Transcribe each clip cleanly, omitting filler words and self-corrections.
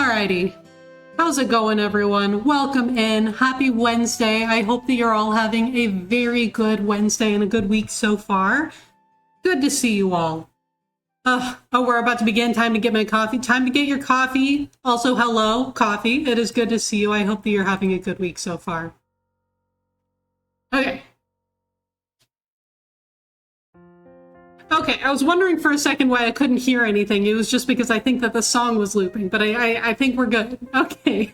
Alrighty. How's it going, everyone? Welcome in. Happy Wednesday. I hope that you're all having a very good Wednesday and a good week so far. Good to see you all. Oh, we're about to begin. Time to get my coffee. Time to get your coffee. Also, hello, coffee. It is good to see you. I hope that you're having a good week so far. Okay. Okay, I was wondering for a second why I couldn't hear anything. It was just because I think that the song was looping, but I think we're good. Okay.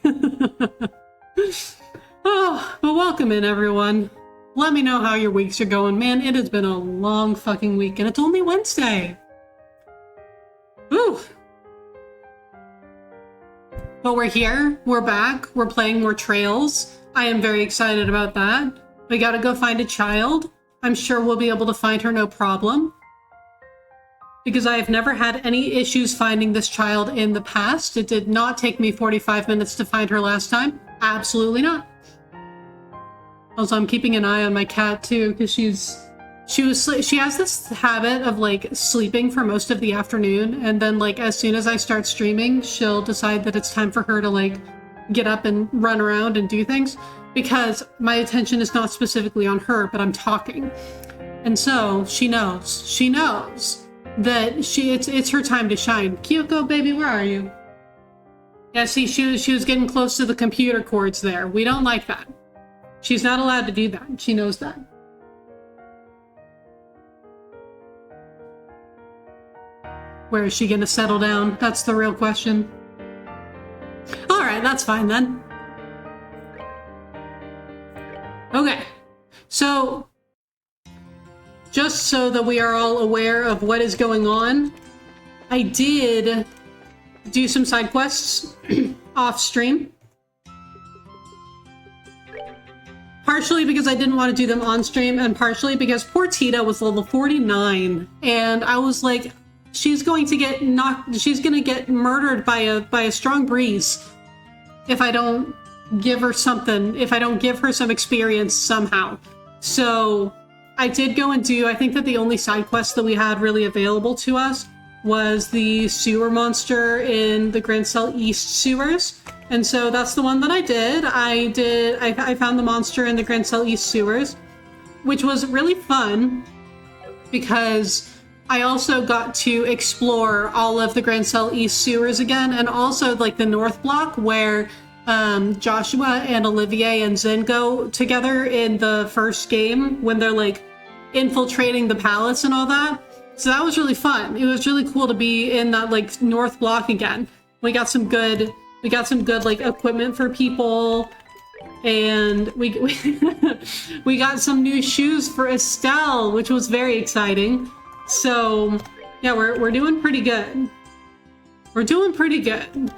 Oh, well, welcome in, everyone. Let me know how your weeks are going. Man, it has been a long fucking week, and it's only Wednesday. Whew. But we're here. We're back. We're playing more Trails. I am very excited about that. We gotta go find a child. I'm sure we'll be able to find her no problem. Because I have never had any issues finding this child in the past. It did not take me 45 minutes to find her last time. Absolutely not. Also, I'm keeping an eye on my cat too, because she has this habit of like sleeping for most of the afternoon, and then like as soon as I start streaming, she'll decide that it's time for her to like get up and run around and do things, because my attention is not specifically on her, but I'm talking. And so she knows that it's her time to shine. Kyoko, baby, where are you? Yeah, see, she was getting close to the computer cords there. We don't like that. She's not allowed to do that. She knows that. Where is she gonna settle down? That's the real question. All right, that's fine then. Okay, so just so that we are all aware of what is going on, I did do some side quests off stream. Partially because I didn't want to do them on stream, and partially because poor Tita was level 49, and I was like, she's going to get murdered by a strong breeze if I don't give her something, if I don't give her some experience somehow. So I did go and do, I think that the only side quest that we had really available to us was the sewer monster in the Grand Cell East sewers. And so that's the one that I did. I found the monster in the Grand Cell East sewers, which was really fun because I also got to explore all of the Grand Cell East sewers again, and also like the North Block where Joshua and Olivier and Zen go together in the first game when they're like infiltrating the palace and all that. So that was really fun. It was really cool to be in that like North Block again. We got some good like equipment for people, and we got some new shoes for Estelle, which was very exciting. So yeah, we're doing pretty good. We're doing pretty good.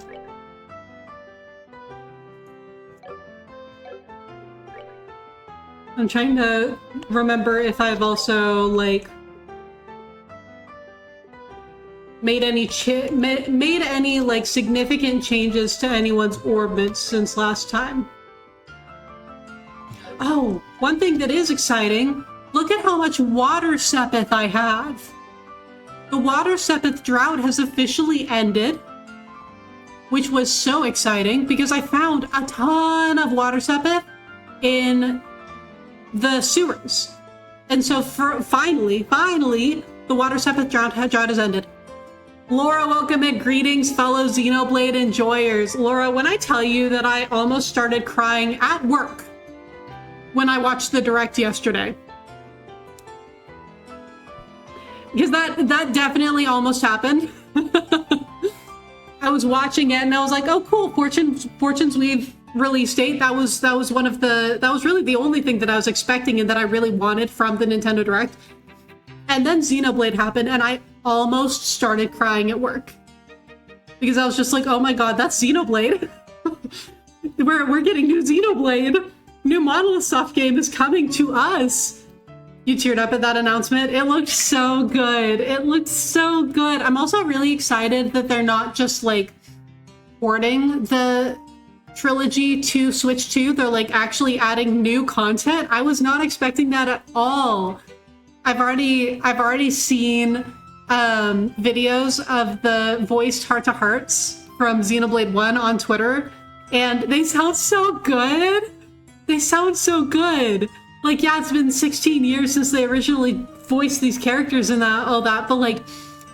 I'm trying to remember if I've also like made any like significant changes to anyone's orbits since last time. Oh, one thing that is exciting, look at how much water sepith I have. The water sepith drought has officially ended, which was so exciting because I found a ton of water sepith in the sewers. And so finally, the water sepith drought has ended. Laura, welcome in. Greetings, fellow Xenoblade enjoyers. Laura, when I tell you that I almost started crying at work when I watched the direct yesterday, because that definitely almost happened. I was watching it and I was like, oh cool, Fortune's Weave release date. That was really the only thing that I was expecting and that I really wanted from the Nintendo Direct. And then Xenoblade happened and I almost started crying at work because I was just like, oh my god, that's Xenoblade. we're getting new Xenoblade. New Monolith Soft game is coming to us. You teared up at that announcement. It looked so good. It looked so good. I'm also really excited that they're not just like porting the trilogy to Switch 2. They're like actually adding new content. I was not expecting that at all. I've already seen videos of the voiced heart-to-hearts from Xenoblade 1 on Twitter, and they sound so good. They sound so good. Like, yeah, it's been 16 years since they originally voiced these characters and all that, but like,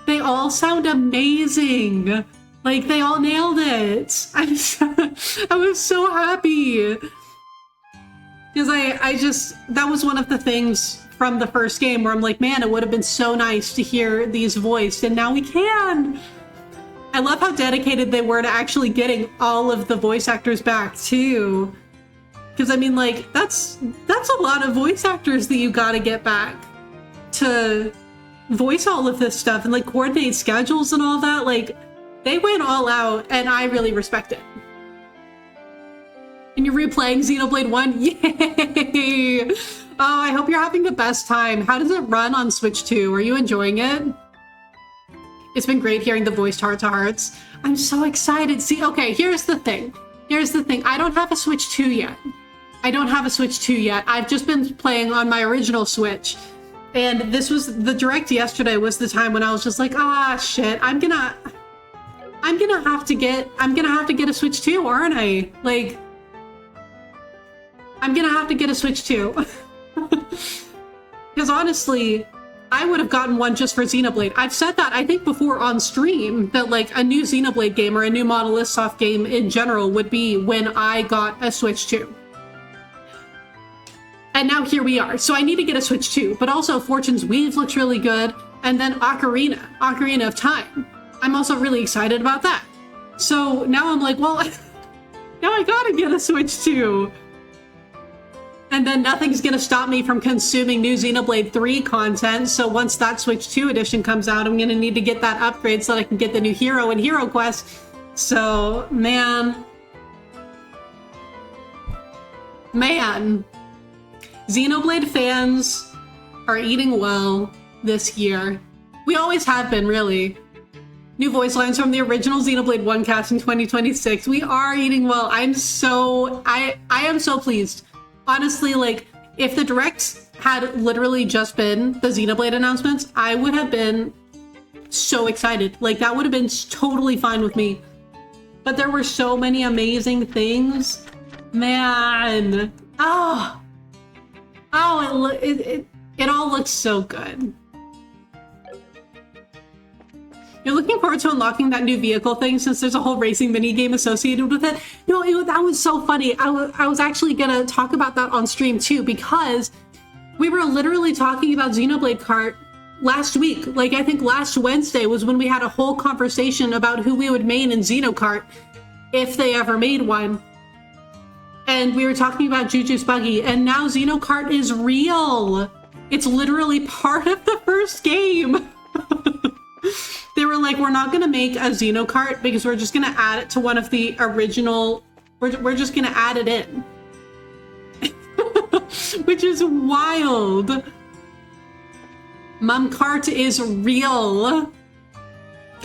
they all sound amazing. Like, they all nailed it. I was so happy. Because that was one of the things from the first game where I'm like, man, it would have been so nice to hear these voiced, and now we can. I love how dedicated they were to actually getting all of the voice actors back, too. Because, I mean, like, that's a lot of voice actors that you gotta get back to voice all of this stuff and, like, coordinate schedules and all that. Like, they went all out, and I really respect it. And you're replaying Xenoblade 1? Yay! Oh, I hope you're having the best time. How does it run on Switch 2? Are you enjoying it? It's been great hearing the voiced heart-to-hearts. I'm so excited. See, okay, here's the thing. I don't have a Switch 2 yet. I've just been playing on my original Switch. And this was the direct yesterday was the time when I was just like, ah, shit, I'm gonna have to get a Switch 2, aren't I? Like, I'm gonna have to get a Switch 2. Because honestly, I would have gotten one just for Xenoblade. I've said that, I think, before on stream, that like a new Xenoblade game or a new Monolith Soft game in general would be when I got a Switch 2. And now here we are. So I need to get a Switch 2, but also Fortune's Weave looks really good. And then Ocarina of Time. I'm also really excited about that. So now I'm like, well, now I gotta get a Switch 2. And then nothing's gonna stop me from consuming new Xenoblade 3 content. So once that Switch 2 edition comes out, I'm gonna need to get that upgrade so that I can get the new Hero and Hero Quest. So, man. Xenoblade fans are eating well this year. We always have been, really. New voice lines from the original Xenoblade 1 cast in 2026. We are eating well. I am so pleased. Honestly, like, if the Direct had literally just been the Xenoblade announcements, I would have been so excited. Like, that would have been totally fine with me. But there were so many amazing things. Man. It all looks so good. You're looking forward to unlocking that new vehicle thing since there's a whole racing mini game associated with it? No, that was so funny. I was actually gonna talk about that on stream too, because we were literally talking about Xenoblade Kart last week. Like, I think last Wednesday was when we had a whole conversation about who we would main in Xenokart if they ever made one. And we were talking about Juju's Buggy, and now Xenokart is real. It's literally part of the first game. They were like, we're not going to make a Xenokart because we're just going to add it to one of the original... We're just going to add it in. Which is wild. Mumkart is real.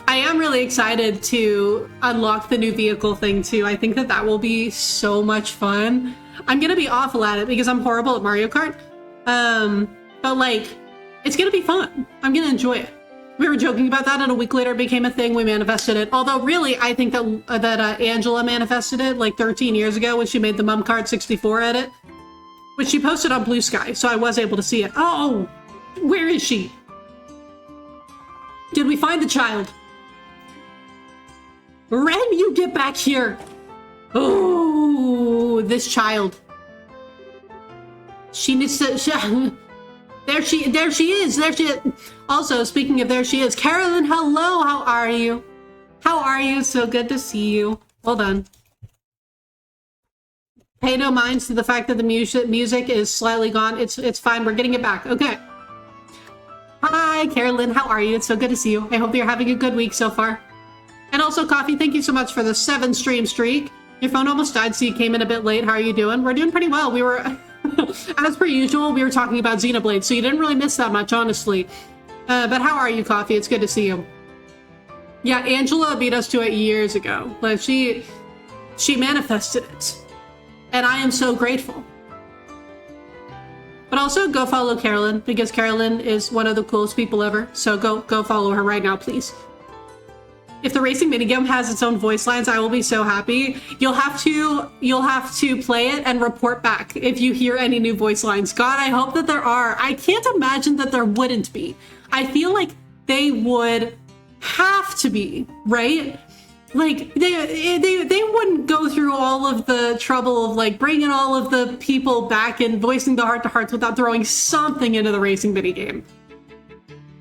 I am really excited to unlock the new vehicle thing too. I think that will be so much fun. I'm going to be awful at it because I'm horrible at Mario Kart. But like, it's going to be fun. I'm going to enjoy it. We were joking about that, and a week later it became a thing. We manifested it. Although, really, I think that Angela manifested it like 13 years ago when she made the Mumkart 64 edit, which she posted on Blue Sky, so I was able to see it. Oh, where is she? Did we find the child? Ren, you get back here! Oh, this child. She needs to... There she is. Also, speaking of there she is, Carolyn, hello, how are you? How are you? So good to see you. Hold on. Pay no mind to the fact that the music is slightly gone. It's fine. We're getting it back. Okay. Hi, Carolyn. How are you? It's so good to see you. I hope you're having a good week so far. And also, Coffee, thank you so much for the 7 stream streak. Your phone almost died, so you came in a bit late. How are you doing? We're doing pretty well. We were... As per usual, we were talking about Xenoblade, so you didn't really miss that much, honestly. But how are you, Coffee? It's good to see you. Yeah, Angela beat us to it years ago. Like, she manifested it. And I am so grateful. But also, go follow Carolyn, because Carolyn is one of the coolest people ever. So go follow her right now, please. if the racing minigame has its own voice lines, I will be so happy. You'll have to play it and report back if you hear any new voice lines. God, I hope that there are. I can't imagine that there wouldn't be. I feel like they would have to be, right? Like they wouldn't go through all of the trouble of like bringing all of the people back and voicing the heart-to-hearts without throwing something into the racing minigame.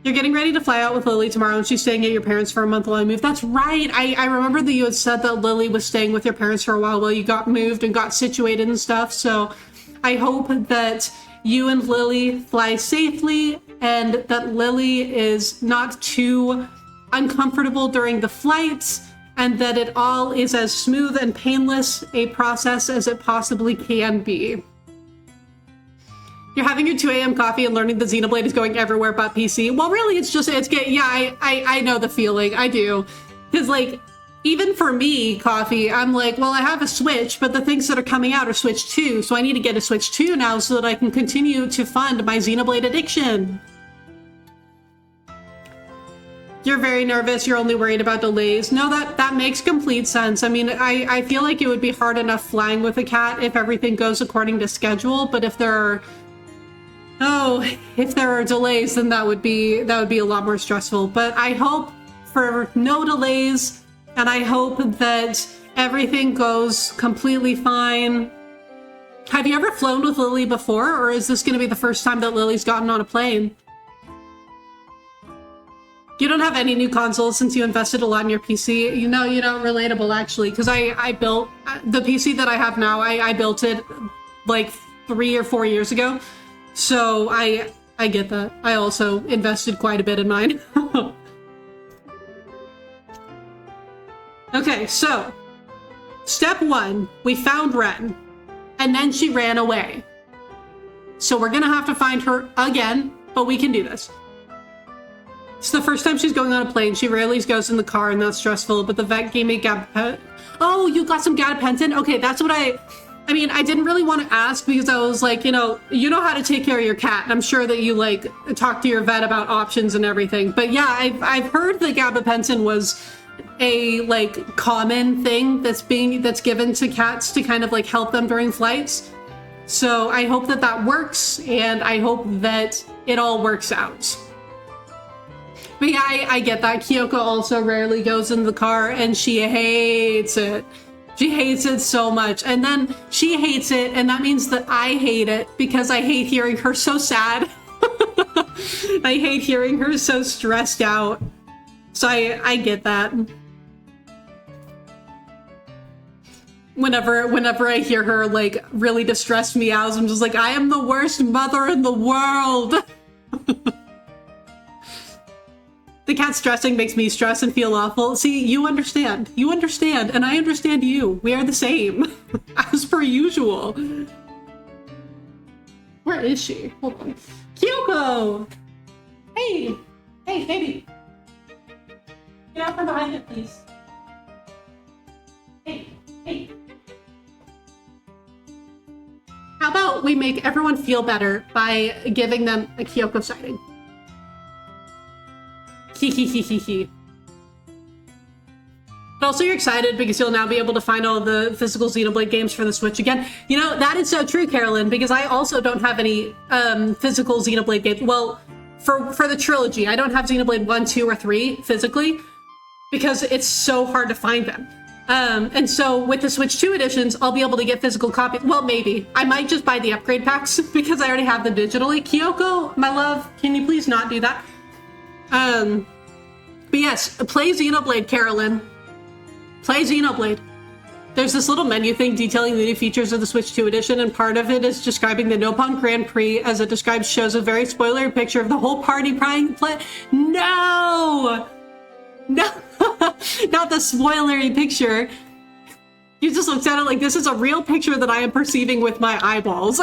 You're getting ready to fly out with Lily tomorrow, and she's staying at your parents for a month while I move. That's right. I remember that you had said that Lily was staying with your parents for a while you got moved and got situated and stuff. So I hope that you and Lily fly safely and that Lily is not too uncomfortable during the flights, and that it all is as smooth and painless a process as it possibly can be. You're having your 2 a.m. coffee and learning that Xenoblade is going everywhere but PC. Well, really, I know the feeling. I do. Because, like, even for me, coffee, I'm like, well, I have a Switch, but the things that are coming out are Switch 2, so I need to get a Switch 2 now so that I can continue to fund my Xenoblade addiction. You're very nervous. You're only worried about delays. No, that makes complete sense. I mean, I feel like it would be hard enough flying with a cat if everything goes according to schedule. But if there are delays, then that would be a lot more stressful. But I hope for no delays, and I hope that everything goes completely fine. Have you ever flown with Lily before, or is this going to be the first time that Lily's gotten on a plane? You don't have any new consoles since you invested a lot in your PC. You know, relatable actually, because I built the PC that I have now. I built it like 3 or 4 years ago, so I get that. I also invested quite a bit in mine. Okay, so step 1, we found Ren, and then she ran away. So we're gonna have to find her again, but we can do this. It's the first time she's going on a plane. She rarely goes in the car, and that's stressful, but the vet gave me gabapentin. Oh, you got some gabapentin? Okay, that's what I mean, I didn't really want to ask because I was like, you know how to take care of your cat, and I'm sure that you, like, talk to your vet about options and everything. But yeah, I've heard that gabapentin was a, like, common thing that's given to cats to kind of, like, help them during flights. So I hope that works, and I hope that it all works out. But yeah, I get that. Kyoko also rarely goes in the car, and she hates it. She hates it so much. And then she hates it, and that means that I hate it because I hate hearing her so sad. I hate hearing her so stressed out. So I get that. Whenever I hear her, like, really distressed meows, I'm just like, I am the worst mother in the world. The cat stressing makes me stress and feel awful. See, you understand. You understand, and I understand you. We are the same, as per usual. Where is she? Hold on. Kyoko! Hey! Hey, baby! Get out from behind it, please. Hey, hey. How about we make everyone feel better by giving them a Kyoko sighting? He. But also you're excited because you'll now be able to find all the physical Xenoblade games for the Switch again. You know, that is so true, Carolyn, because I also don't have any physical Xenoblade games. Well, for the trilogy, I don't have Xenoblade 1, 2, or 3 physically because it's so hard to find them. And so with the Switch 2 editions, I'll be able to get physical copies. Well, maybe. I might just buy the upgrade packs because I already have them digitally. Kyoko, my love, can you please not do that? But yes, play Xenoblade, Carolyn. Play Xenoblade. There's this little menu thing detailing the new features of the Switch 2 edition, and part of it is describing the Nippon Grand Prix as it describes shows a very spoilery picture of the whole party prying play. No! No! Not the spoilery picture. You just looked at it like this is a real picture that I am perceiving with my eyeballs.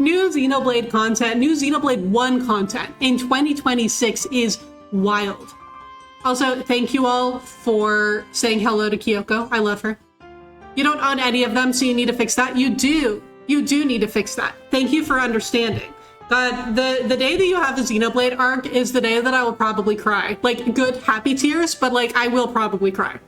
New Xenoblade content, new Xenoblade 1 content in 2026 is wild. Also, thank you all for saying hello to Kyoko. I love her. You don't own any of them, so you need to fix that. You do. You do need to fix that. Thank you for understanding. God, the day that you have the Xenoblade arc is the day that I will probably cry. Like, good, happy tears, but like, I will probably cry.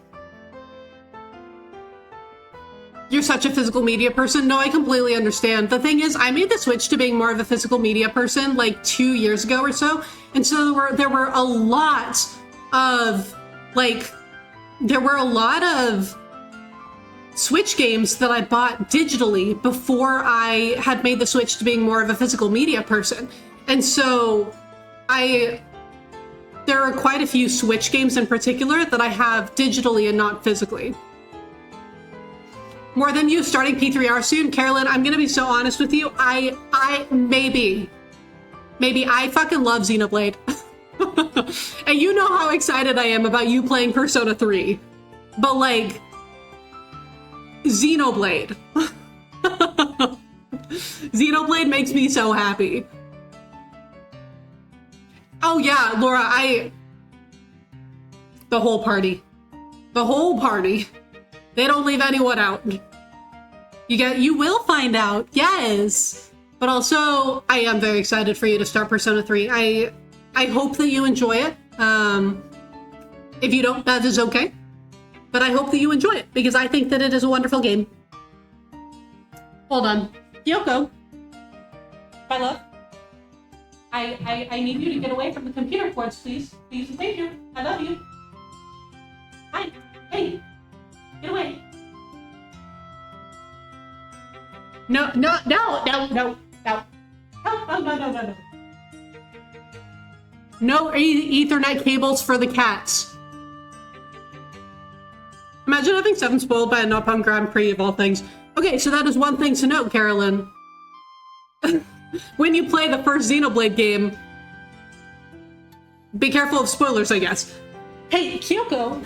You're such a physical media person. No, I completely understand. The thing is, I made the switch to being more of a physical media person like 2 years ago or so. And so there were a lot of Switch games that I bought digitally before I had made the switch to being more of a physical media person. And so there are quite a few Switch games in particular that I have digitally and not physically. More than you starting P3R soon, Carolyn, I'm gonna be so honest with you. Maybe I fucking love Xenoblade. And you know how excited I am about you playing Persona 3. But like, Xenoblade. Xenoblade makes me so happy. Oh yeah, Laura, the whole party. They don't leave anyone out. You will find out, yes. But also, I am very excited for you to start Persona 3. I hope that you enjoy it. If you don't, that is okay. But I hope that you enjoy it, because I think that it is a wonderful game. Hold on. Kyoko. My love. I need you to get away from the computer cords, please. Please and thank you. I love you. Hi. Hey. Get away. No. No, Ethernet cables for the cats. Imagine having 7 spoiled by a Nippon Grand Prix of all things. Okay, so that is one thing to note, Carolyn. When you play the first Xenoblade game, be careful of spoilers, I guess. Hey, Kyoko.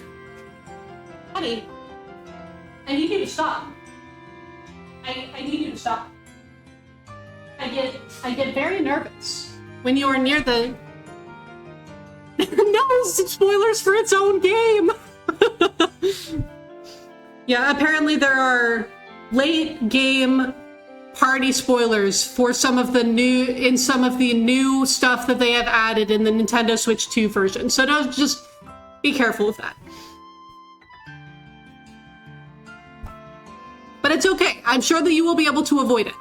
Honey. I need you to stop. I need you to stop. I get very nervous when you are near the... No, spoilers for its own game! Yeah, apparently there are late game party spoilers for some of the new stuff that they have added in the Nintendo Switch 2 version. So just be careful with that. But it's okay. I'm sure that you will be able to avoid it.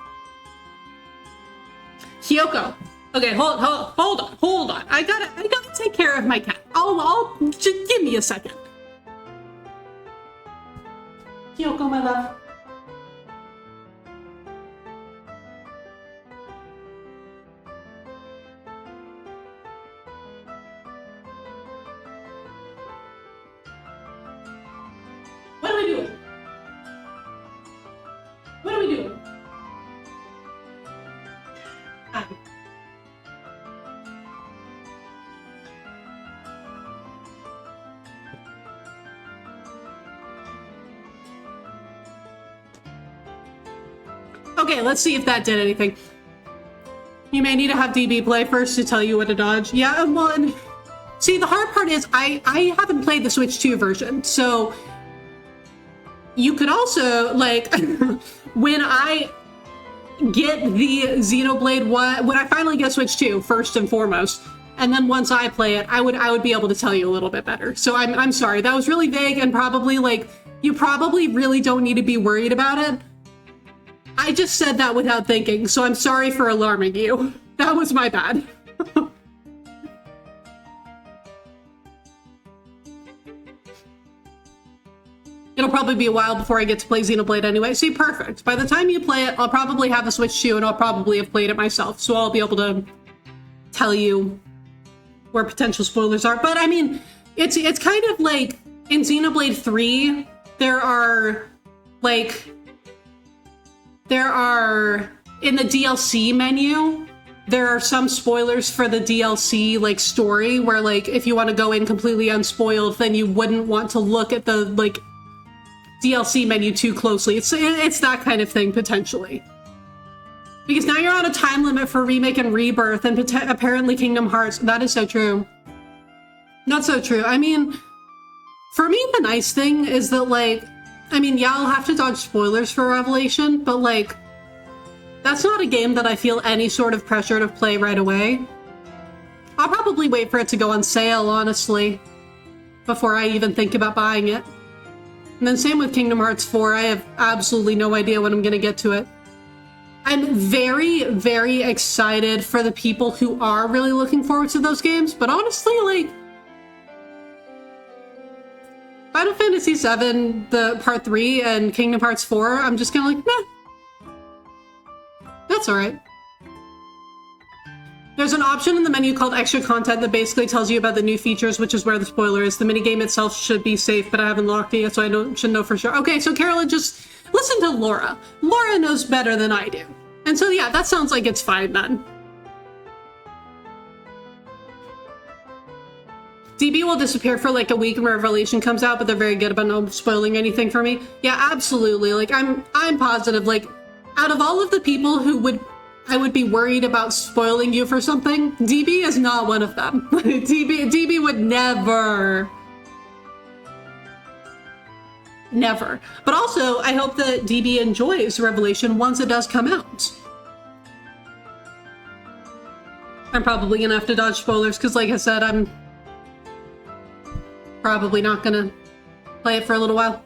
Kyoko. Okay, hold on. I gotta take care of my cat. Just give me a second. Kyoko, my love. What are we doing? What are we doing? Hi. Okay, let's see if that did anything. You may need to have DB play first to tell you what to dodge. Yeah, well, and see, the hard part is I haven't played the Switch 2 version, so you could also, like, when I get the Xenoblade 1, when I finally get Switch 2, first and foremost, and then once I play it, I would be able to tell you a little bit better. So I'm sorry, that was really vague and probably, like, you probably really don't need to be worried about it. I just said that without thinking, so I'm sorry for alarming you. That was my bad. It'll probably be a while before I get to play Xenoblade anyway. See, perfect. By the time you play it, I'll probably have the Switch 2 and I'll probably have played it myself, so I'll be able to tell you where potential spoilers are. But I mean, it's kind of like in Xenoblade 3, there are in the DLC menu, there are some spoilers for the DLC like story where, like, if you want to go in completely unspoiled, then you wouldn't want to look at the like DLC menu too closely. It's that kind of thing potentially. Because now you're on a time limit for Remake and Rebirth and apparently Kingdom Hearts. That is so true. Not so true. I mean, for me, the nice thing is that, like, I mean, yeah, I'll have to dodge spoilers for Revelation, but, like, That's not a game that I feel any sort of pressure to play right away. I'll probably wait for it to go on sale, honestly, before I even think about buying it. And then same with Kingdom Hearts 4, I have absolutely no idea when I'm going to get to it. I'm very, very excited for the people who are really looking forward to those games, but honestly, like, Final Fantasy VII, the Part 3, and Kingdom Hearts 4, I'm just kind of like, meh. That's alright. There's an option in the menu called Extra Content that basically tells you about the new features, which is where the spoiler is. The minigame itself should be safe, but I haven't locked it yet, so I should know for sure. Okay, so Carolyn, just listen to Laura. Laura knows better than I do. And so, yeah, that sounds like it's fine then. DB will disappear for like a week when Revelation comes out, but they're very good about not spoiling anything for me. Yeah, absolutely. Like, I'm positive. Like, out of all of the people who I would be worried about spoiling you for something, DB is not one of them. DB would never. Never. But also, I hope that DB enjoys Revelation once it does come out. I'm probably gonna have to dodge spoilers because, like I said, I'm probably not gonna play it for a little while.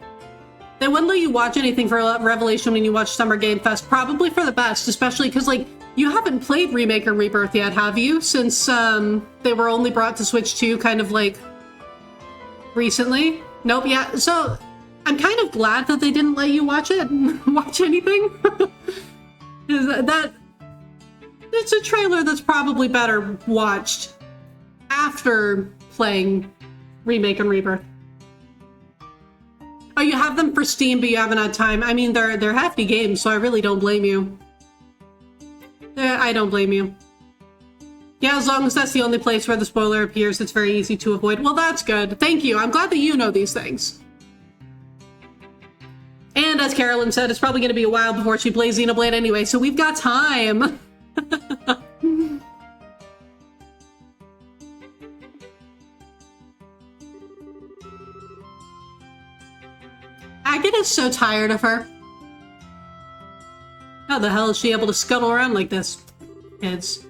They wouldn't let you watch anything for Revelation when you watch Summer Game Fest, probably for the best, especially because, like, you haven't played Remake or Rebirth yet, have you? Since they were only brought to Switch 2 kind of, like, recently? Nope, yeah, so I'm kind of glad that they didn't let you watch it, watch anything. It's a trailer that's probably better watched after playing Remake and Rebirth. Oh, you have them for Steam, but you haven't had time. I mean, they're hefty games, so I really don't blame you. I don't blame you. Yeah, as long as that's the only place where the spoiler appears, it's very easy to avoid. Well, that's good. Thank you. I'm glad that you know these things. And as Carolyn said, it's probably going to be a while before she plays Xenoblade anyway, so we've got time. Agate is so tired of her. How the hell is she able to scuttle around like this? Kids.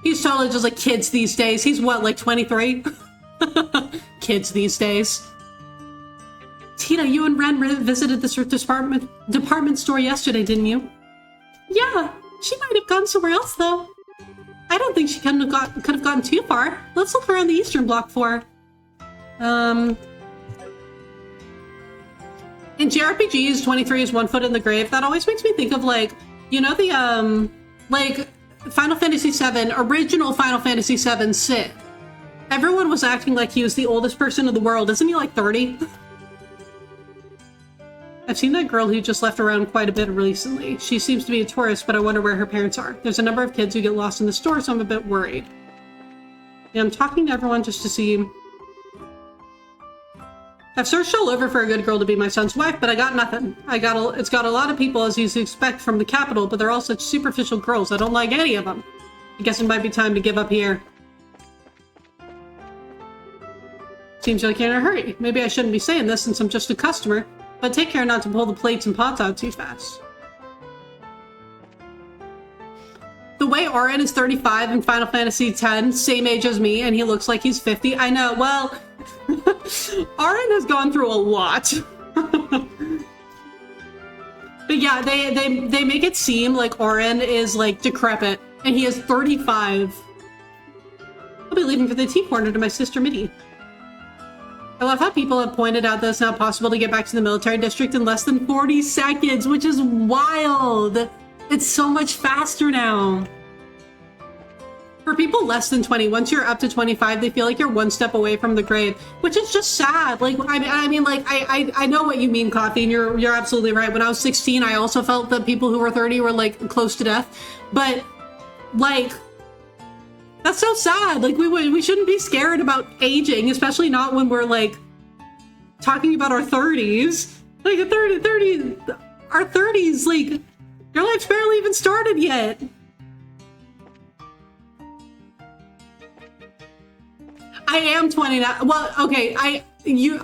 He's totally just like kids these days. He's what, like 23? Kids these days. Tina, you and Ren visited this department store yesterday, didn't you? Yeah, she might have gone somewhere else though. I don't think she could have gotten too far. Let's look around the Eastern Bloc for her. In JRPGs, 23 is one foot in the grave. That always makes me think of, like, you know, the, like, Final Fantasy VII, original Final Fantasy VII Sid. Everyone was acting like he was the oldest person in the world. Isn't he, like, 30? I've seen that girl who just left around quite a bit recently. She seems to be a tourist, but I wonder where her parents are. There's a number of kids who get lost in the store, so I'm a bit worried. Yeah, I'm talking to everyone just to see. I've searched all over for a good girl to be my son's wife, but I got nothing. It's got a lot of people, as you'd expect from the capital, but they're all such superficial girls. I don't like any of them. I guess it might be time to give up here. Seems like you're in a hurry. Maybe I shouldn't be saying this since I'm just a customer, but take care not to pull the plates and pots out too fast. The way Auron is 35 in Final Fantasy X, same age as me, and he looks like he's 50. I know, well, Auron has gone through a lot. But yeah, they make it seem like Auron is, like, decrepit, and he is 35. I'll be leaving for the tea corner to my sister Mitty. I love how people have pointed out that it's not possible to get back to the military district in less than 40 seconds, which is wild. It's so much faster now. For people less than 20, once you're up to 25, they feel like you're one step away from the grave, which is just sad. Like, I mean, like, I know what you mean, Coffee, and you're absolutely right. When I was 16, I also felt that people who were 30 were, like, close to death. But, like, that's so sad. Like, we shouldn't be scared about aging, especially not when we're, like, talking about our 30s. Like, our 30s, like, your life's barely even started yet. I am 29. Well, okay,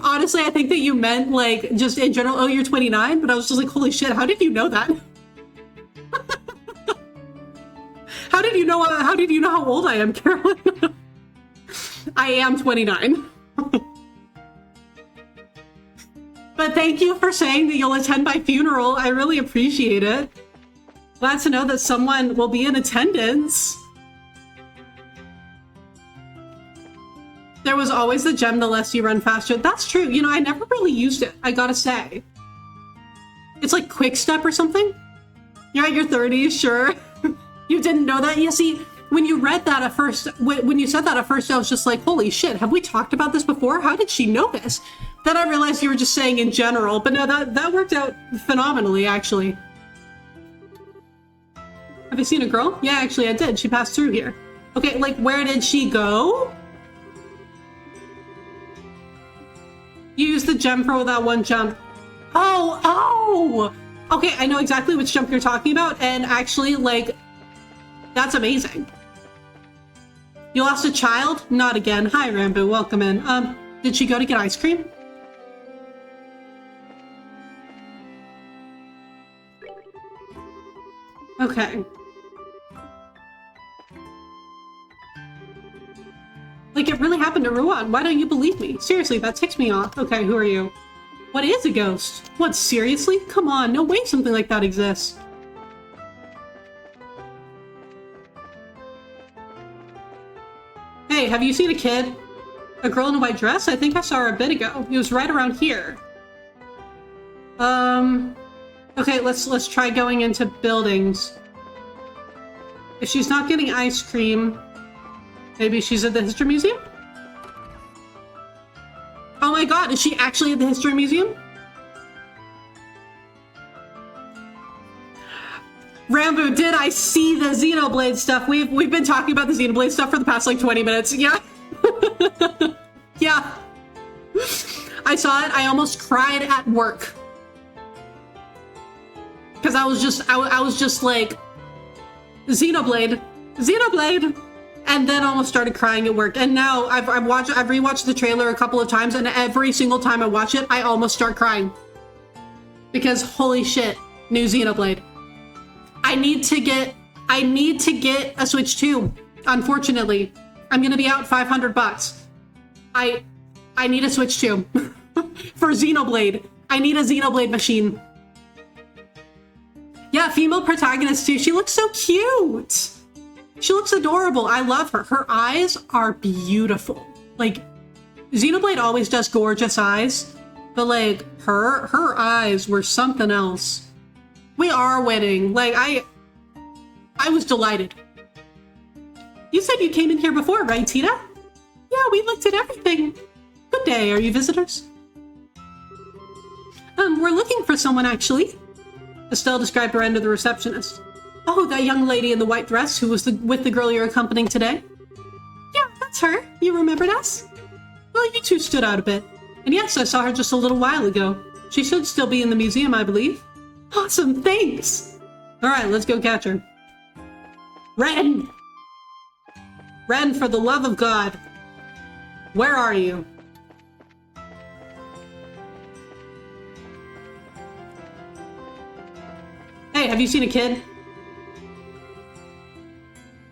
honestly, I think that you meant, like, just in general, oh, you're 29? But I was just like, holy shit, how did you know that? How did you know? How did you know how old I am, Carolyn? I am 29. But thank you for saying that you'll attend my funeral. I really appreciate it. Glad to know that someone will be in attendance. There was always the gem, the less you run faster. That's true. You know, I never really used it, I gotta say. It's like Quick Step or something? You're at your 30s, sure. You didn't know that? You see, when you read that at first, when you said that at first, I was just like, holy shit, have we talked about this before? How did she know this? Then I realized you were just saying in general, but no, that worked out phenomenally, actually. Have you seen a girl? Yeah, actually I did. She passed through here. Okay, like, where did she go? You used the gem for that one jump. Oh! Okay, I know exactly which jump you're talking about, and actually, like, that's amazing. You lost a child? Not again. Hi, Rambo. Welcome in. Did she go to get ice cream? Okay. Like, it really happened to Ruan. Why don't you believe me? Seriously, that ticks me off. Okay, who are you? What is a ghost? What, seriously? Come on, no way something like that exists. Hey, have you seen a kid? A girl in a white dress? I think I saw her a bit ago. It was right around here. Okay, let's try going into buildings. If she's not getting ice cream, maybe she's at the History Museum? Oh my god, is she actually at the History Museum? Rambo, did I see the Xenoblade stuff? We've been talking about the Xenoblade stuff for the past like 20 minutes. Yeah. Yeah. I saw it. I almost cried at work. Because I was just like, Xenoblade, and then almost started crying at work. And now I've rewatched the trailer a couple of times, and every single time I watch it, I almost start crying. Because holy shit, new Xenoblade. I need to get a Switch 2. Unfortunately, I'm gonna be out $500. I need a Switch 2 for Xenoblade. I need a Xenoblade machine. Yeah, female protagonist too. She looks so cute. She looks adorable. I love her. Her eyes are beautiful. Like, Xenoblade always does gorgeous eyes, but like her eyes were something else. We are winning. Like, I was delighted. You said you came in here before, right, Tina? Yeah, we looked at everything. Good day. Are you visitors? We're looking for someone, actually. Estelle described her end to the receptionist. Oh, that young lady in the white dress who was with the girl you're accompanying today? Yeah, that's her. You remembered us? Well, you two stood out a bit. And yes, I saw her just a little while ago. She should still be in the museum, I believe. Awesome, thanks! Alright, let's go catch her. Ren! Ren, for the love of God! Where are you? Hey, have you seen a kid?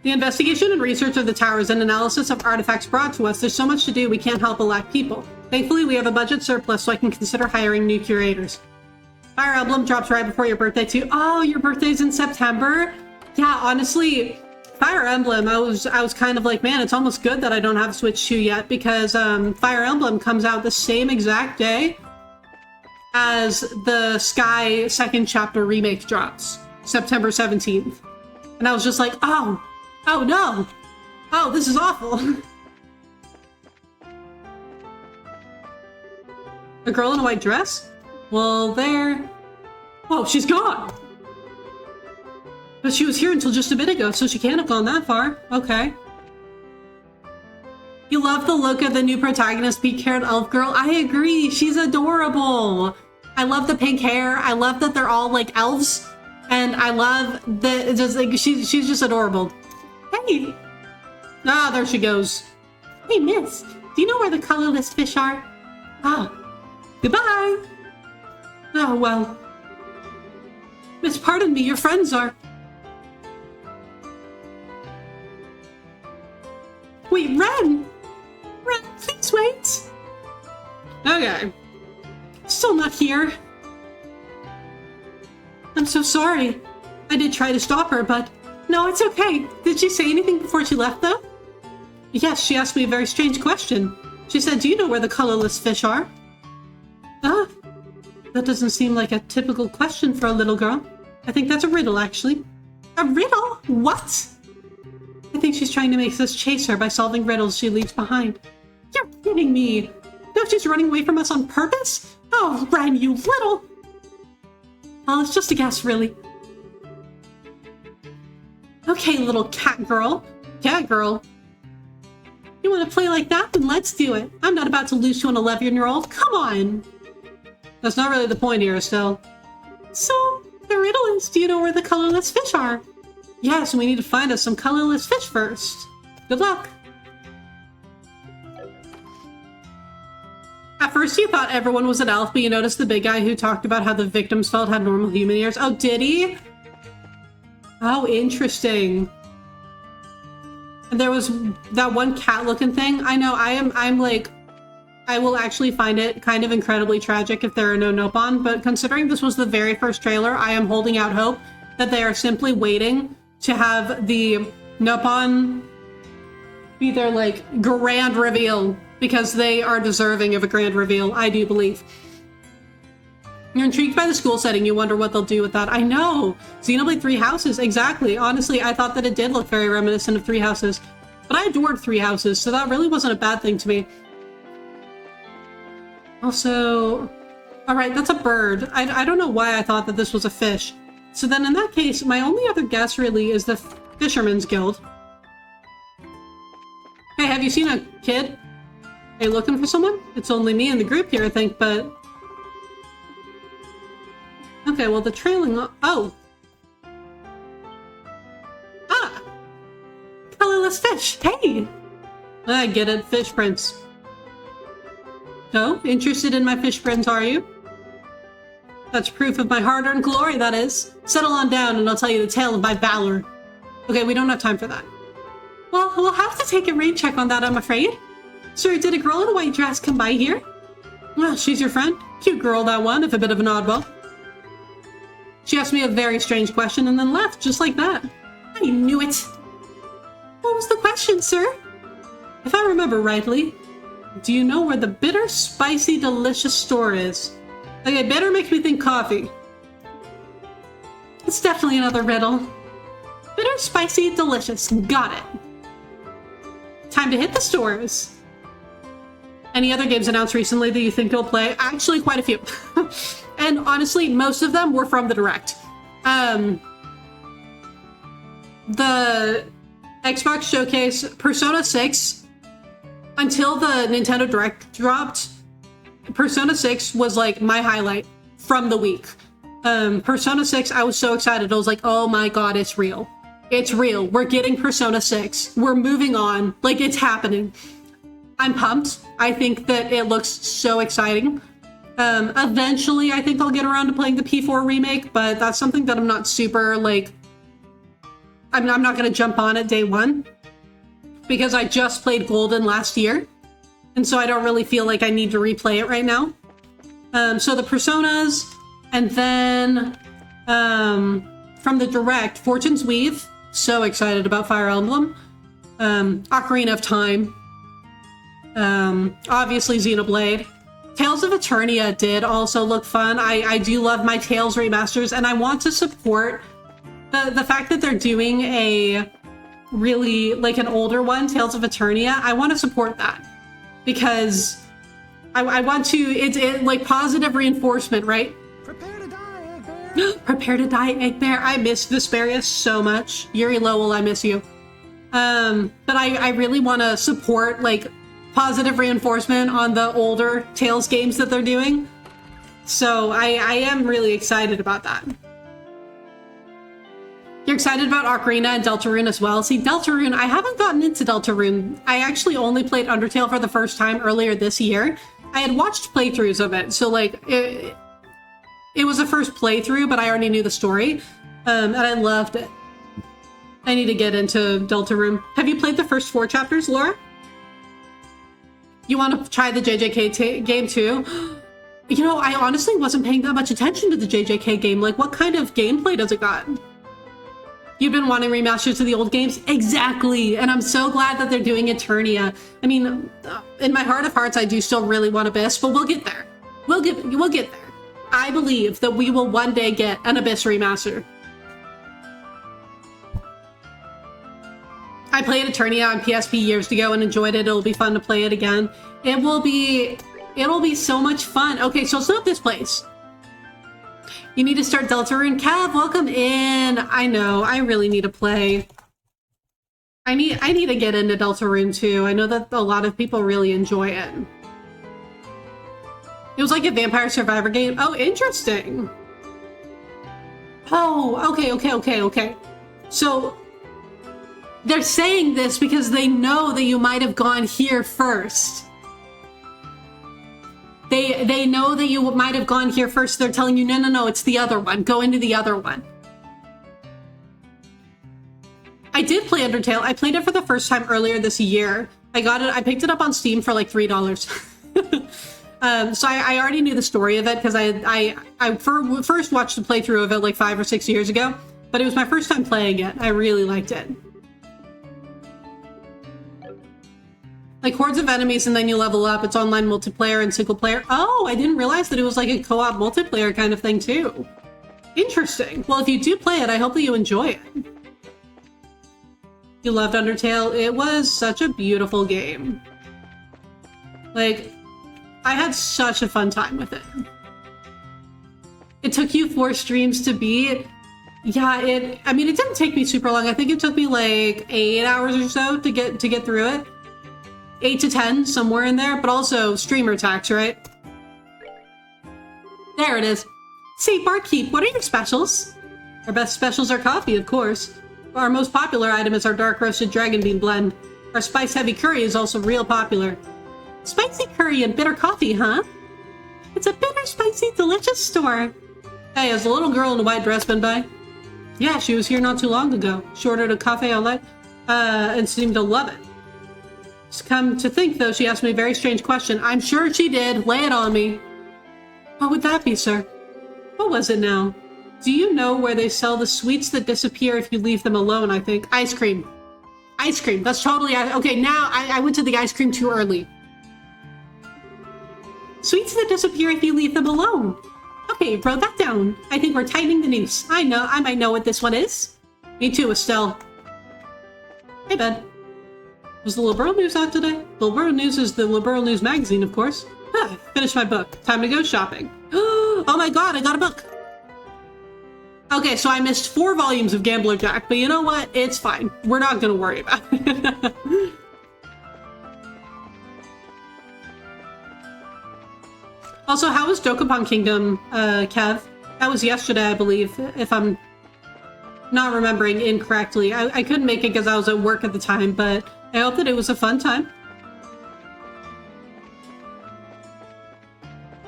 The investigation and research of the towers and analysis of artifacts brought to us, there's so much to do we can't help but lack people. Thankfully, we have a budget surplus so I can consider hiring new curators. Fire Emblem drops right before your birthday too. Oh, your birthday's in September? Yeah, honestly, Fire Emblem, I was kind of like, man, it's almost good that I don't have a Switch 2 yet, because Fire Emblem comes out the same exact day as the Sky second chapter remake drops, September 17th. And I was just like, oh no, oh, this is awful. A girl in a white dress? Well, there. Whoa, she's gone. But she was here until just a bit ago, so she can't have gone that far. Okay. You love the look of the new protagonist, pink-haired elf girl. I agree. She's adorable. I love the pink hair. I love that they're all like elves, and I love that just like she's just adorable. Hey. Ah, there she goes. Hey, miss. Do you know where the colorless fish are? Ah. Goodbye. Oh, well. Miss, pardon me, your friends are... Wait, Ren! Ren, please wait! Okay. Still not here. I'm so sorry. I did try to stop her, but... No, it's okay. Did she say anything before she left, though? Yes, she asked me a very strange question. She said, do you know where the colorless fish are? Ah, that doesn't seem like a typical question for a little girl. I think that's a riddle, actually. A riddle? What? I think she's trying to make us chase her by solving riddles she leaves behind. You're kidding me! No, she's running away from us on purpose? Oh, Ren, you little... Oh, it's just a guess, really. Okay, little cat girl. Cat girl. You want to play like that? Then let's do it. I'm not about to lose to an 11-year-old. Come on. That's not really the point here, still. So, the riddle is, do you know where the colorless fish are? Yes, we need to find us some colorless fish first. Good luck. At first you thought everyone was an elf, but you noticed the big guy who talked about how the victims felt had normal human ears. Oh, did he? Oh, interesting. And there was that one cat-looking thing. I know, I'm like, I will actually find it kind of incredibly tragic if there are no Nopon, but considering this was the very first trailer, I am holding out hope that they are simply waiting to have the Nopon be their, like, grand reveal, because they are deserving of a grand reveal, I do believe. You're intrigued by the school setting, you wonder what they'll do with that. I know! Xenoblade Three Houses, exactly. Honestly, I thought that it did look very reminiscent of Three Houses. But I adored Three Houses, so that really wasn't a bad thing to me. Also... Alright, that's a bird. I don't know why I thought that this was a fish. So then in that case, my only other guess really is the Fisherman's Guild. Hey, have you seen a kid? Are you looking for someone? It's only me in the group here, I think, but... Okay, well, the trailing... Oh! Ah! Colorless fish! Hey! I get it, fish prince. So, interested in my fish prince, are you? That's proof of my hard-earned glory, that is. Settle on down and I'll tell you the tale of my valor. Okay, we don't have time for that. Well, we'll have to take a rain check on that, I'm afraid. Sir, did a girl in a white dress come by here? Well, she's your friend. Cute girl, that one, if a bit of an oddball. She asked me a very strange question and then left, just like that. I knew it. What was the question, sir? If I remember rightly, do you know where the bitter, spicy, delicious store is? Okay, bitter makes me think coffee. It's definitely another riddle. Bitter, spicy, delicious. Got it. Time to hit the stores. Any other games announced recently that you think you'll play? Actually, quite a few. And honestly, most of them were from the Direct. The Xbox Showcase, Persona 6, until the Nintendo Direct dropped, Persona 6 was like my highlight from the week. Persona 6, I was so excited. I was like, oh my god, it's real. It's real. We're getting Persona 6. We're moving on. Like, it's happening. I'm pumped. I think that it looks so exciting. Eventually, I think I'll get around to playing the P4 remake, but that's something that I'm not super, like... I'm not going to jump on it day one, because I just played Golden last year, and so I don't really feel like I need to replay it right now. So the Personas, and then from the Direct, Fortune's Weave. So excited about Fire Emblem. Ocarina of Time. Obviously Xenoblade. Tales of Eternia did also look fun. I do love my Tales remasters, and I want to support the fact that they're doing a really, like, an older one, Tales of Eternia. I want to support that because I want to, it's like positive reinforcement, right? Prepare to die, Egg Bear! Prepare to die, Egg Bear. I miss Vesperia so much. Yuri Lowell, I miss you. But I really want to support, like, positive reinforcement on the older Tales games that they're doing. So I am really excited about that. You're excited about Ocarina and Deltarune as well? See, Deltarune, I haven't gotten into Deltarune. I actually only played Undertale for the first time earlier this year. I had watched playthroughs of it, so like, it was a first playthrough, but I already knew the story, and I loved it. I need to get into Deltarune. Have you played the first 4 chapters, Laura? You want to try the JJK game too? You know, I honestly wasn't paying that much attention to the JJK game. Like, what kind of gameplay does it got? You've been wanting remasters of the old games? Exactly. And I'm so glad that they're doing Eternia. I mean, in my heart of hearts, I do still really want Abyss, but we'll get there. We'll get there. I believe that we will one day get an Abyss remaster. I played Eternia on PSP years ago and enjoyed it. It'll be fun to play it again. It'll be so much fun. Okay, so it's not this place. You need to start Deltarune. Cav, welcome in. I know, I really need to play. I need to get into Deltarune too. I know that a lot of people really enjoy it. It was like a Vampire Survivor game. Oh, interesting. Oh, okay. So they're saying this because they know that you might have gone here first. They know that you might have gone here first. They're telling you, no, it's the other one. Go into the other one. I did play Undertale. I played it for the first time earlier this year. I picked it up on Steam for like $3. So I already knew the story of it because I first watched the playthrough of it like 5 or 6 years ago, but it was my first time playing it. I really liked it. Like hordes of enemies and then you level up. It's online multiplayer and single player. Oh, I didn't realize that it was like a co-op multiplayer kind of thing too. Interesting. Well, if you do play it, I hope that you enjoy it. You loved Undertale? It was such a beautiful game. Like, I had such a fun time with it. It took you 4 streams to beat. Yeah, I mean, it didn't take me super long. I think it took me like 8 hours or so to get through it. 8 to 10, somewhere in there, but also streamer tax, right? There it is. See, Barkeep, what are your specials? Our best specials are coffee, of course. Our most popular item is our dark roasted dragon bean blend. Our spice heavy curry is also real popular. Spicy curry and bitter coffee, huh? It's a bitter, spicy, delicious store. Hey, has the little girl in the white dress been by? Yeah, she was here not too long ago. She ordered a cafe au lait, and seemed to love it. Come to think, though, she asked me a very strange question. I'm sure she did. Lay it on me. What would that be, sir? What was it now? Do you know where they sell the sweets that disappear if you leave them alone, I think? Ice cream. Ice cream. That's totally... Okay, now I went to the ice cream too early. Sweets that disappear if you leave them alone. Okay, wrote that down. I think we're tightening the noose. I might know what this one is. Me too, Estelle. Hey, bud. Was the Liberal News out today? The Liberal News is the Liberal News magazine, of course. Ah, finished my book. Time to go shopping. Oh my god, I got a book! Okay, so I missed 4 volumes of Gambler Jack, but you know what? It's fine. We're not gonna worry about it. Also, how was Dokapon Kingdom, Kev? That was yesterday, I believe, if I'm not remembering incorrectly. I couldn't make it because I was at work at the time, but I hope that it was a fun time.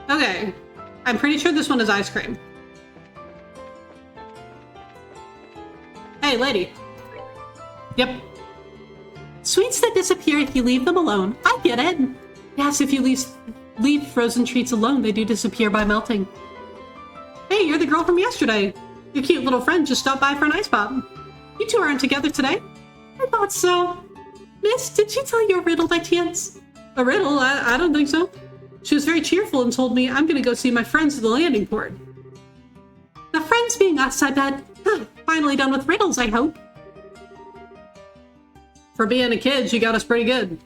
Okay, I'm pretty sure this one is ice cream. Hey, lady. Yep. Sweets that disappear if you leave them alone. I get it. Yes, if you leave frozen treats alone, they do disappear by melting. Hey, you're the girl from yesterday. Your cute little friend just stopped by for an ice pop. You two aren't together today? I thought so. Miss, did she tell you a riddle by chance? A riddle? I don't think so. She was very cheerful and told me I'm gonna go see my friends at the landing port. The friends being us, I bet. Huh, finally done with riddles, I hope. For being a kid, she got us pretty good.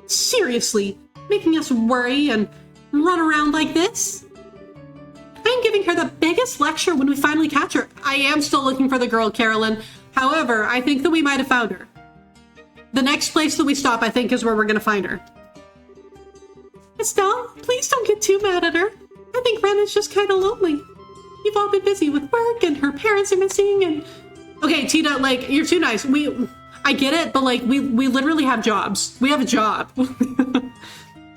Seriously, making us worry and run around like this? I'm giving her the biggest lecture when we finally catch her. I am still looking for the girl, Carolyn. However, I think that we might have found her. The next place that we stop, I think, is where we're gonna find her. Estelle, please don't get too mad at her. I think Ren is just kind of lonely. You've all been busy with work and her parents are missing and... Okay, Tita, like, you're too nice. I get it, but like, we literally have jobs. We have a job.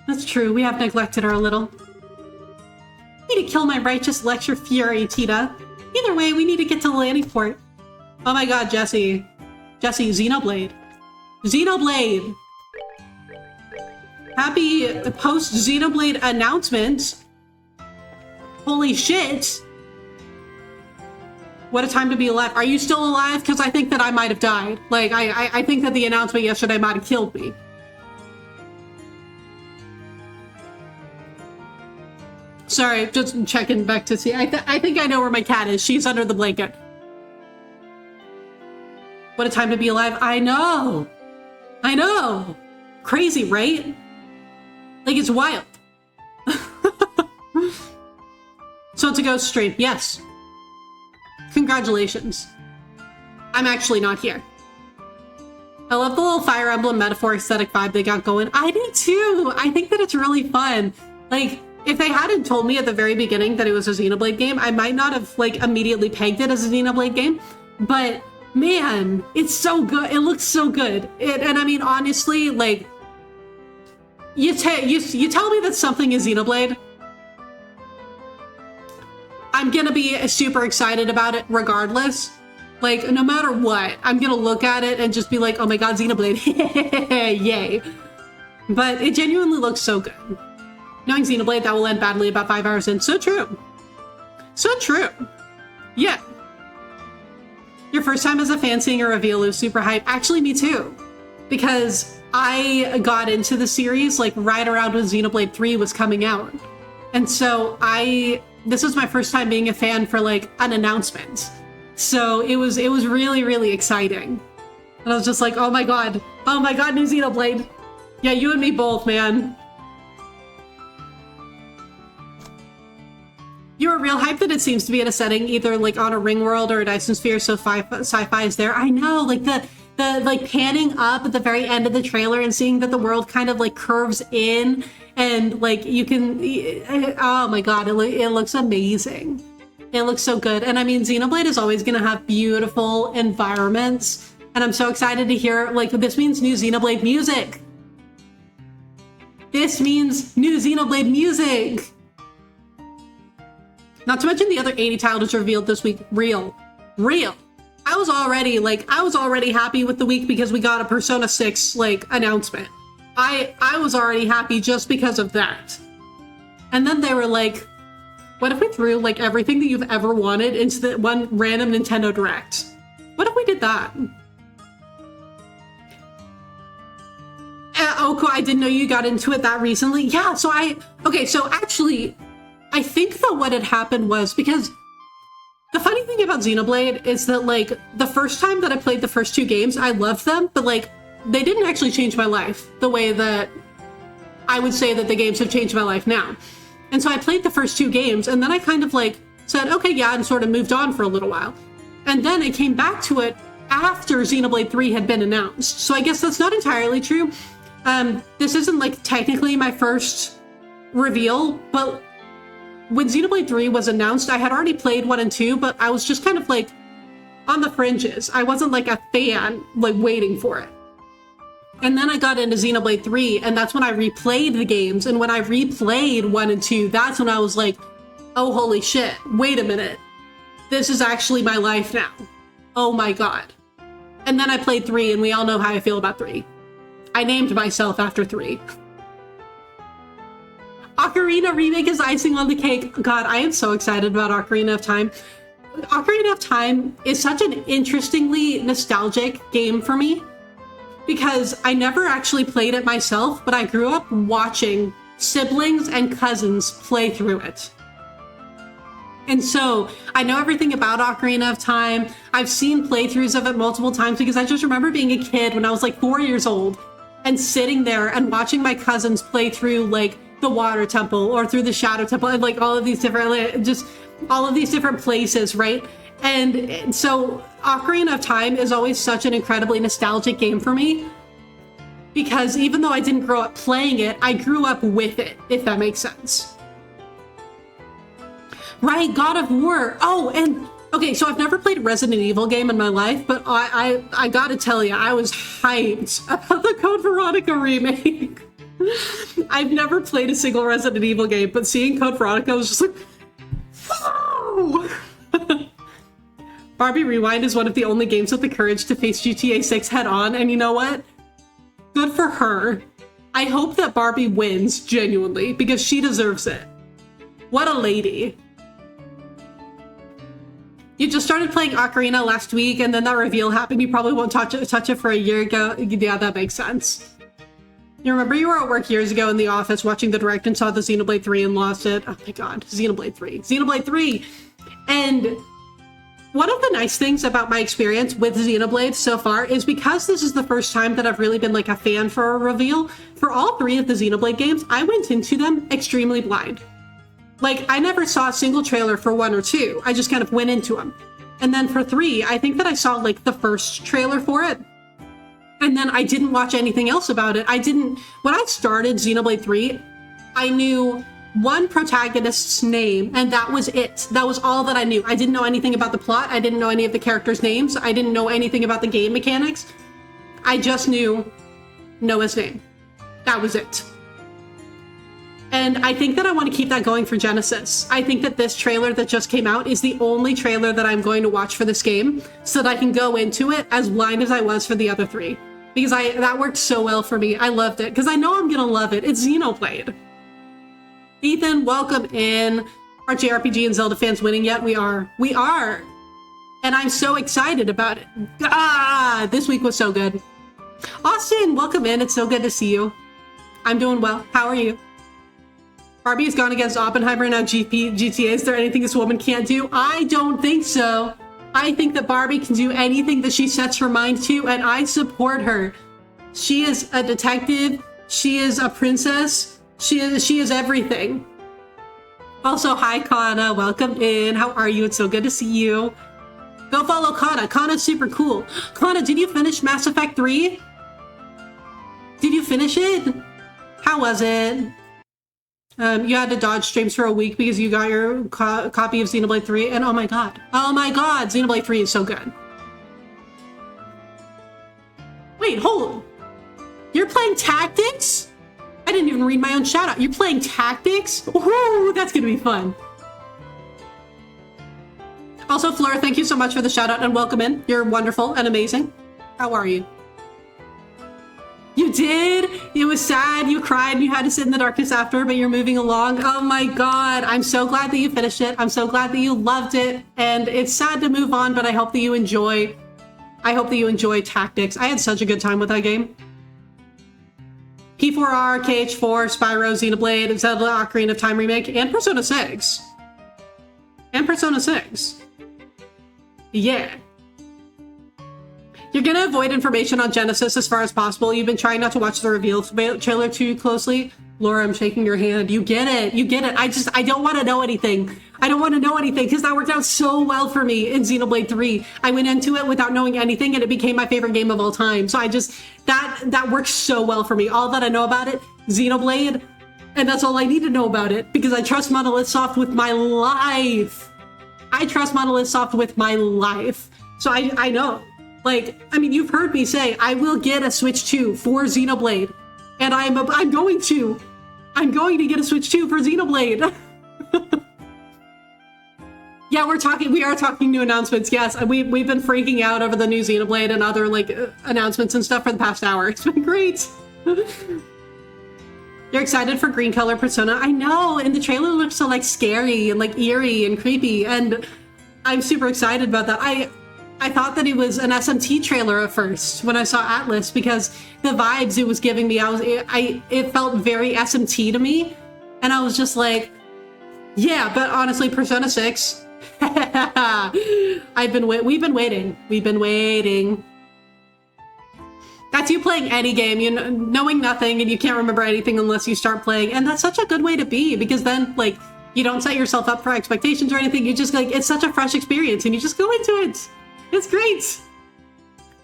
That's true, we have neglected her a little. I need to kill my righteous lecture fury, Tita. Either way, we need to get to the landing port. Oh my god, Jesse. Jesse, Xenoblade. Xenoblade! Happy post Xenoblade announcement. Holy shit. What a time to be alive. Are you still alive? Because I think that I might have died. Like, I think that the announcement yesterday might have killed me. Sorry, just checking back to see. I think I know where my cat is. She's under the blanket. What a time to be alive. I know. I know. Crazy, right? Like, it's wild. So it's a ghost stream. Yes. Congratulations. I'm actually not here. I love the little Fire Emblem metaphor aesthetic vibe they got going. I do too. I think that it's really fun. Like, if they hadn't told me at the very beginning that it was a Xenoblade game, I might not have like immediately pegged it as a Xenoblade game. But man, it's so good. It looks so good. And I mean, honestly, like, you tell me that something is Xenoblade, I'm gonna be super excited about it regardless. Like, no matter what, I'm gonna look at it and just be like, oh my god, Xenoblade, yay. But it genuinely looks so good. Knowing Xenoblade, that will end badly about 5 hours in. So true. So true. Yeah. Your first time as a fan seeing a reveal was super hype. Actually, me too. Because I got into the series like right around when Xenoblade 3 was coming out. And so this was my first time being a fan for like an announcement. So it was really, really exciting. And I was just like, oh my god, new Xenoblade. Yeah, you and me both, man. You were real hyped that it seems to be in a setting either like on a ring world or a Dyson Sphere, so sci-fi is there. I know, like the like panning up at the very end of the trailer and seeing that the world kind of like curves in and like you can, oh my god, it looks amazing. It looks so good. And I mean, Xenoblade is always gonna have beautiful environments. And I'm so excited to hear, like, this means new Xenoblade music. This means new Xenoblade music. Not to mention the other 80 titles revealed this week. Real. I was already happy with the week because we got a Persona 6 like announcement. I was already happy just because of that. And then they were like, what if we threw like everything that you've ever wanted into the one random Nintendo Direct? What if we did that? Oh, cool. I didn't know you got into it that recently. Yeah, so actually, I think that what had happened was because the funny thing about Xenoblade is that like the first time that I played the first two games, I loved them, but like they didn't actually change my life the way that I would say that the games have changed my life now. And so I played the first two games and then I kind of like said, okay, yeah, and sort of moved on for a little while. And then I came back to it after Xenoblade 3 had been announced. So I guess that's not entirely true. This isn't like technically my first reveal, but when Xenoblade 3 was announced, I had already played 1 and 2, but I was just kind of like on the fringes. I wasn't like a fan, like waiting for it. And then I got into Xenoblade 3, and that's when I replayed the games. And when I replayed 1 and 2, that's when I was like, oh, holy shit, wait a minute. This is actually my life now. Oh my god. And then I played 3, and we all know how I feel about 3. I named myself after 3. Ocarina Remake is icing on the cake. God, I am so excited about Ocarina of Time. Ocarina of Time is such an interestingly nostalgic game for me because I never actually played it myself, but I grew up watching siblings and cousins play through it. And so I know everything about Ocarina of Time. I've seen playthroughs of it multiple times because I just remember being a kid when I was like 4 years old and sitting there and watching my cousins play through like the Water Temple or through the Shadow Temple and like all of these different, just all of these different places, right? And so Ocarina of Time is always such an incredibly nostalgic game for me because even though I didn't grow up playing it, I grew up with it, if that makes sense. Right, God of War. Oh, and okay, so I've never played a Resident Evil game in my life, but I gotta tell you, I was hyped about the Code Veronica remake. I've never played a single Resident Evil game, but seeing Code Veronica, I was just like, oh! Barbie Rewind is one of the only games with the courage to face GTA 6 head on, and you know what? Good for her. I hope that Barbie wins, genuinely, because she deserves it. What a lady. You just started playing Ocarina last week, and then that reveal happened. You probably won't touch it for a year ago. Yeah, that makes sense. You remember you were at work years ago in the office watching the direct and saw the Xenoblade 3 and lost it? Oh my god, Xenoblade 3. Xenoblade 3! And one of the nice things about my experience with Xenoblade so far is because this is the first time that I've really been like a fan for a reveal, for all 3 of the Xenoblade games, I went into them extremely blind. Like, I never saw a single trailer for 1 or 2. I just kind of went into them. And then for 3, I think that I saw like the first trailer for it. And then I didn't watch anything else about it. When I started Xenoblade 3, I knew one protagonist's name, and that was it. That was all that I knew. I didn't know anything about the plot. I didn't know any of the characters' names. I didn't know anything about the game mechanics. I just knew Noah's name. That was it. And I think that I want to keep that going for Genesis. I think that this trailer that just came out is the only trailer that I'm going to watch for this game so that I can go into it as blind as I was for the other 3. Because that worked so well for me. I loved it. Because I know I'm going to love it. It's Xenoblade. Ethan, welcome in. Are JRPG and Zelda fans winning yet? We are. We are. And I'm so excited about it. This week was so good. Austin, welcome in. It's so good to see you. I'm doing well. How are you? Barbie has gone against Oppenheimer and now GTA. Is there anything this woman can't do? I don't think so. I think that Barbie can do anything that she sets her mind to, and I support her. She is a detective. She is a princess. She is everything. Also, hi, Kana. Welcome in. How are you? It's so good to see you. Go follow Kana. Kana's super cool. Kana, did you finish Mass Effect 3? Did you finish it? How was it? You had to dodge streams for a week because you got your copy of Xenoblade 3, and oh my god, Xenoblade 3 is so good. Wait, hold. You're playing Tactics? I didn't even read my own shout out. You're playing Tactics? Ooh, that's gonna be fun. Also, Flora, thank you so much for the shout out and welcome in. You're wonderful and amazing. How are you? You did? It was sad. You cried and you had to sit in the darkness after, but you're moving along. Oh my god. I'm so glad that you finished it. I'm so glad that you loved it. And it's sad to move on, but I hope that you enjoy Tactics. I had such a good time with that game. P4R, KH4, Spyro, Xenoblade, Zelda Ocarina of Time Remake, and Persona 6. Yeah. You're gonna avoid information on Genesis as far as possible. You've been trying not to watch the reveal trailer too closely. Laura, I'm shaking your hand. You get it. I don't want to know anything. I don't want to know anything because that worked out so well for me in Xenoblade 3. I went into it without knowing anything and it became my favorite game of all time. So that worked so well for me. All that I know about it, Xenoblade, and that's all I need to know about it because I trust Monolith Soft with my life. So I know. Like, I mean, you've heard me say, I will get a Switch 2 for Xenoblade. And I'm going to get a Switch 2 for Xenoblade. Yeah, we are talking new announcements. Yes, we've been freaking out over the new Xenoblade and other, like, announcements and stuff for the past hour. It's been great. You're excited for green color Persona? I know, and the trailer looks so, like, scary and, like, eerie and creepy, and I'm super excited about that. I thought that it was an SMT trailer at first when I saw Atlas because the vibes it was giving me, it felt very SMT to me, and I was just like, yeah. But honestly, Persona 6, we've been waiting. That's you playing any game, knowing nothing, and you can't remember anything unless you start playing, and that's such a good way to be because then like you don't set yourself up for expectations or anything. You just like it's such a fresh experience, and you just go into it. It's great.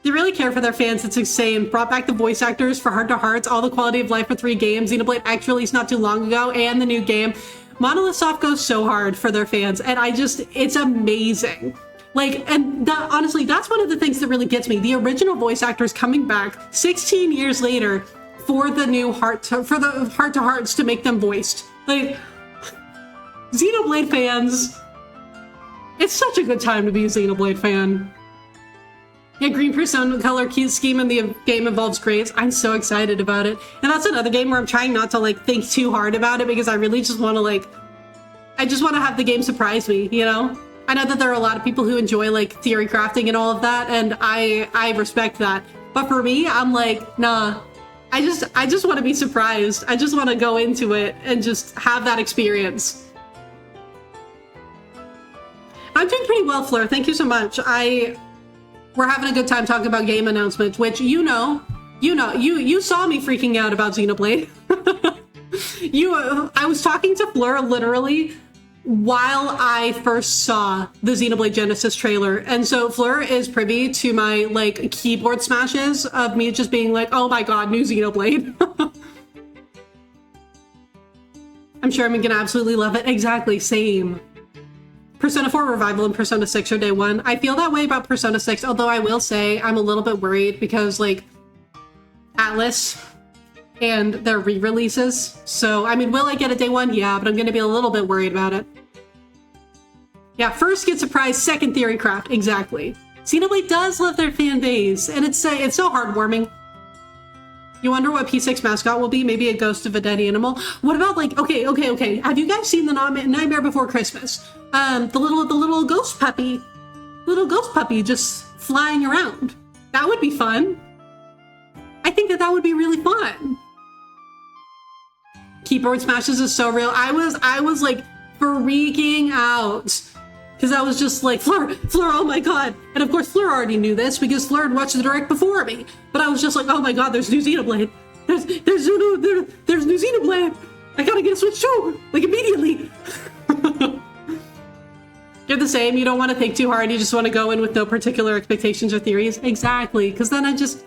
They really care for their fans. It's insane. Brought back the voice actors for Heart to Hearts, all the quality of life for 3 games. Xenoblade X released not too long ago, and the new game. Monolith Soft goes so hard for their fans, and it's amazing. Like, and honestly, that's one of the things that really gets me. The original voice actors coming back 16 years later for the new Heart to Hearts to make them voiced. Like, Xenoblade fans. It's such a good time to be a Xenoblade fan. Yeah, green persona color key scheme in the game involves grays. I'm so excited about it. And that's another game where I'm trying not to like think too hard about it because I really just want to like, I just want to have the game surprise me, you know? I know that there are a lot of people who enjoy like theory crafting and all of that, and I respect that. But for me, I'm like, nah, I just want to be surprised. I just want to go into it and just have that experience. I'm doing pretty well, Fleur. Thank you so much. We're having a good time talking about game announcements, which you saw me freaking out about Xenoblade. I was talking to Fleur literally while I first saw the Xenoblade Genesis trailer, and so Fleur is privy to my like keyboard smashes of me just being like, "Oh my god, new Xenoblade!" I'm sure I'm gonna absolutely love it. Exactly, same. Persona 4 Revival and Persona 6 are day one. I feel that way about Persona 6, although I will say I'm a little bit worried because, like, Atlas and their re-releases. So, I mean, will I get it day one? Yeah, but I'm going to be a little bit worried about it. Yeah, first get surprised, second theory craft. Exactly. Xenoblade does love their fan base, and it's so heartwarming. You wonder what P6 mascot will be? Maybe a ghost of a dead animal? What about, like, okay. Have you guys seen the Nightmare Before Christmas? The little ghost puppy. Little ghost puppy just flying around. That would be fun. I think that would be really fun. Keyboard smashes is so real. I was like freaking out. Because I was just like, Fleur, oh my god. And of course, Fleur already knew this because Fleur had watched the direct before me. But I was just like, oh my god, there's new Xenoblade. There's new Xenoblade. I gotta get a Switch too, like immediately. You're the same. You don't want to think too hard. You just want to go in with no particular expectations or theories. Exactly. Because then I'm just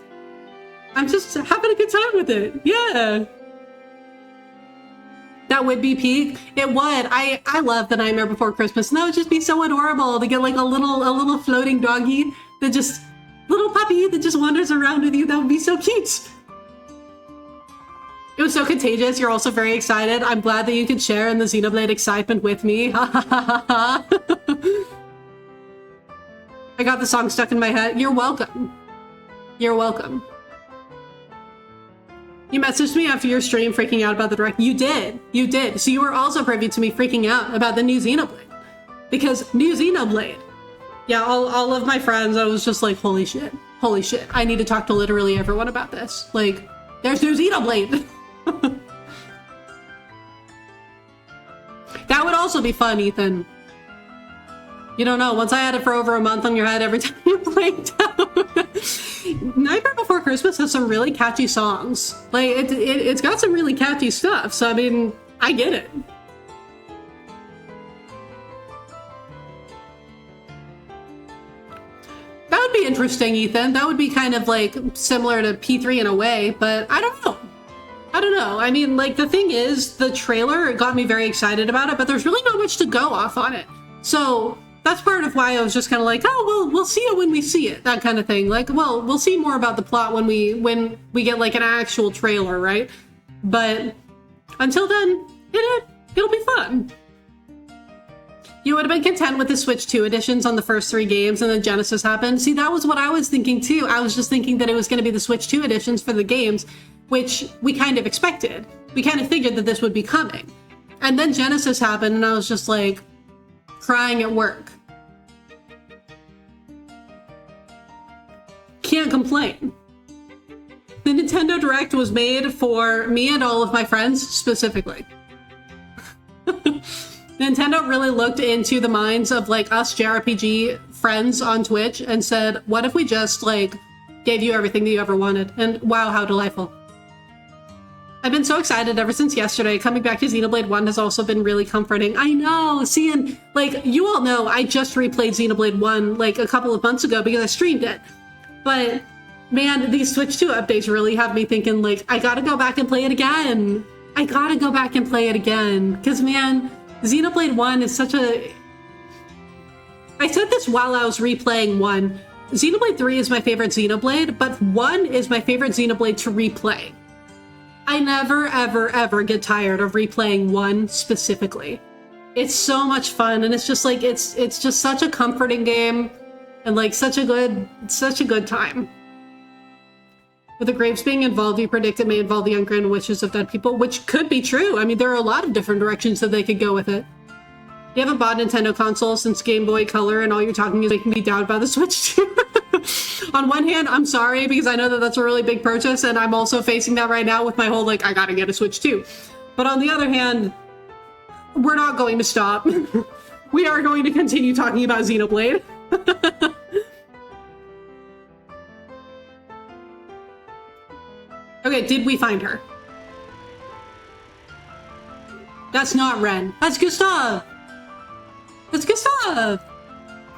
having a good time with it. Yeah. That would be peak. It would. I love the Nightmare Before Christmas. And that would just be so adorable to get like a little floating doggy little puppy that just wanders around with you. That would be so cute. It was so contagious. You're also very excited. I'm glad that you could share in the Xenoblade excitement with me. I got the song stuck in my head. You're welcome. You're welcome. You messaged me after your stream freaking out about the direct. You did. So you were also privy to me freaking out about the new Xenoblade. Because new Xenoblade. Yeah, all of my friends, I was just like, holy shit. I need to talk to literally everyone about this. Like, there's new Xenoblade. That would also be fun, Ethan. You don't know. Once I had it for over a month on your head every time you played down. Nightmare Before Christmas has some really catchy songs. Like, it's got some really catchy stuff. So, I mean, I get it. That would be interesting, Ethan. That would be kind of like similar to P3 in a way, but I don't know. I mean, like, the thing is, the trailer got me very excited about it, but there's really not much to go off on it. So that's part of why I was just kind of like, oh, well, we'll see it when we see it, that kind of thing. Like, well, we'll see more about the plot when we get like an actual trailer, right? But until then, it'll be fun. You would have been content with the Switch 2 editions on the first 3 games, and then Genesis happened. See, that was what I was thinking too. I was just thinking that it was going to be the Switch 2 editions for the games, which we kind of expected. We kind of figured that this would be coming. And then Genesis happened, and I was just like, crying at work. Can't complain. The Nintendo Direct was made for me and all of my friends specifically. Nintendo really looked into the minds of like us JRPG friends on Twitch and said, what if we just like gave you everything that you ever wanted? And wow, how delightful. I've been so excited ever since yesterday. Coming back to Xenoblade 1 has also been really comforting. I know, seeing, like, you all know I just replayed Xenoblade 1 like a couple of months ago because I streamed it. But man, these Switch 2 updates really have me thinking like, I gotta go back and play it again. Because man, Xenoblade 1 is such a... I said this while I was replaying 1. Xenoblade 3 is my favorite Xenoblade, but 1 is my favorite Xenoblade to replay. I never, ever, ever get tired of replaying 1 specifically. It's so much fun, and it's just like, it's just such a comforting game. And like such a good time. With the grapes being involved, you predict it may involve the ungranted wishes of dead people, which could be true. I mean, there are a lot of different directions that they could go with it. You haven't bought Nintendo consoles since Game Boy Color, and all you're talking is making me doubt about the Switch 2. On one hand, I'm sorry, because I know that that's a really big purchase, and I'm also facing that right now with my whole, like, I gotta get a Switch 2. But on the other hand, we're not going to stop. We are going to continue talking about Xenoblade. Okay, did we find her? That's not Ren. That's Gustav! That's Gustav!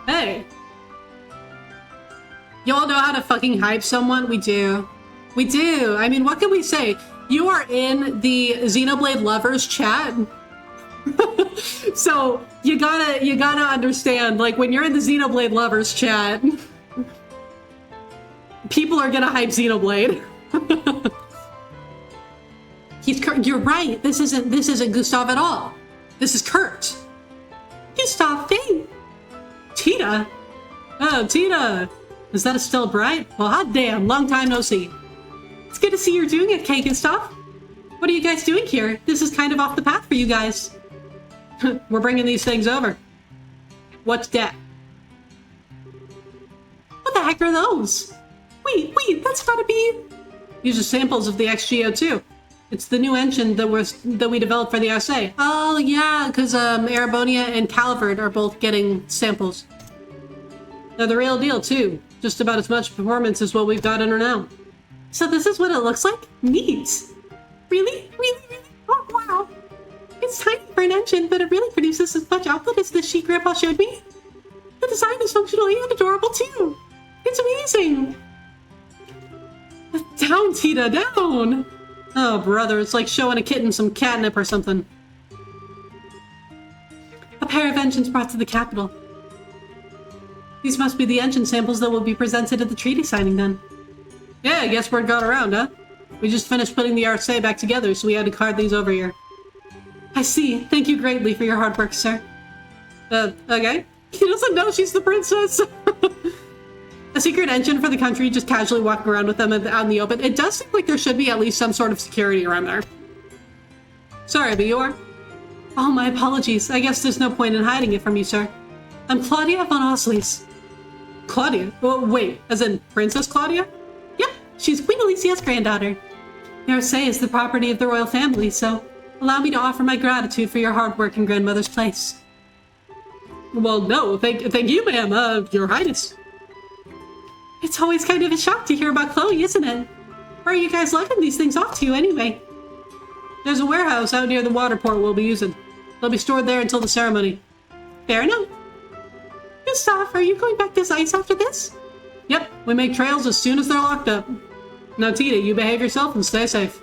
Hey. Y'all know how to fucking hype someone? We do. We do. I mean, what can we say? You are in the Xenoblade Lovers chat. So, you gotta understand, like, when you're in the Xenoblade Lovers chat, people are gonna hype Xenoblade. You're right. This isn't Gustav at all. This is Kurt. Gustav Fink. Tita. Oh, Tita. Is that still bright? Well, hot damn. Long time no see. It's good to see you're doing it, Kay Gustav. What are you guys doing here? This is kind of off the path for you guys. We're bringing these things over. What's that? What the heck are those? Wait, that's gotta be... These are samples of the XGO2. It's the new engine that we developed for the RSA. Oh yeah, because Arabonia and Calvert are both getting samples. They're the real deal too. Just about as much performance as what we've got in her now. So this is what it looks like? Neat. Really? Oh wow. It's tiny for an engine, but it really produces as much output as the sheet Grandpa showed me. The design is functionally and adorable too. It's amazing. Down, Tita, down! Oh, brother, it's like showing a kitten some catnip or something. A pair of engines brought to the capital. These must be the engine samples that will be presented at the treaty signing then. Yeah, I guess word got around, huh? We just finished putting the RSA back together, so we had to card these over here. I see. Thank you greatly for your hard work, sir. Okay. He doesn't know she's the princess! A secret engine for the country, just casually walking around with them out in the open. It does seem like there should be at least some sort of security around there. Sorry, but you are? Oh, my apologies. I guess there's no point in hiding it from you, sir. I'm Claudia von Osleys. Claudia? Oh, wait, as in Princess Claudia? Yep, she's Queen Alicia's granddaughter. Yarse is the property of the royal family, so allow me to offer my gratitude for your hard work in grandmother's place. Well, no, thank you, ma'am, your highness. It's always kind of a shock to hear about Chloe, isn't it? Where are you guys lugging these things off to, anyway? There's a warehouse out near the water port we'll be using. They'll be stored there until the ceremony. Fair enough. Gustav, are you going back to Zeiss after this? Yep, we make trails as soon as they're locked up. Now, Tita, you behave yourself and stay safe.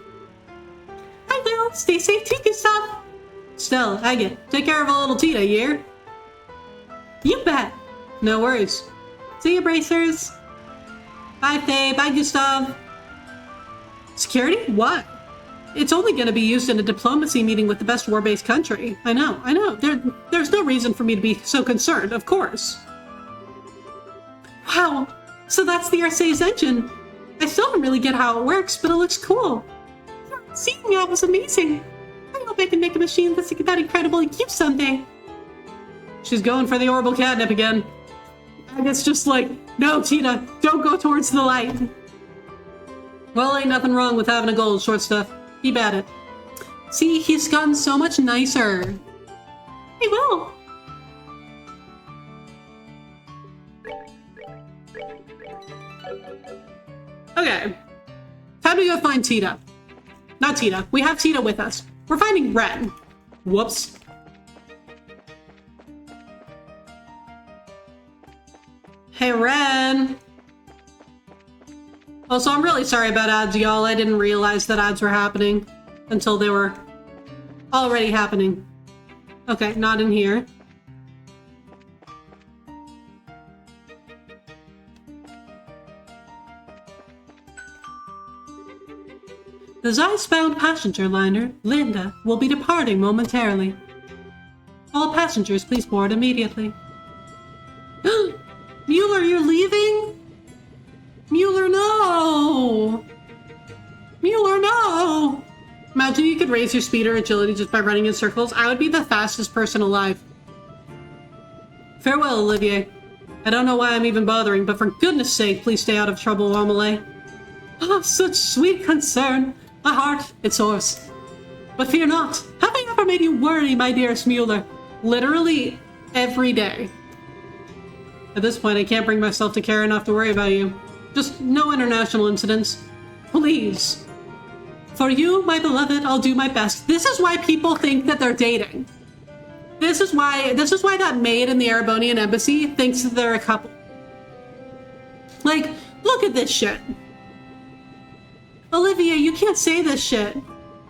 I will. Stay safe too, Gustav. Stella, Agate, take care of a little Tita, you hear? You bet. No worries. See you, bracers. Bye, Faye. Bye, Gustav. Security? What? It's only going to be used in a diplomacy meeting with the best war-based country. I know. There's no reason for me to be so concerned, of course. Wow. So that's the Arceus engine. I still don't really get how it works, but it looks cool. Seeing that was amazing. I hope I can make a machine that's that incredible and cute someday. She's going for the orbital catnip again. And it's just like, no, Tita, don't go towards the light. Well, ain't nothing wrong with having a goal, short stuff. Keep at it. See, he's gotten so much nicer. He will. Okay. Time to go find Tita. Not Tita. We have Tita with us. We're finding Ren. Whoops. Hey, Ren. Also, I'm really sorry about ads, y'all. I didn't realize that ads were happening until they were already happening. Okay, not in here. The Zeiss-bound passenger liner, Linda, will be departing momentarily. All passengers, please board immediately. Mueller, you're leaving? Mueller, no! Mueller, no! Imagine you could raise your speed or agility just by running in circles. I would be the fastest person alive. Farewell, Olivier. I don't know why I'm even bothering, but for goodness sake, please stay out of trouble, Amelie. Oh, such sweet concern. My heart, it soars. But fear not. Have I ever made you worry, my dearest Mueller? Literally every day. At this point, I can't bring myself to care enough to worry about you. Just no international incidents. Please. For you, my beloved, I'll do my best. This is why people think that they're dating. This is why that maid in the Erebonian embassy thinks that they're a couple. Like, look at this shit. Olivia, you can't say this shit.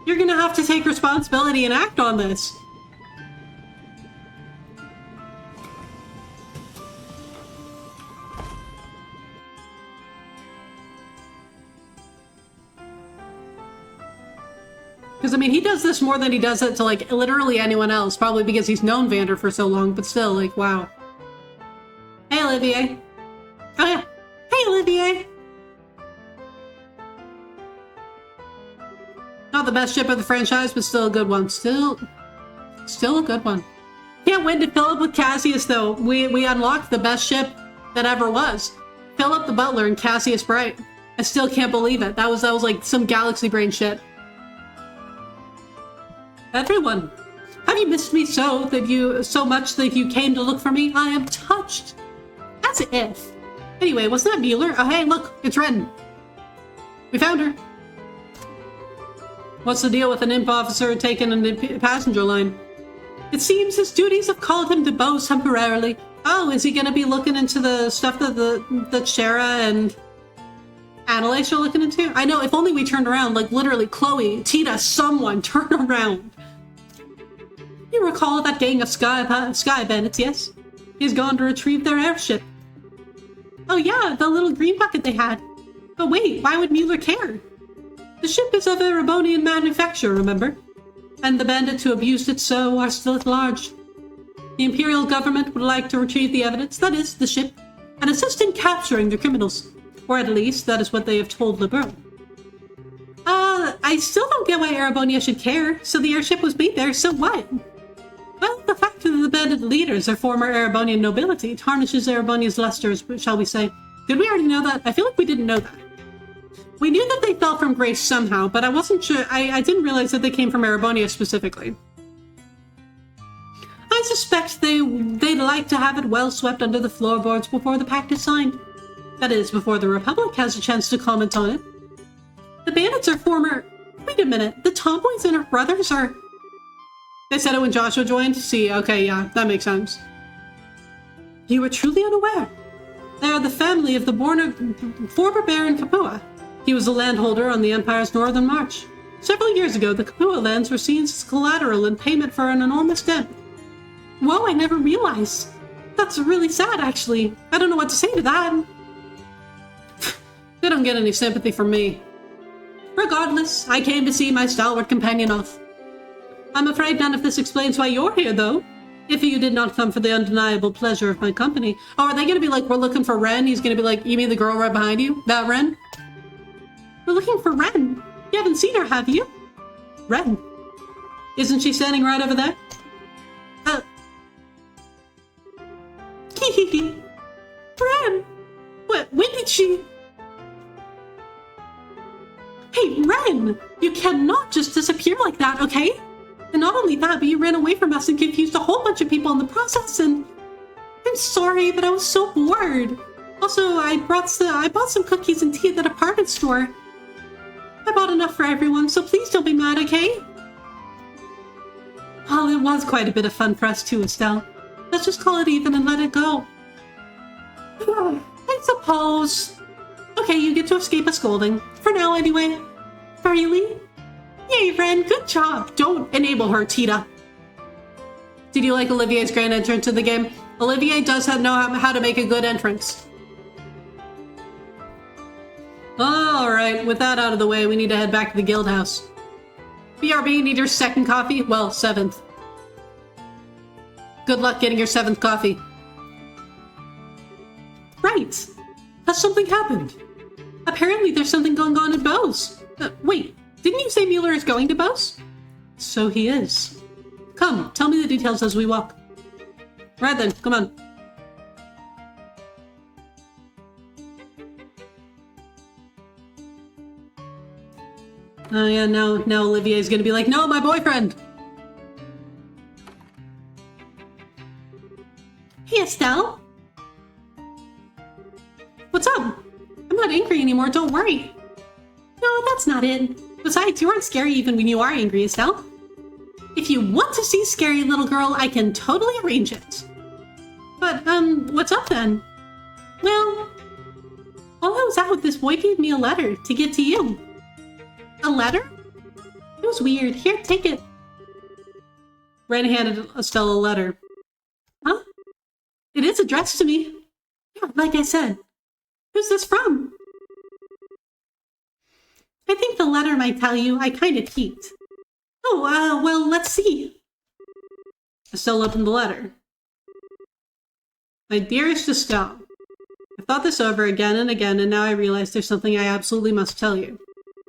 You're gonna have to take responsibility and act on this. Because, I mean, he does this more than he does it to, like, literally anyone else. Probably because he's known Vander for so long, but still, like, wow. Hey, Olivier. Oh, yeah. Hey, Olivier. Not the best ship of the franchise, but still a good one. Still a good one. Can't wait to fill up with Cassius, though. We unlocked the best ship that ever was. Philip the Butler and Cassius Bright. I still can't believe it. That was like some galaxy brain shit. Everyone, have you missed me so much that you came to look for me? I am touched. As if. Anyway, wasn't that Mueller? Oh, hey, look, it's Ren. We found her. What's the deal with an imp officer taken in the passenger line? It seems his duties have called him to Bose temporarily. Oh, is he gonna be looking into the stuff that Shara and Annalise are looking into? I know, if only we turned around, like literally Chloe, Tita, someone turn around. You recall that gang of Sky Bandits, yes? He's gone to retrieve their airship. Oh yeah, the little green bucket they had. But wait, why would Mueller care? The ship is of Erebonian manufacture, remember? And the bandits who abused it so are still at large. The Imperial government would like to retrieve the evidence, that is, the ship, and assist in capturing the criminals. Or at least, that is what they have told LeBeau. I still don't get why Erebonia should care. So the airship was made there, so what? Well, the fact that the bandit leaders are former Erebonian nobility tarnishes Erebonia's luster, shall we say. Did we already know that? I feel like we didn't know that. We knew that they fell from grace somehow, but I wasn't sure. I didn't realize that they came from Erebonia specifically. I suspect they'd like to have it well swept under the floorboards before the pact is signed. That is, before the Republic has a chance to comment on it. The bandits are former... Wait a minute, the Tomboys and her brothers are... They said it when Joshua joined? See, okay, yeah, that makes sense. You were truly unaware. They are the family of the former Baron Capua. He was a landholder on the Empire's northern march. Several years ago, the Capua lands were seen as collateral in payment for an enormous debt. Whoa, I never realized. That's really sad, actually. I don't know what to say to that. They don't get any sympathy from me. Regardless, I came to see my stalwart companion off. I'm afraid none of this explains why you're here, though. If you did not come for the undeniable pleasure of my company. Oh, are they gonna be like, we're looking for Ren? He's gonna be like, you mean the girl right behind you? That Ren? We're looking for Ren. You haven't seen her, have you? Ren? Isn't she standing right over there? Ren! What? When did she... Hey, Ren! You cannot just disappear like that, okay? And not only that, but you ran away from us and confused a whole bunch of people in the process, and... I'm sorry, but I was so bored. Also, I bought some cookies and tea at that apartment store. I bought enough for everyone, so please don't be mad, okay? Well, it was quite a bit of fun for us too, Estelle. Let's just call it even and let it go. I suppose. Okay, you get to escape a scolding. For now, anyway. Really? Yay, Ren, good job. Don't enable her, Tita. Did you like Olivier's grand entrance to the game? Olivier does know how to make a good entrance. Alright, with that out of the way, we need to head back to the guild house. BRB, need your second coffee? Well, 7th. Good luck getting your 7th coffee. Right. right. Has something happened? Apparently there's something going on at Bose. Wait, didn't you say Mueller is going to Bose? So he is. Come, tell me the details as we walk. Right then, come on. Oh yeah, now Olivier's gonna be like, no, my boyfriend! Hey, Estelle! What's up? I'm not angry anymore, don't worry. No, that's not it. Besides, you aren't scary even when you are angry, Estelle. If you want to see scary little girl, I can totally arrange it. But, what's up then? Well, while I was out, this boy gave me a letter to give to you. A letter? It was weird. Here, take it. Ren handed Estelle a letter. Huh? It is addressed to me. Yeah, like I said. Who's this from? I think the letter might tell you. I kind of peeked. Oh, well, let's see. Estelle opened the letter. My dearest Estelle, I've thought this over again and again, and now I realize there's something I absolutely must tell you.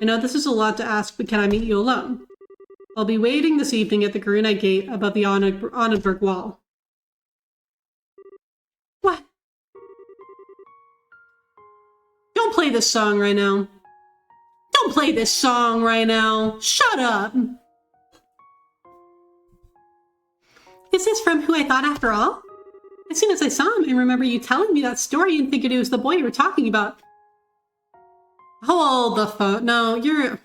I know this is a lot to ask, but can I meet you alone? I'll be waiting this evening at the Grunite Gate above the Annenberg Wall. What? Don't play this song right now. Don't play this song right now. Shut up. Is this from Who I Thought After All? As soon as I saw him, I remember you telling me that story and thinking it was the boy you were talking about. Hold the phone. No, you're...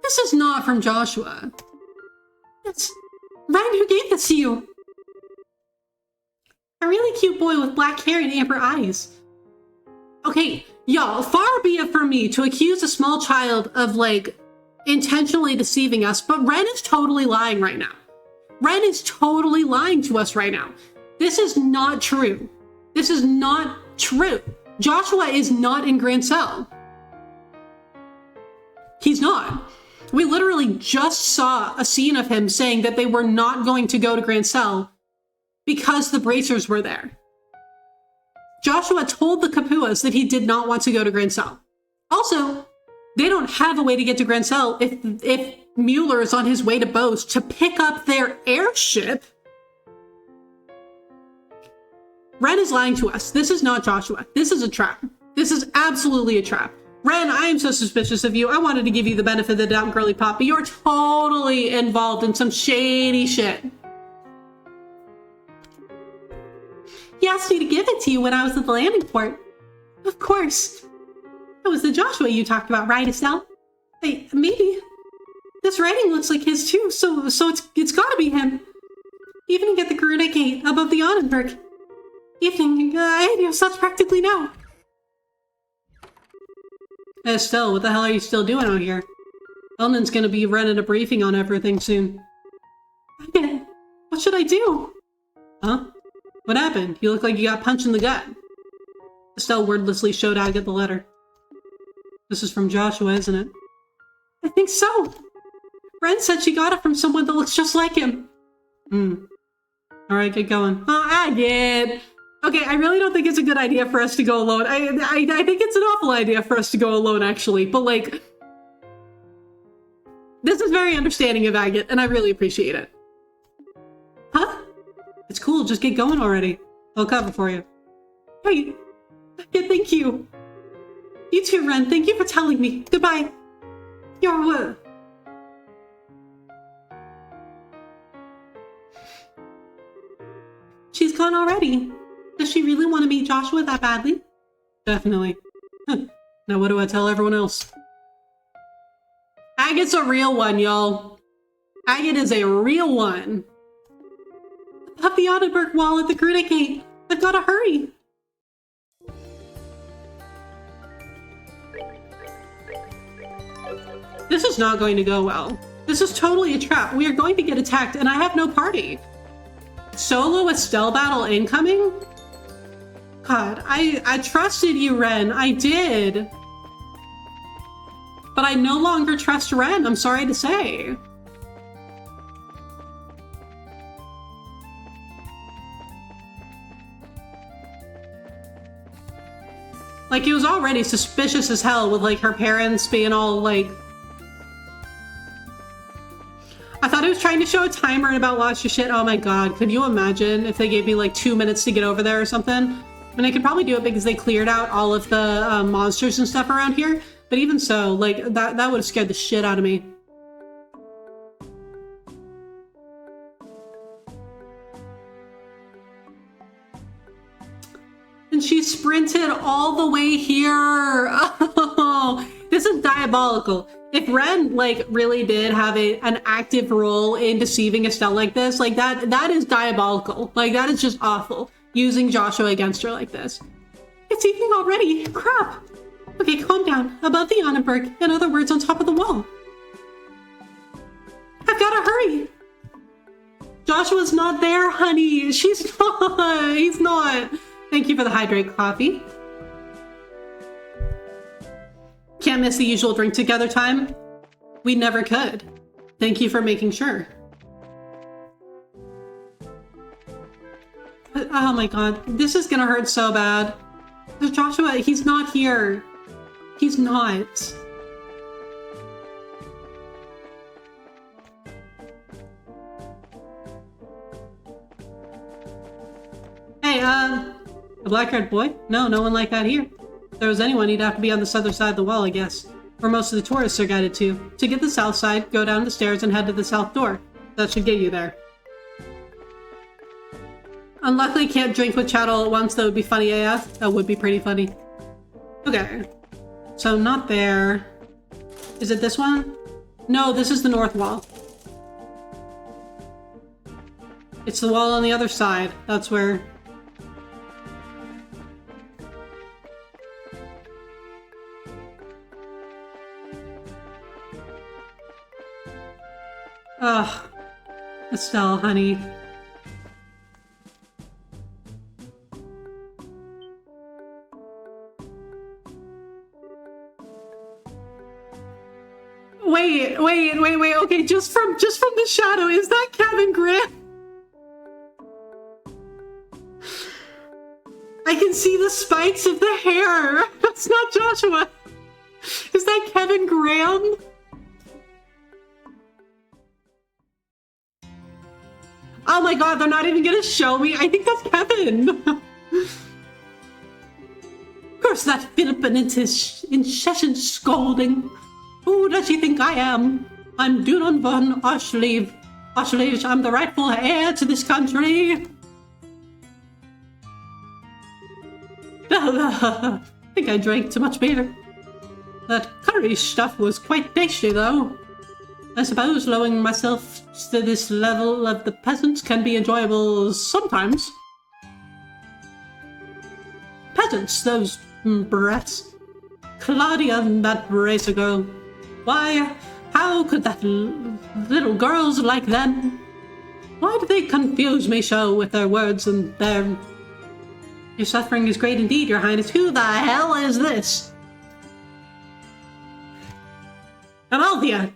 This is not from Joshua. It's Ryan who gave this to you. A really cute boy with black hair and amber eyes. Okay, y'all, far be it from me to accuse a small child of, like, intentionally deceiving us, but Ren is totally lying right now. Ren is totally lying to us right now. This is not true. This is not true. Joshua is not in Grancel. He's not. We literally just saw a scene of him saying that they were not going to go to Grancel because the bracers were there. Joshua told the Capuas that he did not want to go to Grancel. Also, they don't have a way to get to Grancel if Mueller is on his way to Bose to pick up their airship. Ren is lying to us. This is not Joshua. This is a trap. This is absolutely a trap. Ren, I am so suspicious of you. I wanted to give you the benefit of the doubt, girly pop, but you're totally involved in some shady shit. He asked me to give it to you when I was at the landing port. Of course. That was the Joshua you talked about, right, Estelle? Hey, maybe. This writing looks like his too, so it's gotta be him. Evening at the Grunite Gate above the Annenberg. Evening, I have such practically now. Estelle, what the hell are you still doing out here? Elnan's gonna be running a briefing on everything soon. Okay, what should I do? Huh? What happened? You look like you got punched in the gut. Estelle wordlessly showed Agatha the letter. This is from Joshua, isn't it? I think so. Ren said she got it from someone that looks just like him. Alright, get going. Oh, Agate! Okay, I really don't think it's a good idea for us to go alone. I think it's an awful idea for us to go alone, actually. But, like, this is very understanding of Agate, and I really appreciate it. Huh? It's cool, just get going already. I'll cover for you. Wait. Yeah, thank you. You too, Ren. Thank you for telling me. Goodbye. You're what? She's gone already. Does she really want to meet Joshua that badly? Definitely. Now what do I tell everyone else? Agate's a real one, y'all. Agate is a real one. Up the Annenberg Wall at the Grunite Gate. I've got to hurry. This is not going to go well. This is totally a trap. We are going to get attacked and I have no party. Solo Estelle battle incoming? God, I trusted you, Ren. I did. But I no longer trust Ren, I'm sorry to say. Like, it was already suspicious as hell with, like, her parents being all, like... I thought it was trying to show a timer and about watch your shit. Oh my god, could you imagine if they gave me, like, 2 minutes to get over there or something? I mean, I could probably do it because they cleared out all of the monsters and stuff around here. But even so, like, that would have scared the shit out of me. And she sprinted all the way here. Oh, this is diabolical. If Ren, like, really did have an active role in deceiving Estelle like this, like, that is diabolical. Like, that is just awful, using Joshua against her like this. It's evening already. Crap. Okay, calm down. Above the Annenberg. In other words, on top of the wall. I've gotta hurry. Joshua's not there, honey. She's not. He's not. Thank you for the hydrate coffee. Can't miss the usual drink together time. We never could. Thank you for making sure. But, oh my god, this is gonna hurt so bad. Joshua, he's not here. He's not. Hey, a black-haired boy? No, no one like that here. If there was anyone, he'd have to be on this other side of the wall, I guess. Where most of the tourists are guided to. To get the south side, go down the stairs and head to the south door. That should get you there. Unluckily, can't drink with Chad all at once. That would be funny AF. That would be pretty funny. Okay. So, not there. Is it this one? No, this is the north wall. It's the wall on the other side. That's where... Ugh. Estelle, honey. Wait. Okay, just from the shadow, is that Kevin Graham? I can see the spikes of the hair. That's not Joshua. Is that Kevin Graham? Oh my god, they're not even gonna show me. I think that's Kevin. Curse that Philip and his incessant scolding. Who does he think I am? I'm Dunon von Ashlev. Ashlev, I'm the rightful heir to this country. I think I drank too much beer. That curry stuff was quite tasty, though. I suppose lowering myself to this level of the peasants can be enjoyable sometimes. Peasants, those brats. Claudia and that racer girl. Why, how could that little girls like them? Why do they confuse me so with their words and their... Your suffering is great indeed, Your Highness. Who the hell is this? Amalthea!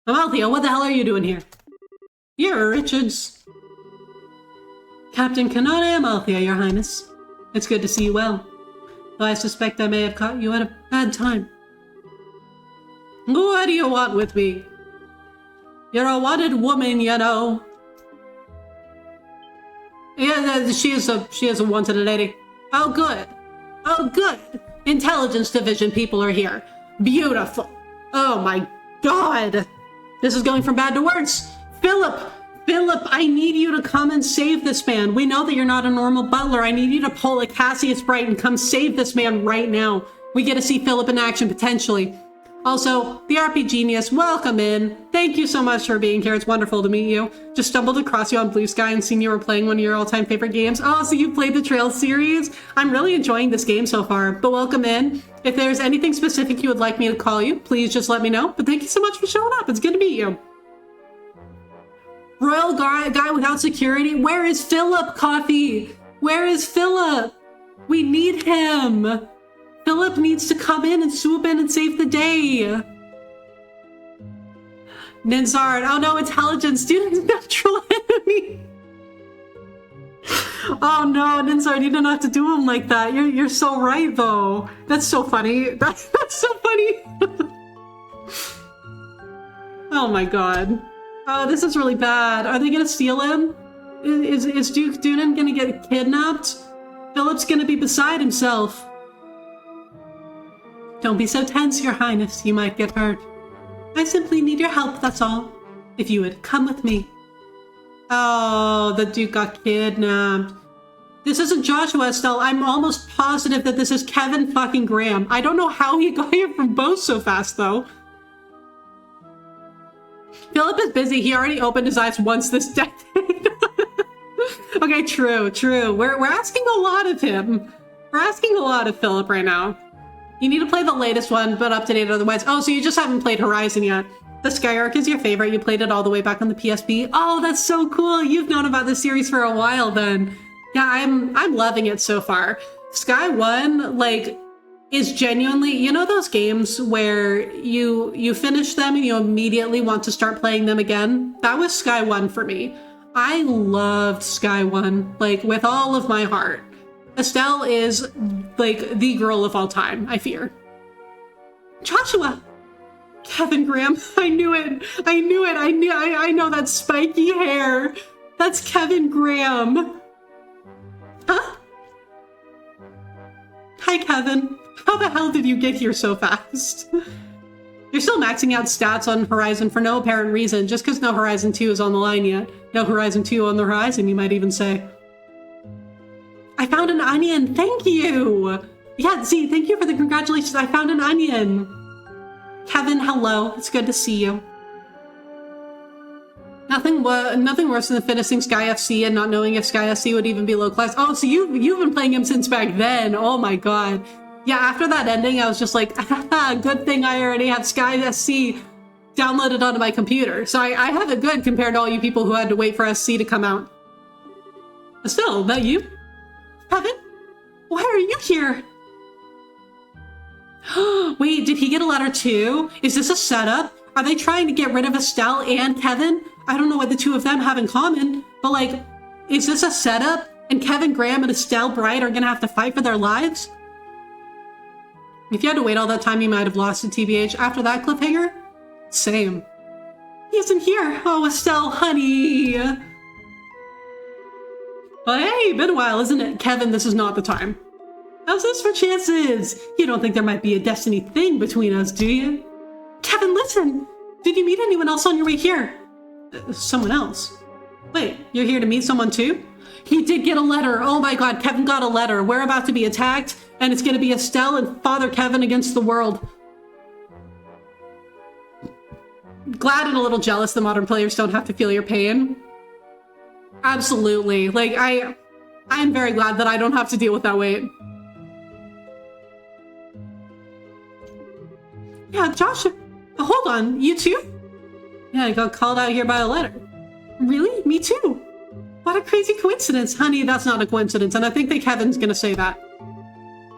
Amalthea, what the hell are you doing here? You're Richards. Captain Kanata Amalthea, Your Highness. It's good to see you well. Though I suspect I may have caught you at a bad time. What do you want with me? You're a wanted woman, you know. Yeah, she is a wanted lady. Oh, good. Oh, good. Intelligence Division people are here. Beautiful. Oh my god. This is going from bad to worse. Philip, I need you to come and save this man. We know that you're not a normal butler. I need you to pull a Cassius Bright and come save this man right now. We get to see Philip in action, potentially. Also, the RP Genius, welcome in. Thank you so much for being here. It's wonderful to meet you. Just stumbled across you on Blue Sky and seen you were playing one of your all-time favorite games. Oh, so you played the Trail series? I'm really enjoying this game so far, but welcome in. If there's anything specific you would like me to call you, please just let me know. But thank you so much for showing up. It's good to meet you. Royal guy without security? Where is Philip, Coffee? Where is Philip? We need him. Philip needs to come in and swoop in and save the day. Ninzard. Oh no, intelligence. Student's natural enemy. Oh no, Ninsard, you didn't have to do him like that. You're so right though. That's so funny. That's so funny. Oh my god. Oh, this is really bad. Are they gonna steal him? Is Duke Doonan gonna get kidnapped? Philip's gonna be beside himself. Don't be so tense, Your Highness. You might get hurt. I simply need your help, that's all. If you would come with me. Oh, the Duke got kidnapped. This isn't Joshua Estelle. I'm almost positive that this is Kevin fucking Graham. I don't know how he got here from both so fast, though. Philip is busy. He already opened his eyes once this decade. Okay, true. We're asking a lot of him. We're asking a lot of Philip right now. You need to play the latest one, but update it otherwise. Oh, so you just haven't played Horizon yet. The Skyark is your favorite. You played it all the way back on the PSP. Oh, that's so cool. You've known about this series for a while then. Yeah, I'm loving it so far. Sky 1, like, is genuinely, you know those games where you finish them and you immediately want to start playing them again? That was Sky 1 for me. I loved Sky 1, like, with all of my heart. Estelle is, like, the girl of all time, I fear. Joshua! Kevin Graham, I knew it. I know that spiky hair. That's Kevin Graham. Huh? Hi, Kevin. How the hell did you get here so fast? You're still maxing out stats on Horizon for no apparent reason, just because no Horizon 2 is on the line yet. No Horizon 2 on the horizon, you might even say. I found an onion, thank you! Yeah, see, thank you for the congratulations, I found an onion. Kevin, hello, it's good to see you. Nothing worse than finishing Sky FC and not knowing if Sky FC would even be low class. Oh, so you've been playing him since back then, oh my god. Yeah, after that ending, I was just like, good thing I already have Sky SC downloaded onto my computer. So I have it good compared to all you people who had to wait for SC to come out. But still, that you? Kevin? Why are you here? Wait, did he get a letter too? Is this a setup? Are they trying to get rid of Estelle and Kevin? I don't know what the two of them have in common, but like, is this a setup? And Kevin Graham and Estelle Bright are gonna have to fight for their lives? If you had to wait all that time, you might have lost it, TBH. After that cliffhanger? Same. He isn't here. Oh, Estelle, honey. Well, hey, been a while, isn't it? Kevin, this is not the time. How's this for chances? You don't think there might be a destiny thing between us, do you? Kevin, listen! Did you meet anyone else on your way here? Someone else? Wait, you're here to meet someone too? He did get a letter. Oh my god, Kevin got a letter. We're about to be attacked, and it's gonna be Estelle and Father Kevin against the world. Glad and a little jealous the modern players don't have to feel your pain. Absolutely. Like, I'm very glad that I don't have to deal with that weight. Yeah, Josh, hold on, you too? Yeah, I got called out here by a letter. Really? Me too? What a crazy coincidence. Honey, that's not a coincidence, and I think that Kevin's gonna say that.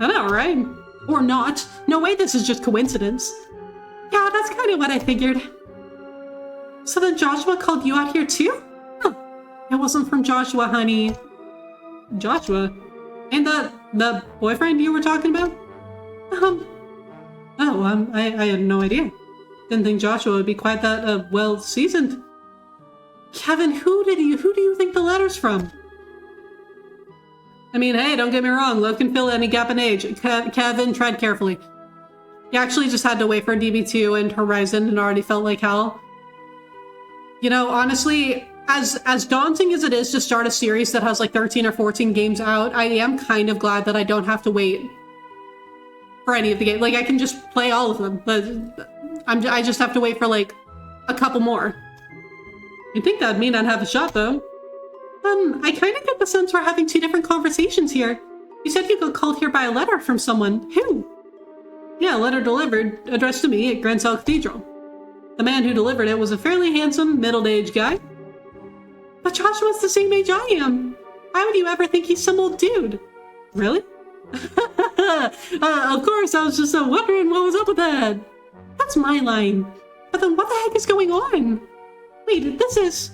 I know, right? Or not. No way this is just coincidence. Yeah, that's kind of what I figured. So then Joshua called you out here too? Huh. It wasn't from Joshua, honey. Joshua? Ain't that the boyfriend you were talking about? I had no idea. Didn't think Joshua would be quite that, well-seasoned. Kevin, who do you think the letter's from? I mean, hey, don't get me wrong, love can fill any gap in age. Kevin, tread carefully. You actually just had to wait for DB2 and Horizon and already felt like hell. You know, honestly, as daunting as it is to start a series that has like 13 or 14 games out, I am kind of glad that I don't have to wait for any of the games. Like, I can just play all of them, but I just have to wait for like a couple more. You'd think that'd mean I'd have a shot, though. I kind of get the sense we're having two different conversations here. You said you got called here by a letter from someone. Who? Yeah, a letter delivered, addressed to me at Grancel Cathedral. The man who delivered it was a fairly handsome, middle-aged guy. But Joshua's the same age I am. Why would you ever think he's some old dude? Really? Of course, I was just wondering what was up with that. That's my line. But then what the heck is going on? Wait, this is...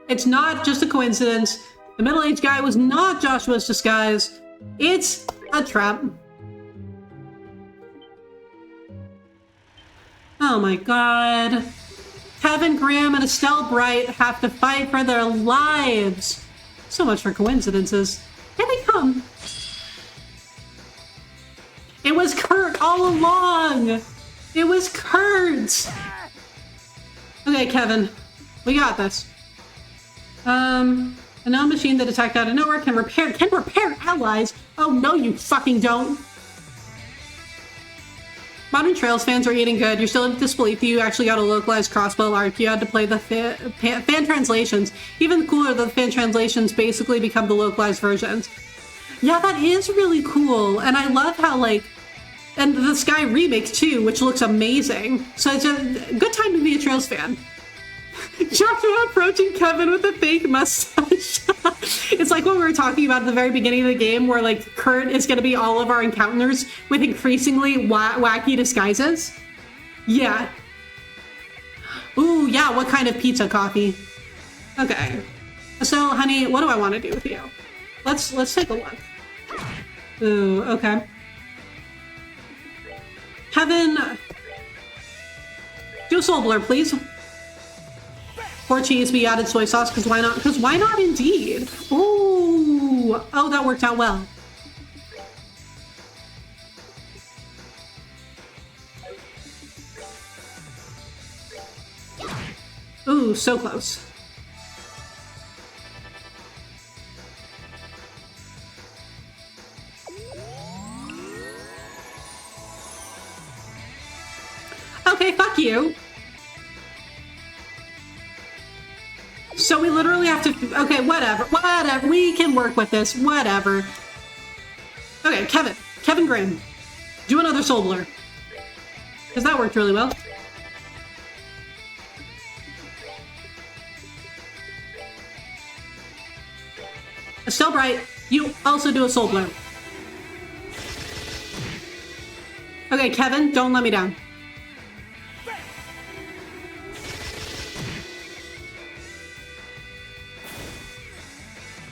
It's not just a coincidence. The middle-aged guy was not Joshua's disguise. It's a trap. Oh my god. Kevin Graham and Estelle Bright have to fight for their lives. So much for coincidences. Here they come. It was Kurt all along. It was Kurt. Okay, Kevin. We got this. A known machine that attacked out of nowhere can repair allies. Oh no, you fucking don't. Modern Trails fans are eating good. You're still in disbelief that you actually got a localized crossbow arc. You had to play the fan translations. Even cooler, the fan translations basically become the localized versions. Yeah, that is really cool. And I love how, like, and the Sky remake too, which looks amazing. So it's a good time to be a Trails fan. Joshua approaching Kevin with a fake mustache. It's like what we were talking about at the very beginning of the game, where like Kurt is going to be all of our encounters with increasingly wacky disguises. Yeah. Ooh, yeah. What kind of pizza coffee? Okay. So, honey, what do I want to do with you? Let's take a look. Ooh, okay. Kevin, do a soul blur, please. 4 cheese, we added soy sauce, because why not? Because why not indeed? Ooh. Oh, that worked out well. Ooh, so close. Okay, fuck you. So we literally have to... Okay, whatever. We can work with this. Whatever. Okay, Kevin Graham. Do another soul blur. Because that worked really well. Estelle Bright, you also do a soul blur. Okay, Kevin, don't let me down.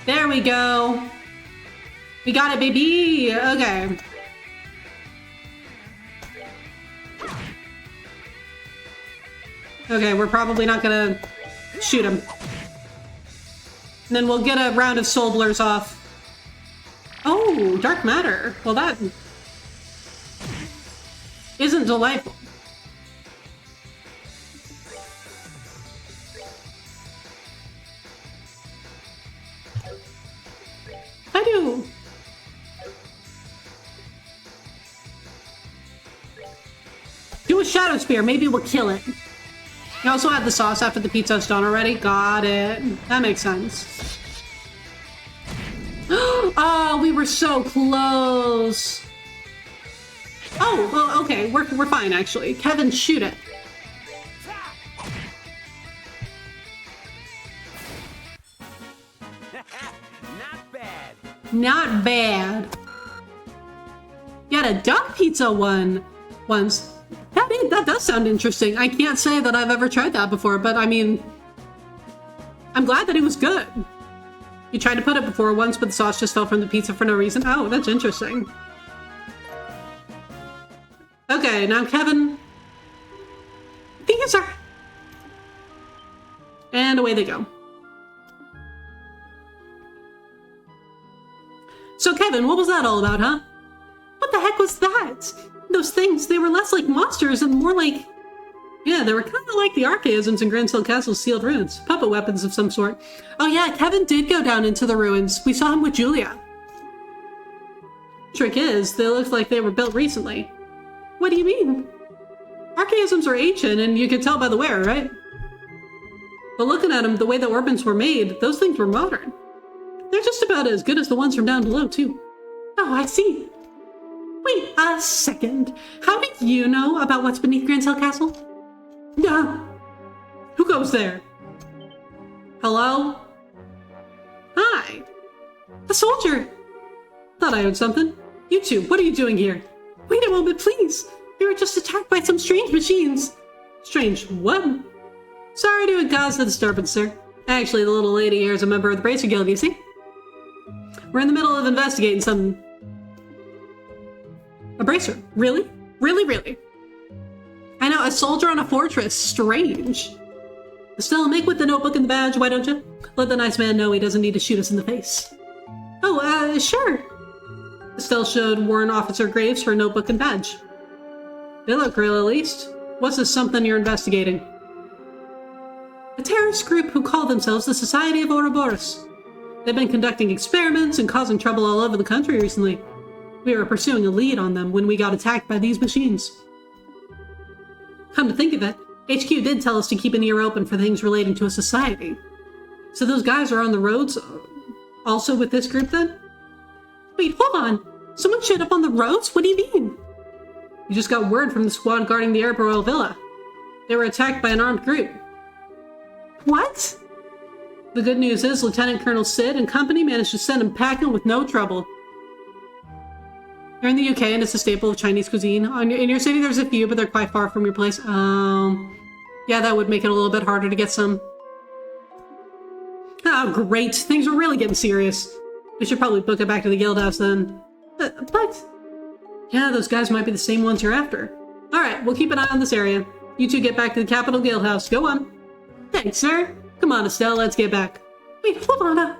There we go. We got it, baby. Okay. Okay, we're probably not gonna shoot him. And then we'll get a round of soul blurs off. Oh, dark matter. Well, that isn't delightful. I do. Do a shadow spear. Maybe we'll kill it. You also add the sauce after the pizza's done already. Got it. That makes sense. Oh, we were so close. Oh, well, okay. We're fine, actually. Kevin, shoot it. Not bad. Not bad. You had a duck pizza one once. That does sound interesting. I can't say that I've ever tried that before, but I mean, I'm glad that it was good. You tried to put it before once, but the sauce just fell from the pizza for no reason. Oh, that's interesting. Okay, now Kevin. Pizza! And away they go. So Kevin, what was that all about, huh? What the heck was that? Those things, they were less like monsters and more like... Yeah, they were kind of like the archaisms in Grand Hill Castle's sealed ruins. Puppet weapons of some sort. Oh yeah, Kevin did go down into the ruins. We saw him with Julia. Trick is, they looked like they were built recently. What do you mean? Archaisms are ancient, and you can tell by the wear, right? But looking at them, the way the orbits were made, those things were modern. They're just about as good as the ones from down below, too. Oh, I see. Wait a second. How did you know about what's beneath Grand Hill Castle? Who goes there? Hello? Hi. The soldier. Thought I heard something. You two, what are you doing here? Wait a moment, please. We were just attacked by some strange machines. Strange what? Sorry to have caused the disturbance, sir. Actually, the little lady here is a member of the Bracer Guild, you see? We're in the middle of investigating some... A bracer. Really? Really? I know, a soldier on a fortress. Strange. Estelle, make with the notebook and the badge, why don't you? Let the nice man know he doesn't need to shoot us in the face. Oh, sure. Estelle showed Warren Officer Graves her notebook and badge. They look real, at least. What's this something you're investigating? A terrorist group who call themselves the Society of Ouroboros. They've been conducting experiments and causing trouble all over the country recently. We were pursuing a lead on them when we got attacked by these machines. Come to think of it, HQ did tell us to keep an ear open for things relating to a society. So those guys are on the roads also with this group then? Wait, hold on. Someone showed up on the roads? What do you mean? You just got word from the squad guarding the Arab Royal Villa. They were attacked by an armed group. What? The good news is Lieutenant Colonel Sid and company managed to send him packing with no trouble. You're in the UK and it's a staple of Chinese cuisine. In your city there's a few, but they're quite far from your place. Yeah, that would make it a little bit harder to get some. Oh, great. Things are really getting serious. We should probably book it back to the guild house then. But... Yeah, those guys might be the same ones you're after. Alright, we'll keep an eye on this area. You two get back to the Capital Guild House. Go on. Thanks, sir. Come on, Estelle, let's get back. Wait, hold on.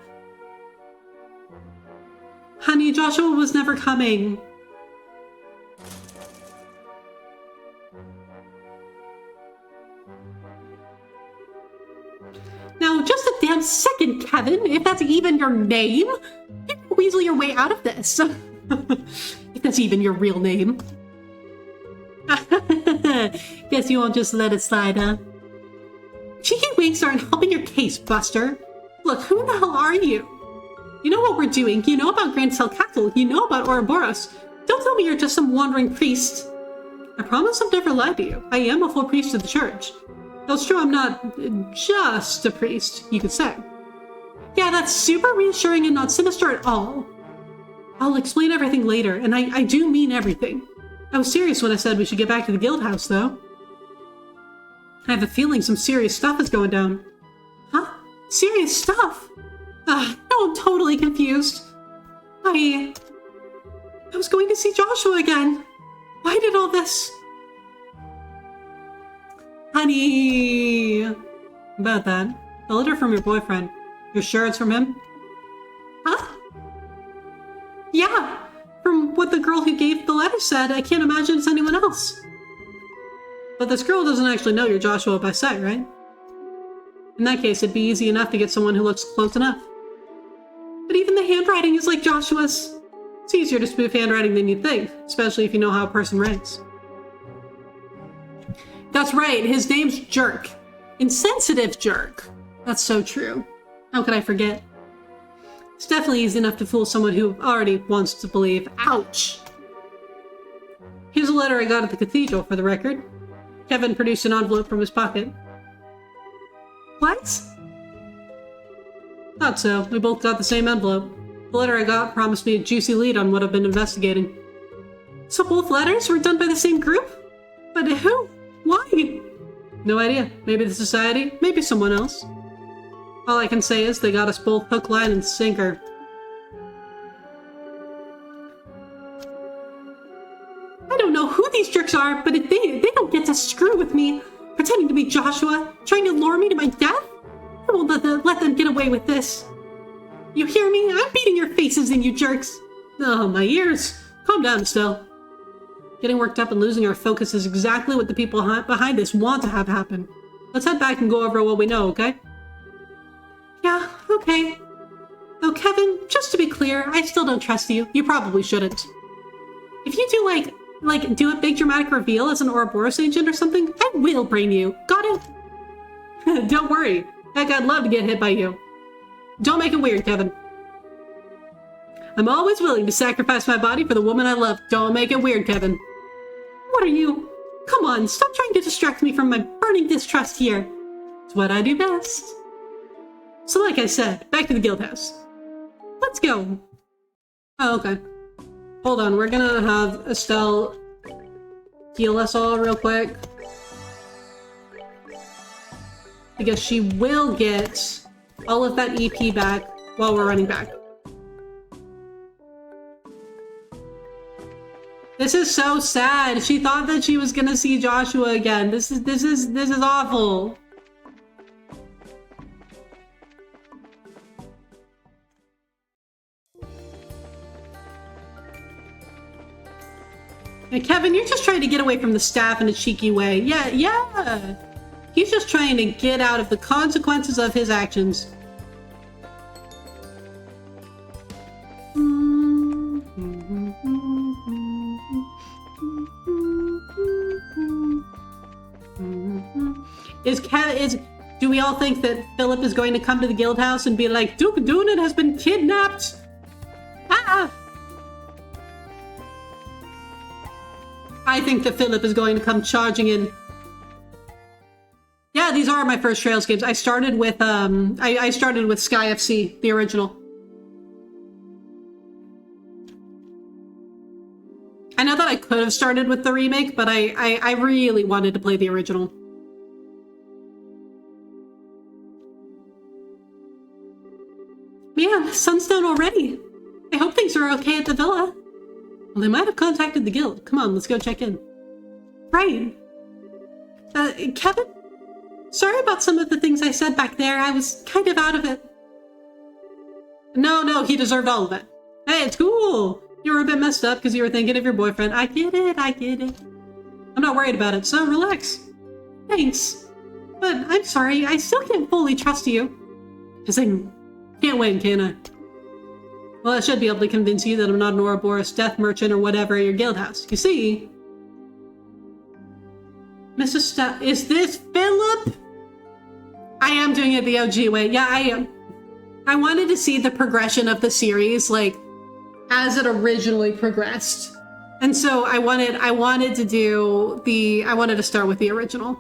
Honey, Joshua was never coming. Now, just a damn second, Kevin, if that's even your name. You can weasel your way out of this. If that's even your real name. Guess you won't just let it slide, huh? Cheeky winks aren't helping your case, Buster. Look, who the hell are you? You know what we're doing. You know about Grand Cell Castle. You know about Ouroboros. Don't tell me you're just some wandering priest. I promise I've never lied to you. I am a full priest of the church. Though it's true I'm not just a priest, you could say. Yeah, that's super reassuring and not sinister at all. I'll explain everything later, and I do mean everything. I was serious when I said we should get back to the guild house, though. I have a feeling some serious stuff is going down. Huh? Serious stuff? No, I'm totally confused. I was going to see Joshua again. Why did all this? Honey! About that. The letter from your boyfriend. You're sure it's from him? Huh? Yeah! From what the girl who gave the letter said, I can't imagine it's anyone else. But this girl doesn't actually know you're Joshua by sight, right? In that case, it'd be easy enough to get someone who looks close enough. But even the handwriting is like Joshua's. It's easier to spoof handwriting than you'd think, especially if you know how a person writes. That's right, his name's Jerk. Insensitive Jerk. That's so true. How could I forget? It's definitely easy enough to fool someone who already wants to believe. Ouch! Here's a letter I got at the cathedral, for the record. Kevin produced an envelope from his pocket. What? Thought so. We both got the same envelope. The letter I got promised me a juicy lead on what I've been investigating. So both letters were done by the same group? But who? Why? No idea. Maybe the society, maybe someone else. All I can say is they got us both hook, line, and sinker. I don't know who these jerks are, but if they don't get to screw with me, pretending to be Joshua, trying to lure me to my death, I won't let them get away with this. You hear me? I'm beating your faces in, you jerks. Oh, my ears. Calm down, Estelle. Getting worked up and losing our focus is exactly what the people behind this want to have happen. Let's head back and go over what we know, okay? Yeah, okay. Oh, Kevin, just to be clear, I still don't trust you. You probably shouldn't. If you do, like, do a big dramatic reveal as an Ouroboros agent or something, I will brain you. Got it? Don't worry. Heck, I'd love to get hit by you. Don't make it weird, Kevin. I'm always willing to sacrifice my body for the woman I love. Don't make it weird, Kevin. What are you? Come on, stop trying to distract me from my burning distrust here. It's what I do best. So like I said, back to the guild house. Let's go. Oh, okay. Hold on, we're gonna have Estelle heal us all real quick. Because she will get all of that EP back while we're running back. This is so sad. She thought that she was gonna see Joshua again. This is awful. Hey, Kevin, you're just trying to get away from the staff in a cheeky way. Yeah. He's just trying to get out of the consequences of his actions. Do we all think that Philip is going to come to the guild house and be like, Duke Doonan has been kidnapped? Ah! I think that Philip is going to come charging in. Yeah, these are my first Trails games. I started with I started with Sky FC, the original. I know that I could have started with the remake, but I really wanted to play the original. Man, the sun's down already. I hope things are okay at the villa. Well, they might have contacted the guild. Come on, let's go check in. Right. Kevin? Sorry about some of the things I said back there. I was kind of out of it. No, he deserved all of it. Hey, it's cool. You were a bit messed up because you were thinking of your boyfriend. I get it. I'm not worried about it, so relax. Thanks. But I'm sorry, I still can't fully trust you. Because I can't win, can I? Well, I should be able to convince you that I'm not an Ouroboros death merchant or whatever at your guild house. You see? Mrs. Is this Philip? I am doing it the OG way. Yeah, I am. I wanted to see the progression of the series, like, as it originally progressed. And so I wanted to start with the original.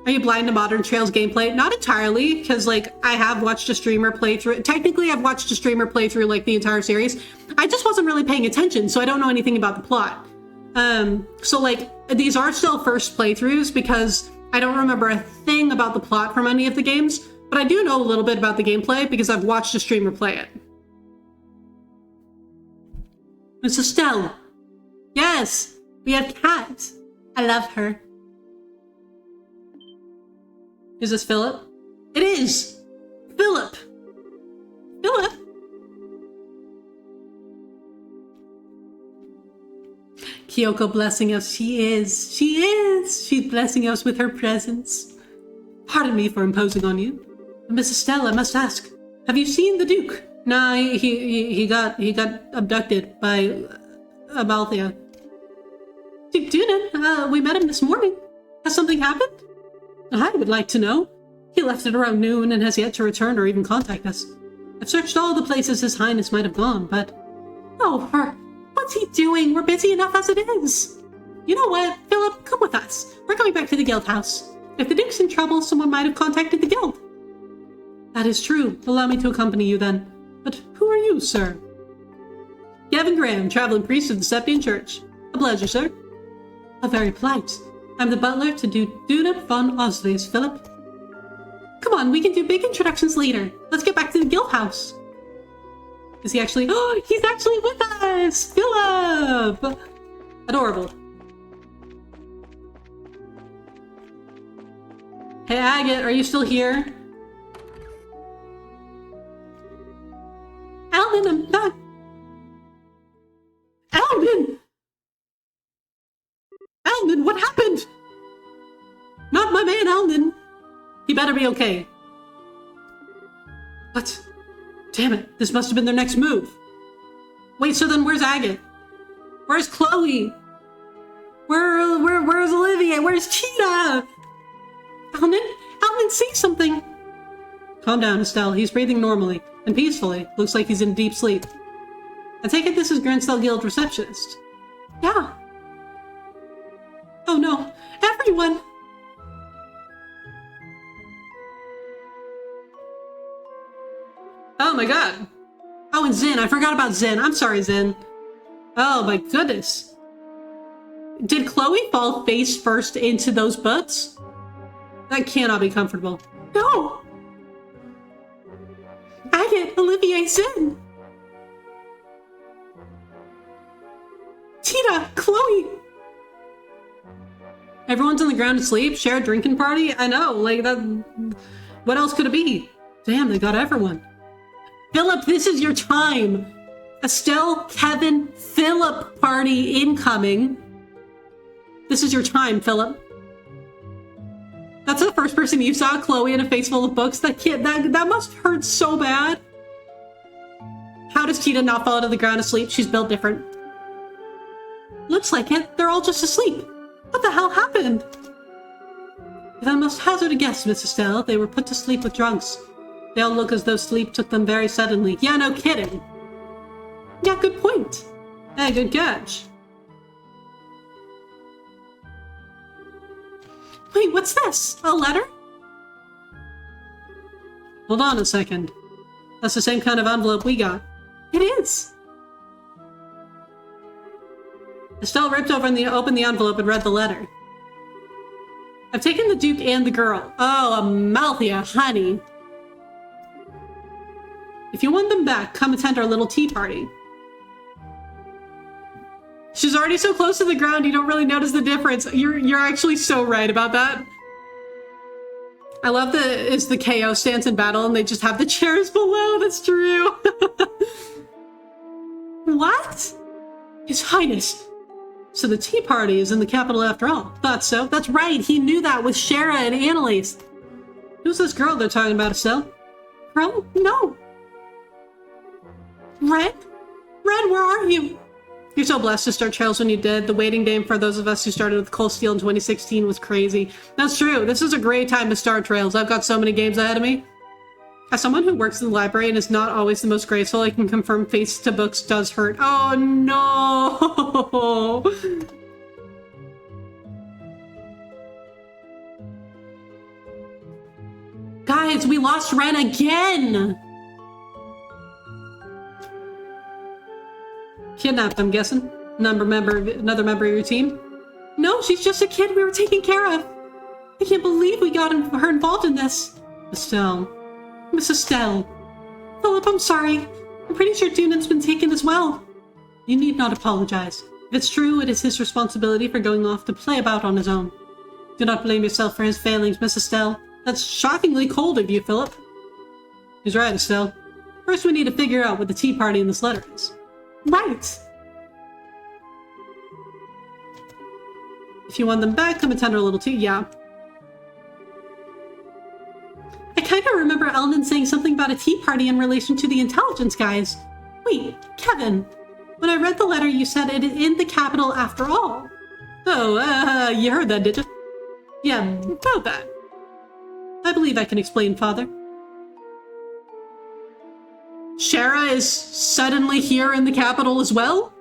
Are you blind to Modern Trails gameplay? Not entirely, because like I have watched a streamer play through. Technically, I've watched a streamer play through like the entire series. I just wasn't really paying attention, so I don't know anything about the plot. So like these are still first playthroughs because I don't remember a thing about the plot from any of the games, but I do know a little bit about the gameplay because I've watched a streamer play it. Miss Estelle. Yes, we have Kat. I love her. Is this Philip? It is! Philip! Philip? Kyoko blessing us. She is. She's blessing us with her presence. Pardon me for imposing on you. Miss Estelle, I must ask, have you seen the Duke? Nah, he got abducted by Amalthea. Duke Doonan, we met him this morning. Has something happened? I would like to know. He left at around noon and has yet to return or even contact us. I've searched all the places His Highness might have gone, but... Oh, what's he doing? We're busy enough as it is. You know what, Philip, come with us. We're going back to the guild house. If the Duke's in trouble, someone might have contacted the guild. That is true. Allow me to accompany you then. But who are you, sir? Gavin Graham, traveling priest of the Septian Church. A pleasure, sir. A very polite. I'm the butler to Duna von Osles, Philip. Come on, we can do big introductions later. Let's get back to the guild house. Is he actually? Oh, he's actually with us! Philip! Adorable. Hey, Agate, are you still here? Alvin, I'm not. Alvin! Alvin, what happened? Not my man, Alvin. He better be okay. What? Damn it, this must have been their next move. Wait, so then where's Agate? Where's Chloe? Where's Olivia? Where's Cheetah? Alvin, say something. Calm down, Estelle. He's breathing normally and peacefully. Looks like he's in deep sleep. I take it this is Granstell Guild receptionist. Yeah. Oh no, everyone! Oh my god. Oh, and Zen. I forgot about Zen. I'm sorry, Zen. Oh my goodness. Did Chloe fall face first into those butts? That cannot be comfortable. No! Agate, Olivier, Zen! Tita, Chloe. Everyone's on the ground asleep. Share a drinking party. I know, like that. What else could it be? Damn, they got everyone. Philip, this is your time. Estelle, Kevin, Philip party incoming. This is your time, Philip. That's the first person you saw, Chloe, in a face full of books. That kid, that must hurt so bad. How does Tita not fall to the ground asleep? She's built different. Looks like it. They're all just asleep. What the hell happened? If I must hazard a guess, Miss Estelle, they were put to sleep with drunks. They all look as though sleep took them very suddenly. Yeah, no kidding. Yeah, good point. Hey, good catch. Wait, what's this? A letter? Hold on a second. That's the same kind of envelope we got. It is. Estelle ripped open the envelope and read the letter. I've taken the Duke and the girl. Oh, Amalthea, honey. If you want them back, come attend our little tea party. She's already so close to the ground, you don't really notice the difference. You're actually so right about that. I love the KO stance in battle and they just have the chairs below. That's true. What? His Highness. So the tea party is in the capital after all. Thought so. That's right. He knew that with Shara and Annalise. Who's this girl they're talking about, Estelle? Girl? No. Red? Red, where are you? You're so blessed to start Trails when you did. The waiting game for those of us who started with Cold Steel in 2016 was crazy. That's true. This is a great time to start Trails. I've got so many games ahead of me. As someone who works in the library and is not always the most graceful, I can confirm face to books does hurt. Oh no! Guys, we lost Ren again! Kidnapped, I'm guessing. Another member of your team? No, she's just a kid we were taking care of. I can't believe we got her involved in this. Estelle. Miss Estelle. Philip, I'm sorry. I'm pretty sure Dunan's been taken as well. You need not apologize. If it's true, it is his responsibility for going off to play about on his own. Do not blame yourself for his failings, Miss Estelle. That's shockingly cold of you, Philip. He's right, Estelle. First, we need to figure out what the tea party in this letter is. Right! If you want them back, come attend our little tea. Yeah. I kind of remember Eldon saying something about a tea party in relation to the intelligence guys. Wait, Kevin. When I read the letter, you said it in the capital after all. Oh, you heard that, did you? Yeah, about that. I believe I can explain, Father. Shara is suddenly here in the capital as well?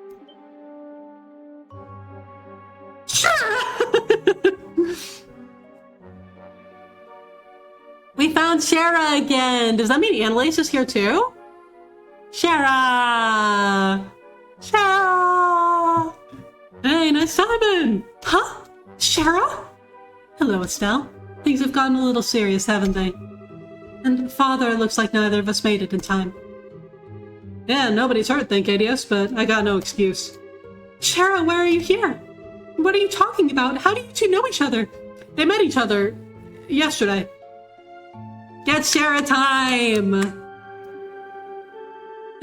Shara! We found Shara again! Does that mean Annalise is here too? Shara! Shara! Hey, nice timing! Huh? Shara? Hello, Estelle. Things have gotten a little serious, haven't they? And Father, looks like neither of us made it in time. Yeah, nobody's hurt, thank Adios, but I got no excuse. Shara, why are you here? What are you talking about? How do you two know each other? They met each other yesterday. Get Shara time!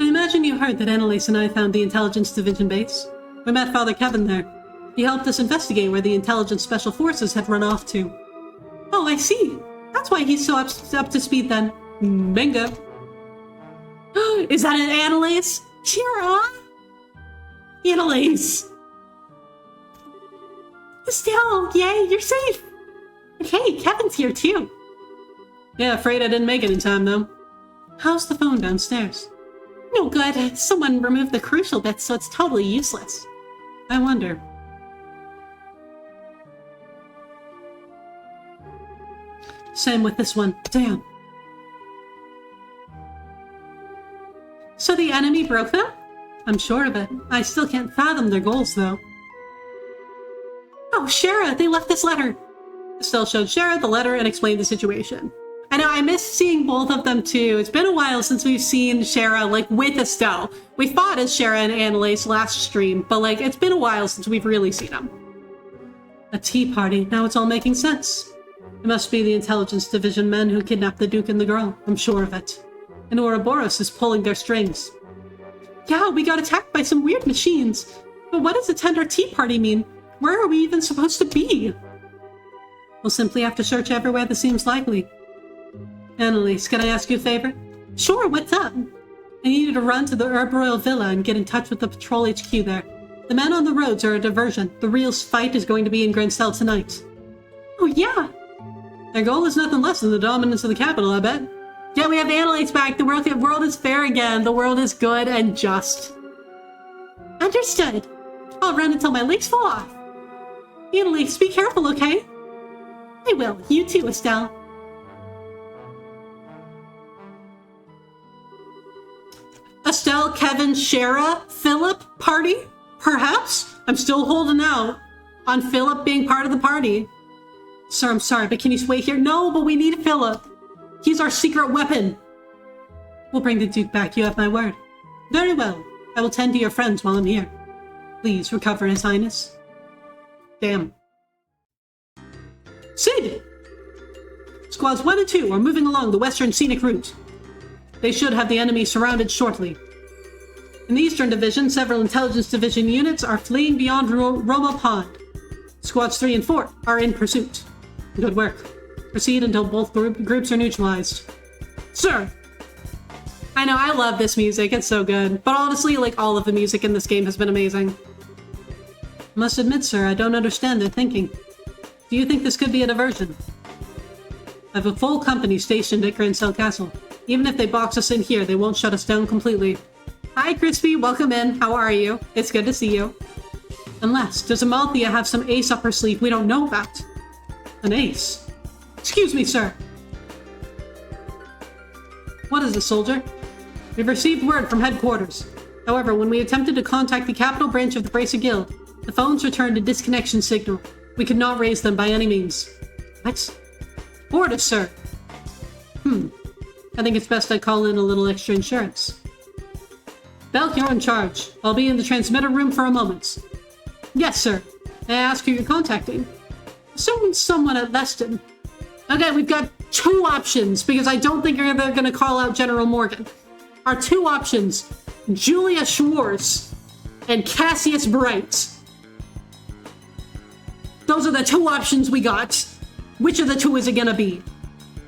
I imagine you heard that Annalise and I found the Intelligence Division base. We met Father Kevin there. He helped us investigate where the Intelligence Special Forces had run off to. Oh, I see. That's why he's so up to speed then. Bingo. Is that an Annalise? Shara? Annalise! Estelle, yay, you're safe! And hey, Kevin's here too. Yeah, afraid I didn't make it in time though. How's the phone downstairs? No good. Someone removed the crucial bits, so it's totally useless. I wonder. Same with this one. Damn. So the enemy broke them? I'm sure of it. I still can't fathom their goals, though. Oh, Shara! They left this letter! Estelle showed Shara the letter and explained the situation. I know, I miss seeing both of them too. It's been a while since we've seen Shara, like, with Estelle. We fought as Shara and Annalise last stream, but, like, it's been a while since we've really seen them. A tea party. Now it's all making sense. It must be the intelligence division men who kidnapped the Duke and the girl. I'm sure of it. And Ouroboros is pulling their strings. Yeah, we got attacked by some weird machines. But what does attend our tea party mean? Where are we even supposed to be? We'll simply have to search everywhere that seems likely. Annalise, can I ask you a favor? Sure, what's up? I need you to run to the Herb Royal Villa and get in touch with the Patrol HQ there. The men on the roads are a diversion. The real fight is going to be in Grancel tonight. Oh, yeah. Their goal is nothing less than the dominance of the capital, I bet. Yeah, we have Annalise back. The world is fair again. The world is good and just. Understood. I'll run until my legs fall off. Annalise, be careful, okay? I will. You too, Estelle. Estelle, Kevin, Shara, Philip party? Perhaps? I'm still holding out on Philip being part of the party. Sir, I'm sorry, but can you wait here? No, but we need Philip. He's our secret weapon. We'll bring the Duke back, you have my word. Very well. I will tend to your friends while I'm here. Please recover, His Highness. Damn. Sid! Squads 1 and 2 are moving along the western scenic route. They should have the enemy surrounded shortly. In the Eastern Division, several Intelligence Division units are fleeing beyond Roma Pond. Squads 3 and 4 are in pursuit. Good work. Proceed until both groups are neutralized. Sir! I know, I love this music, it's so good. But honestly, like, all of the music in this game has been amazing. I must admit, sir, I don't understand their thinking. Do you think this could be a diversion? I have a full company stationed at Grancel Castle. Even if they box us in here, they won't shut us down completely. Hi, Crispy. Welcome in. How are you? It's good to see you. Unless, does Amalthea have some ace up her sleeve we don't know about? An ace? Excuse me, sir. What is it, soldier? We've received word from headquarters. However, when we attempted to contact the capital branch of the Bracer Guild, the phones returned a disconnection signal. We could not raise them by any means. What? Orders, sir. I think it's best I call in a little extra insurance. Belk, you're in charge. I'll be in the transmitter room for a moment. Yes, sir. May I ask who you're contacting? Someone at Leston. Okay, we've got two options, because I don't think they're going to call out General Morgan. Our two options, Julia Schwartz and Cassius Bright. Those are the two options we got. Which of the two is it going to be?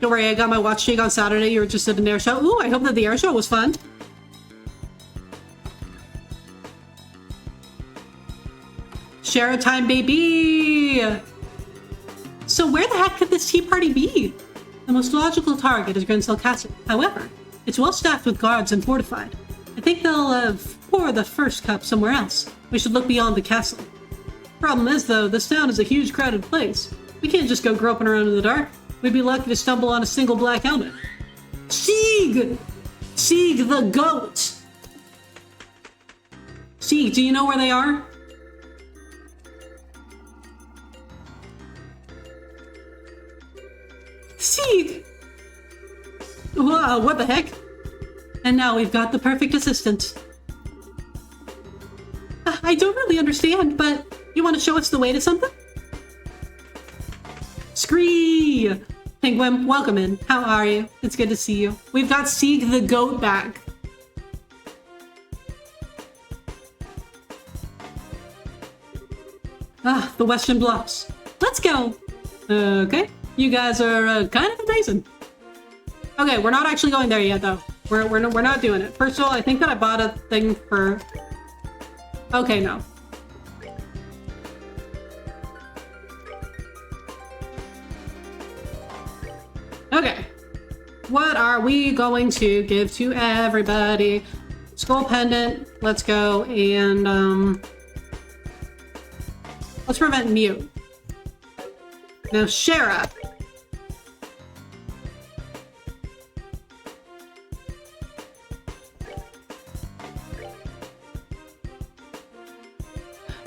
Don't worry, I got my watch jig on Saturday. You were just at an air show. Ooh, I hope that the air show was fun. Share a time, baby! So where the heck could this tea party be? The most logical target is Grancel Castle. However, it's well staffed with guards and fortified. I think they'll pour the first cup somewhere else. We should look beyond the castle. Problem is, though, this town is a huge crowded place. We can't just go groping around in the dark. We'd be lucky to stumble on a single black helmet. Sieg! Sieg the goat! Sieg, do you know where they are? Sieg! Wow, what the heck? And now we've got the perfect assistant. I don't really understand, but you want to show us the way to something? Scree! Penguin, welcome in. How are you? It's good to see you. We've got Sieg the goat back. Ah, the Western Bluffs. Let's go! Okay. You guys are kind of amazing. Okay, we're not actually going there yet, though. We're not doing it. First of all, I think that I bought a thing for... Okay, no. Okay. What are we going to give to everybody? Skull pendant. Let's go. And, let's prevent mute. Now, Shara.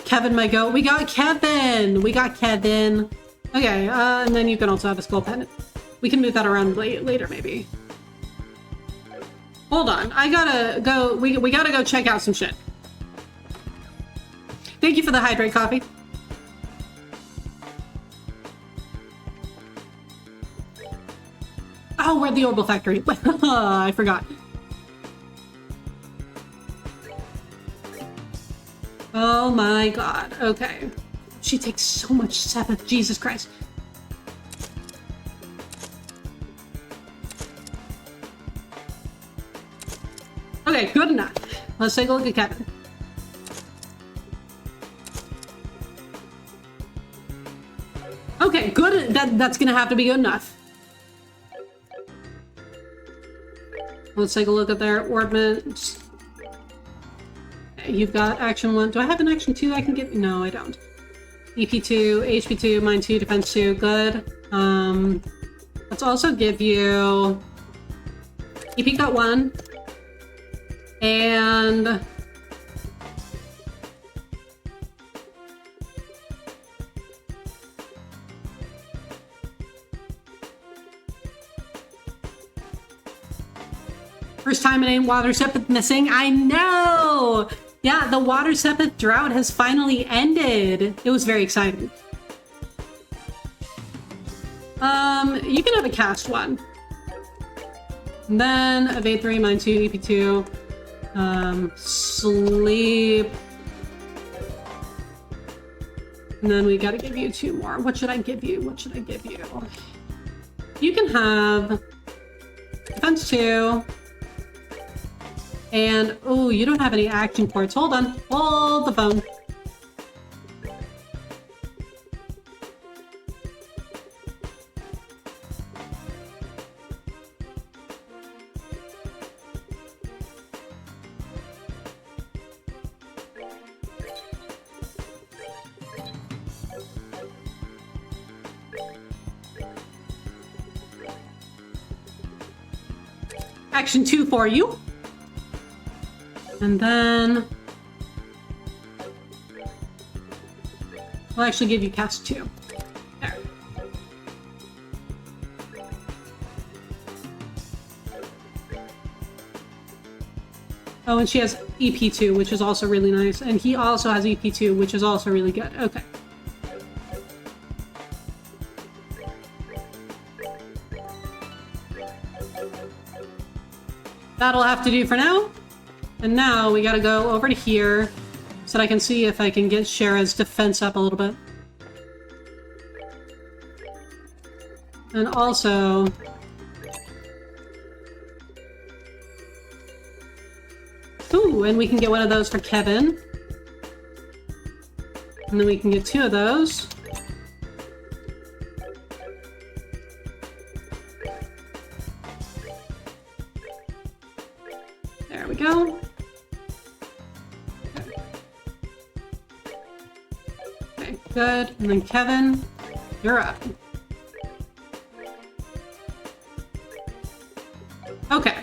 Kevin, my goat. We got Kevin! We got Kevin. Okay, and then you can also have a skull pendant. We can move that around later, maybe. Hold on, I gotta go. We gotta go check out some shit. Thank you for the hydrate coffee. Oh, we're at the Orbital Factory. I forgot. Oh my god. Okay. She takes so much Sepith. Jesus Christ. Okay, good enough. Let's take a look at Kevin. Okay, good. That's gonna have to be good enough. Let's take a look at their orbits. Okay, you've got action 1. Do I have an action 2 I can give? No, I don't. EP2, HP2, Mine 2, Defense 2. Good. Let's also give you... EP got 1. And... First time it ain't water sepith missing. I know! Yeah, the water sepith drought has finally ended. It was very exciting. You can have a cast 1. And then evade 3, mine 2, EP 2. Sleep. And then we gotta give you 2 more. What should I give you? What should I give you? You can have defense 2. And, oh, you don't have any action ports. Hold on. Hold the phone. Action 2 for you. And then I'll actually give you cast 2. There. Oh, and she has EP2, which is also really nice. And he also has EP2, which is also really good. Okay. That'll have to do for now. And now we gotta go over to here so that I can see if I can get Shara's defense up a little bit. And also... Ooh, and we can get one of those for Kevin. And then we can get 2 of those. There we go. Okay, good. And then Kevin, you're up. Okay.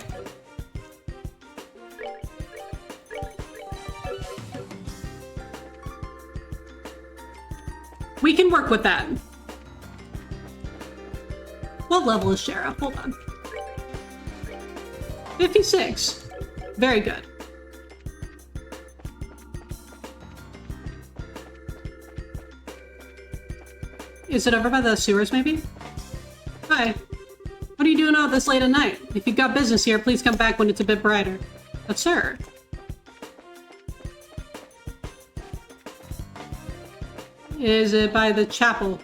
We can work with that. What level is Shara? Hold on. 56. Very good. Is it over by the sewers, maybe? Hi. What are you doing out this late at night? If you've got business here, please come back when it's a bit brighter. But sir... Is it by the chapel?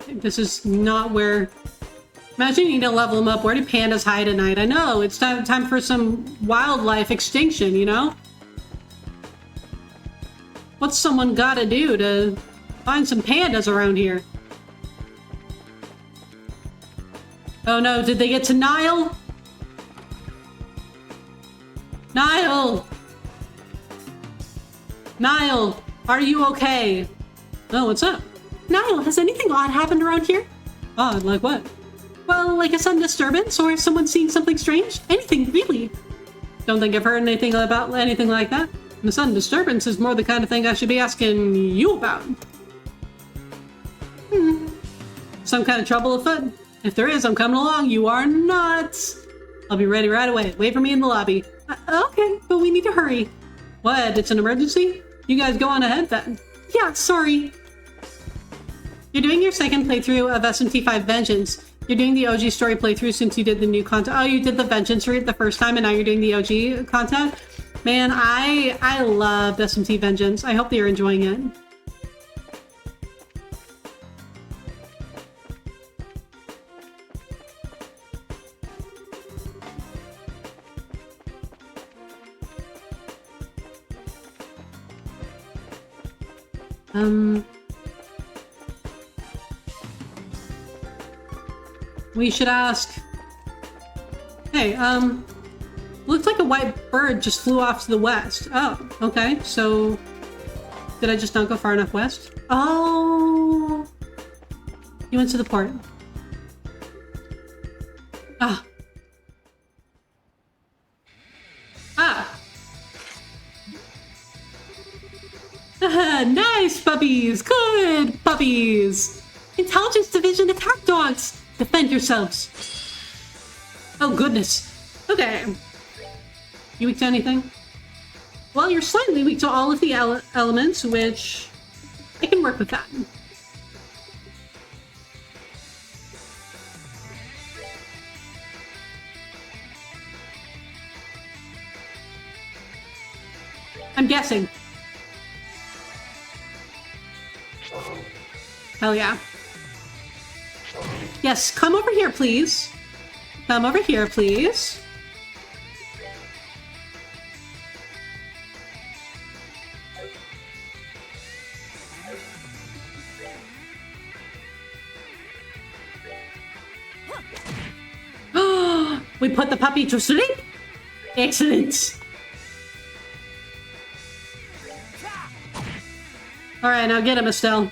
This is not where... Imagine you need to level them up. Where do pandas hide at night? I know, it's time for some wildlife extinction, you know? What's someone gotta do to find some pandas around here? Oh no, did they get to Nile? Nile! Nile, are you okay? Oh, what's up? Nile, has anything odd happened around here? Odd, like what? Well, like a sudden disturbance or someone seeing something strange? Anything, really. Don't think I've heard anything about anything like that. And a sudden disturbance is more the kind of thing I should be asking you about. Some kind of trouble afoot? If there is, I'm coming along. You are not. I'll be ready right away. Wait for me in the lobby. Okay, but we need to hurry. What? It's an emergency? You guys go on ahead then. Yeah, sorry. You're doing your second playthrough of SMT5 Vengeance. You're doing the OG story playthrough since you did the new content. Oh, you did the Vengeance route the first time and now you're doing the OG content? Man, I loved SMT Vengeance. I hope that you're enjoying it. We should ask... Hey, looks like a white bird just flew off to the west. Oh, okay, so... Did I just not go far enough west? Oh! You went to the port. Ah. Ah! Nice, puppies! Good puppies! Intelligence Division attack dogs! Defend yourselves! Oh, goodness. Okay. You weak to anything? Well, you're slightly weak to all of the elements, which... I can work with that. I'm guessing. Hell yeah. Yes, come over here, please. Come over here, please. We put the puppy to sleep? Excellent. Alright, now get him, Estelle.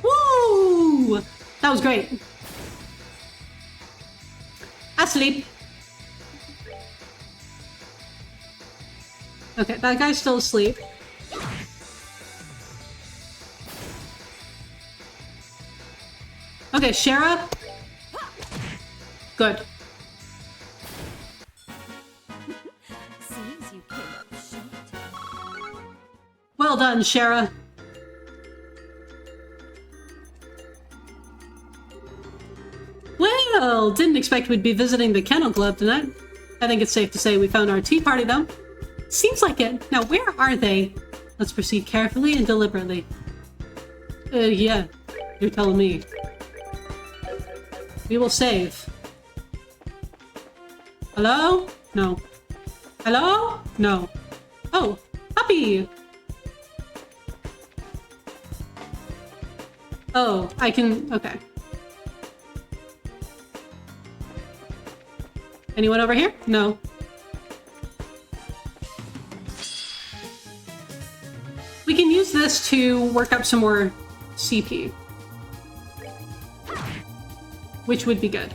Woo! That was great. Asleep. Okay, that guy's still asleep. Okay, Shara. Good. Seems you came up short. Well done, Shara. Well, didn't expect we'd be visiting the Kennel Club tonight. I think it's safe to say we found our tea party, though. Seems like it. Now, where are they? Let's proceed carefully and deliberately. Yeah. You're telling me. We will save. Hello? No. Hello? No. Oh, puppy! Oh, I can... Okay. Anyone over here? No. We can use this to work up some more CP. Which would be good.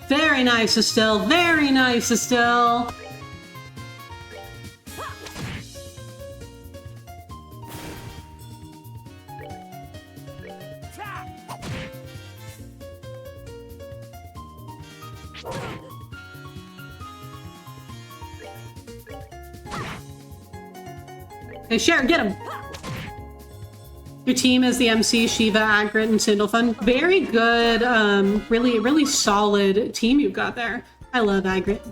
Very nice, Estelle. Very nice, Estelle. Hey, Sharon, get him! Your team is the MC, Shiva, Agrit, and Sindalfun. Very good, really solid team you've got there. I love Agrit.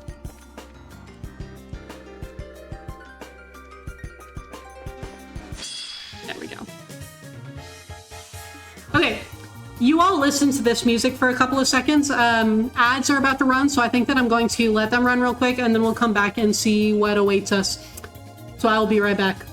There we go. Okay, you all listen to this music for a couple of seconds. Ads are about to run, so I think that I'm going to let them run real quick, and then we'll come back and see what awaits us. So I will be right back.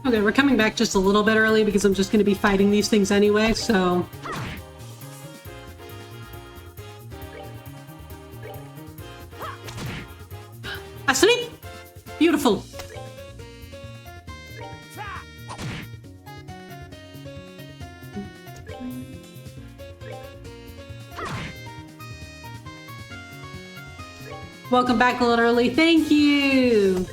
Okay, we're coming back just a little bit early because I'm just going to be fighting these things anyway, so... Asleep! Beautiful. Welcome back a little early. Thank you!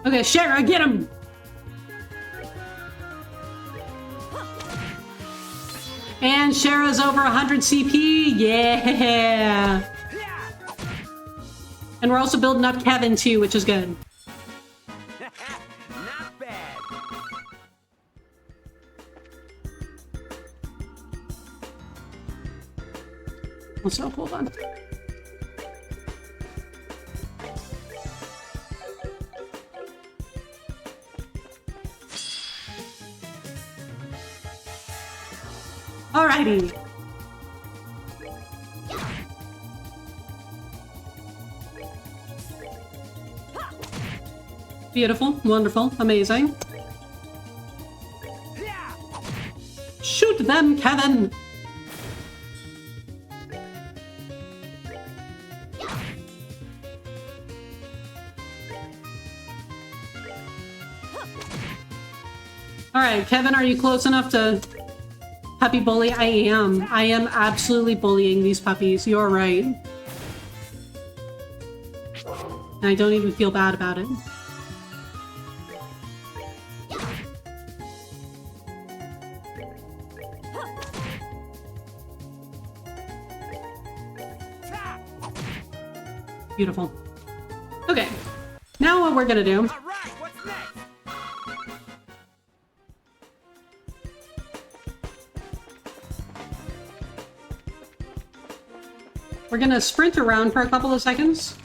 Okay, Shara, get him! And Shara's over 100 CP, yeah! And we're also building up Kevin too, which is good. Not bad. Also, hold on. Alrighty. Beautiful, wonderful, amazing. Shoot them, Kevin! Alright, Kevin, are you close enough to puppy bully? I am. I am absolutely bullying these puppies. You're right. And I don't even feel bad about it. Beautiful. Okay. Now what we're gonna do... All right, what's next? We're gonna sprint around for a couple of seconds.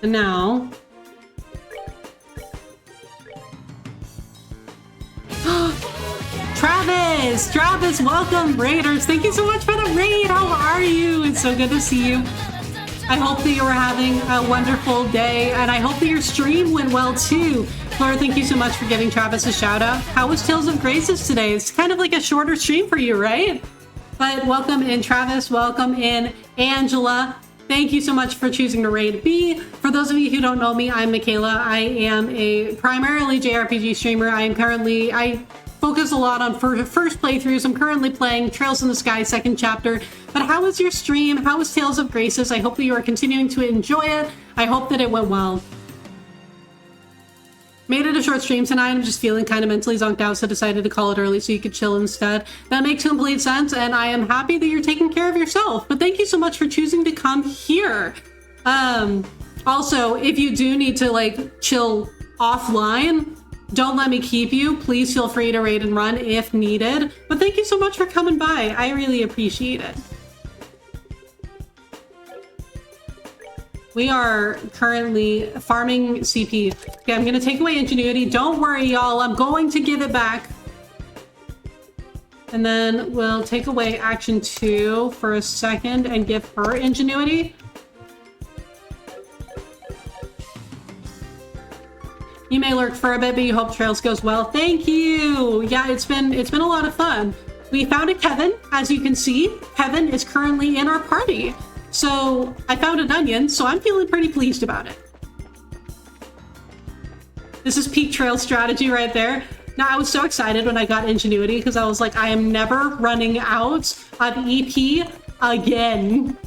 And now... Travis! Travis, welcome, Raiders! Thank you so much for the raid! How are you? It's so good to see you. I hope that you were having a wonderful day, and I hope that your stream went well too. Laura, thank you so much for giving Travis a shout out. How was Tales of Graces today? It's kind of like a shorter stream for you, right? But welcome in, Travis. Welcome in, Angela. Thank you so much for choosing to raid B. For those of you who don't know me, I'm Michaela. I am a primarily JRPG streamer. I focus a lot on first playthroughs. I'm currently playing Trails in the Sky second chapter. But how was your stream? How was Tales of Graces? I hope that you are continuing to enjoy it. I hope that it went well. Made it a short stream tonight. I'm just feeling kind of mentally zonked out, so decided to call it early so you could chill instead. That makes complete sense, and I am happy that you're taking care of yourself. But thank you so much for choosing to come here. Also, if you do need to like chill offline, don't let me keep you. Please feel free to raid and run if needed. But thank you so much for coming by. I really appreciate it. We are currently farming CP. Okay, I'm going to take away Ingenuity. Don't worry, y'all. I'm going to give it back. And then we'll take away Action 2 for a second and give her Ingenuity. You may lurk for a bit, but you hope Trails goes well. Thank you! Yeah, it's been a lot of fun. We found a Kevin, as you can see. Kevin is currently in our party. So I found an onion, so I'm feeling pretty pleased about it. This is peak trail strategy right there. Now, I was so excited when I got Ingenuity because I was like, I am never running out of EP again.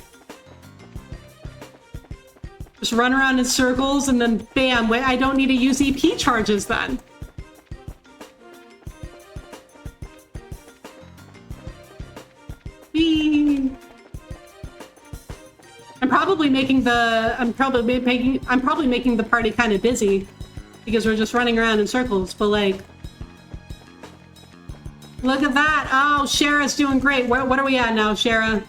Just run around in circles and then bam, wait, I don't need to use EP charges then. Whee! I'm probably making the party kind of busy because we're just running around in circles, but like, look at that. Oh, Shara's doing great. What are we at now, Shara?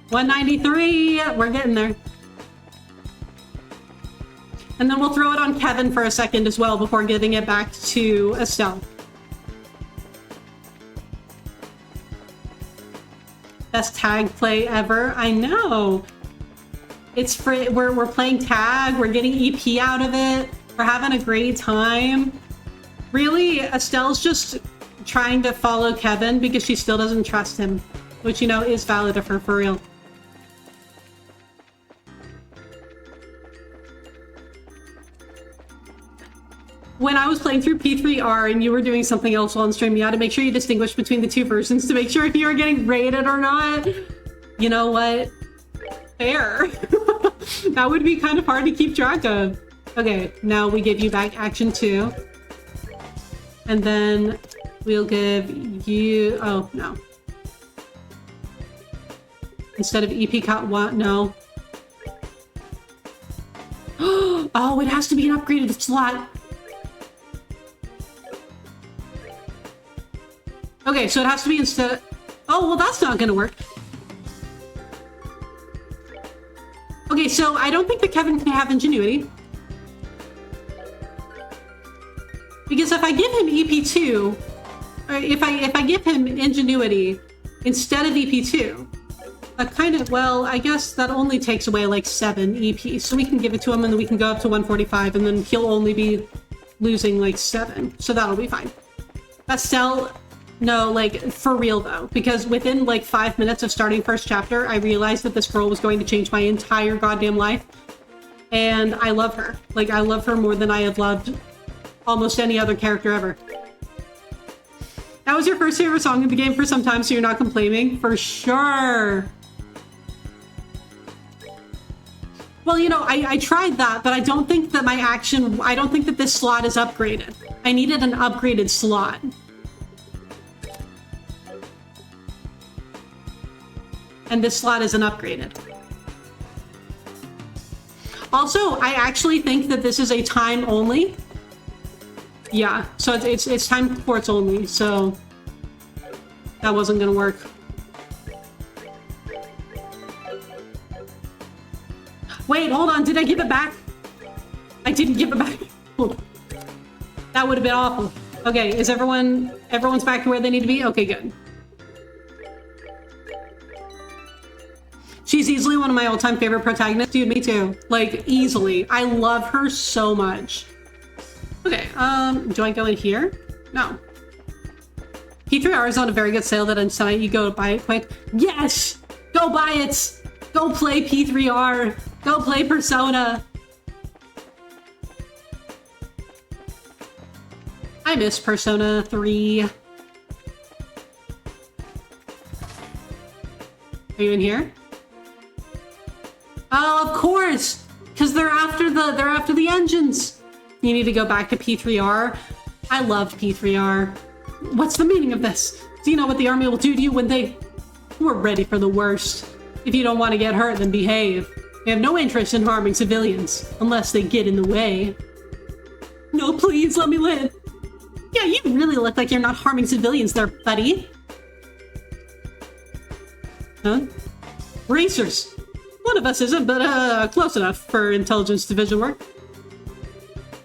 193. We're getting there. And then we'll throw it on Kevin for a second as well before giving it back to Estelle. Best tag play ever. I know. It's free. We're playing tag. We're getting EP out of it. We're having a great time. Really, Estelle's just trying to follow Kevin because she still doesn't trust him, which, you know, is valid of her for real. When I was playing through P3R and you were doing something else on stream, you had to make sure you distinguish between the two versions to make sure if you were getting rated or not. You know what? Fair. That would be kind of hard to keep track of. Okay, now we give you back action 2. And then we'll give you... Oh, no. Instead of EP cut 1, no. Oh, it has to be an upgraded slot. Okay, so it has to be instead of... Oh, well, that's not gonna work. Okay, so I don't think that Kevin can have Ingenuity. Because if I give him EP2, or if I give him Ingenuity instead of EP2, that kind of, well, I guess that only takes away like 7 EP. So we can give it to him and then we can go up to 145 and then he'll only be losing like 7. So that'll be fine. Estelle... No, like, for real though, because within like 5 minutes of starting first chapter, I realized that this girl was going to change my entire goddamn life. And I love her. Like, I love her more than I have loved almost any other character ever. That was your first favorite song in the game for some time, so you're not complaining? For sure! Well, you know, I tried that, but I don't think that I don't think that this slot is upgraded. I needed an upgraded slot. And this slot isn't upgraded. Also, I actually think that this is a time only. Yeah, so it's time ports only, so that wasn't gonna work. Wait, hold on, did I give it back? I didn't give it back. That would have been awful. Okay, is everyone's back to where they need to be? Okay, good. She's easily one of my all-time favorite protagonists. Dude, me too. Like, easily. I love her so much. Okay, do I go in here? No. P3R is on a very good sale that tonight you go buy it quick. Yes! Go buy it! Go play P3R! Go play Persona! I miss Persona 3. Are you in here? Oh, of course! Because they're after the engines! You need to go back to P3R. I loved P3R. What's the meaning of this? Do you know what the army will do to you when we're ready for the worst? If you don't want to get hurt, then behave. They have no interest in harming civilians, unless they get in the way. No, please, let me live. Yeah, you really look like you're not harming civilians there, buddy. Huh? Racers. One of us isn't, but close enough for intelligence division work.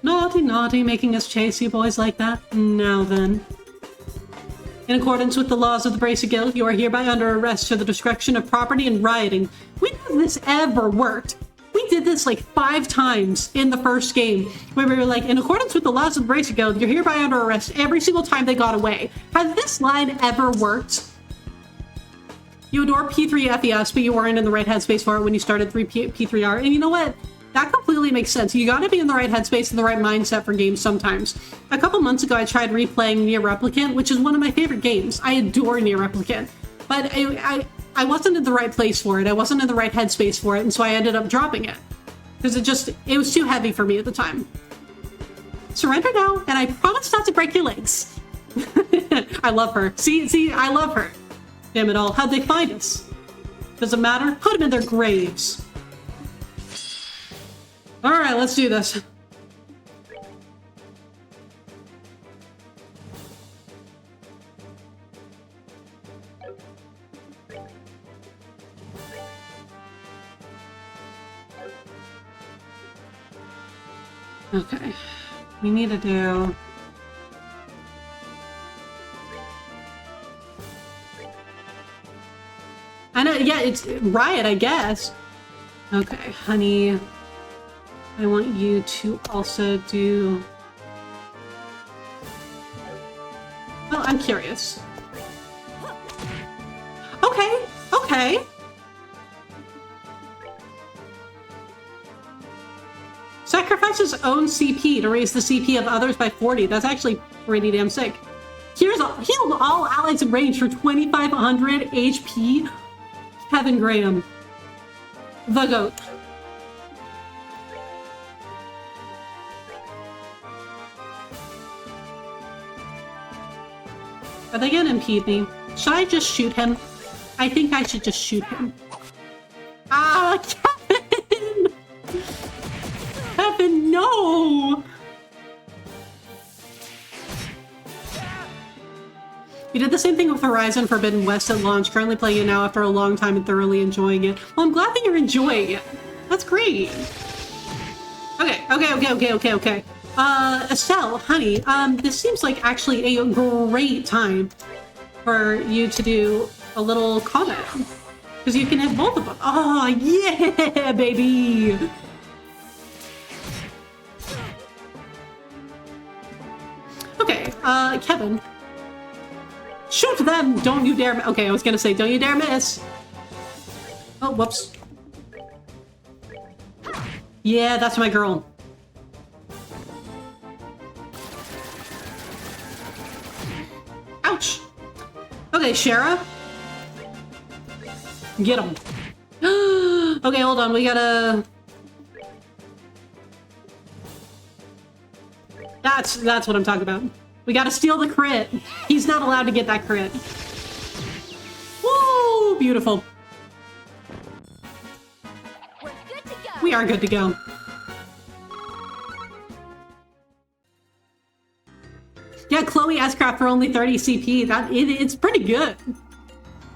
Naughty, naughty, making us chase you boys like that. Now then. In accordance with the laws of the Bracer Guild, you are hereby under arrest for the destruction of property and rioting. When has this ever worked? We did this like 5 times in the first game, where we were like, in accordance with the laws of the Bracer Guild, you're hereby under arrest every single time they got away. Has this line ever worked? You adore P3 FES, but you weren't in the right headspace for it when you started P3R. And you know what? That completely makes sense. You gotta be in the right headspace and the right mindset for games sometimes. A couple months ago, I tried replaying Nier Replicant, which is one of my favorite games. I adore Nier Replicant. But I wasn't in the right place for it. I wasn't in the right headspace for it, and so I ended up dropping it. Because it was too heavy for me at the time. Surrender now, and I promise not to break your legs. I love her. See, I love her. Damn it all. How'd they find us? Doesn't matter. Put them in their graves. Alright, let's do this. Okay. We need to do... I know, yeah, it's Riot, I guess. Okay, honey. I want you to also do... Well, I'm curious. Okay, okay. Sacrifice his own CP to raise the CP of others by 40. That's actually pretty damn sick. Here's a heal all allies in range for 2,500 HP. Kevin Graham. The GOAT. Are they gonna impede me? Should I just shoot him? I think I should just shoot him. Ah, Kevin! Kevin, no! You did the same thing with Horizon Forbidden West at launch, currently playing it now after a long time and thoroughly enjoying it. Well, I'm glad that you're enjoying it. That's great. Okay. Estelle, honey, this seems like actually a great time for you to do a little comment. Because you can hit both of them. Oh, yeah, baby! Okay, Kevin. Shoot them! Don't you dare... Okay, I was gonna say, don't you dare miss. Oh, whoops. Yeah, that's my girl. Ouch! Okay, Shara. Get him. Okay, hold on, we gotta... That's what I'm talking about. We gotta steal the crit. He's not allowed to get that crit. Woo! Beautiful. We're good to go. We are good to go. Yeah, Chloe S-Craft for only 30 CP. It's pretty good.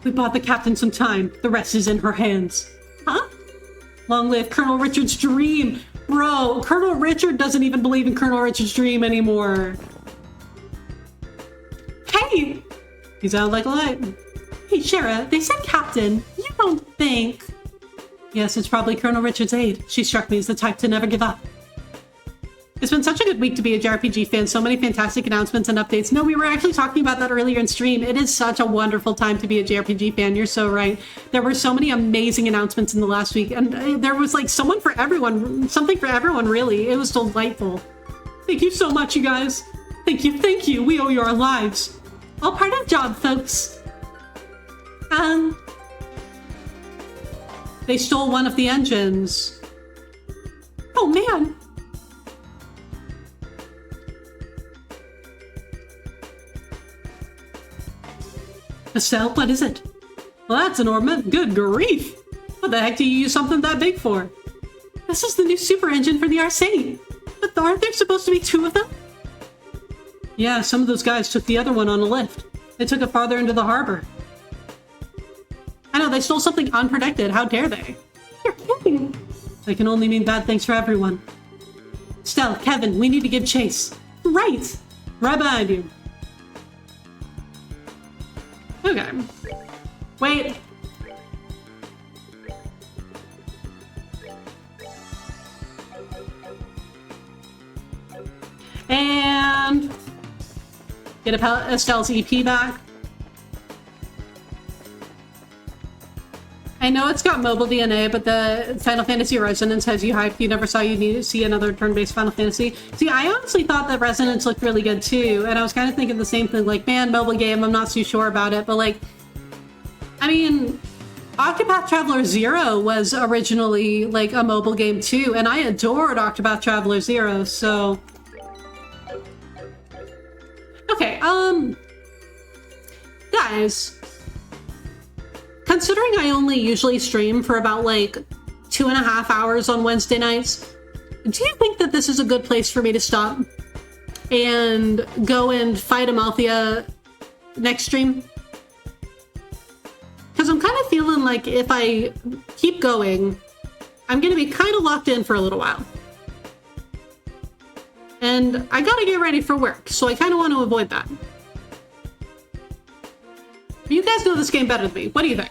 We bought the captain some time. The rest is in her hands. Huh? Long live Colonel Richard's dream. Bro, Colonel Richard doesn't even believe in Colonel Richard's dream anymore. Hey! He's out like a light. Hey, Shara, they said captain. You don't think... Yes, it's probably Colonel Richard's aide. She struck me as the type to never give up. It's been such a good week to be a JRPG fan. So many fantastic announcements and updates. No, we were actually talking about that earlier in stream. It is such a wonderful time to be a JRPG fan. You're so right. There were so many amazing announcements in the last week. And there was like someone for everyone. Something for everyone, really. It was delightful. Thank you so much, you guys. Thank you. We owe you our lives. All part of the job, folks. They stole one of the engines. Oh, man. Estelle, what is it? Well, that's an ornament. Good grief. What the heck do you use something that big for? This is the new super engine for the Arcane. But aren't there supposed to be two of them? Yeah, some of those guys took the other one on a lift. They took it farther into the harbor. I know, they stole something unprotected. How dare they? You're kidding. They can only mean bad things for everyone. Estelle, Kevin, we need to give chase. Right behind you. Okay. Wait. And get Estelle's EP back. I know it's got mobile DNA, but the Final Fantasy Resonance has you hyped. You never saw you need to see another turn-based Final Fantasy. See, I honestly thought that Resonance looked really good too, and I was kind of thinking the same thing, like, man, mobile game, I'm not too sure about it, but like, I mean, Octopath Traveler 0 was originally like a mobile game too, and I adored Octopath Traveler 0, so... Okay, guys, considering I only usually stream for about like 2.5 hours on Wednesday nights, do you think that this is a good place for me to stop and go and fight Amalthea next stream? Because I'm kind of feeling like if I keep going, I'm going to be kind of locked in for a little while. And I gotta get ready for work, so I kind of want to avoid that. You guys know this game better than me. What do you think?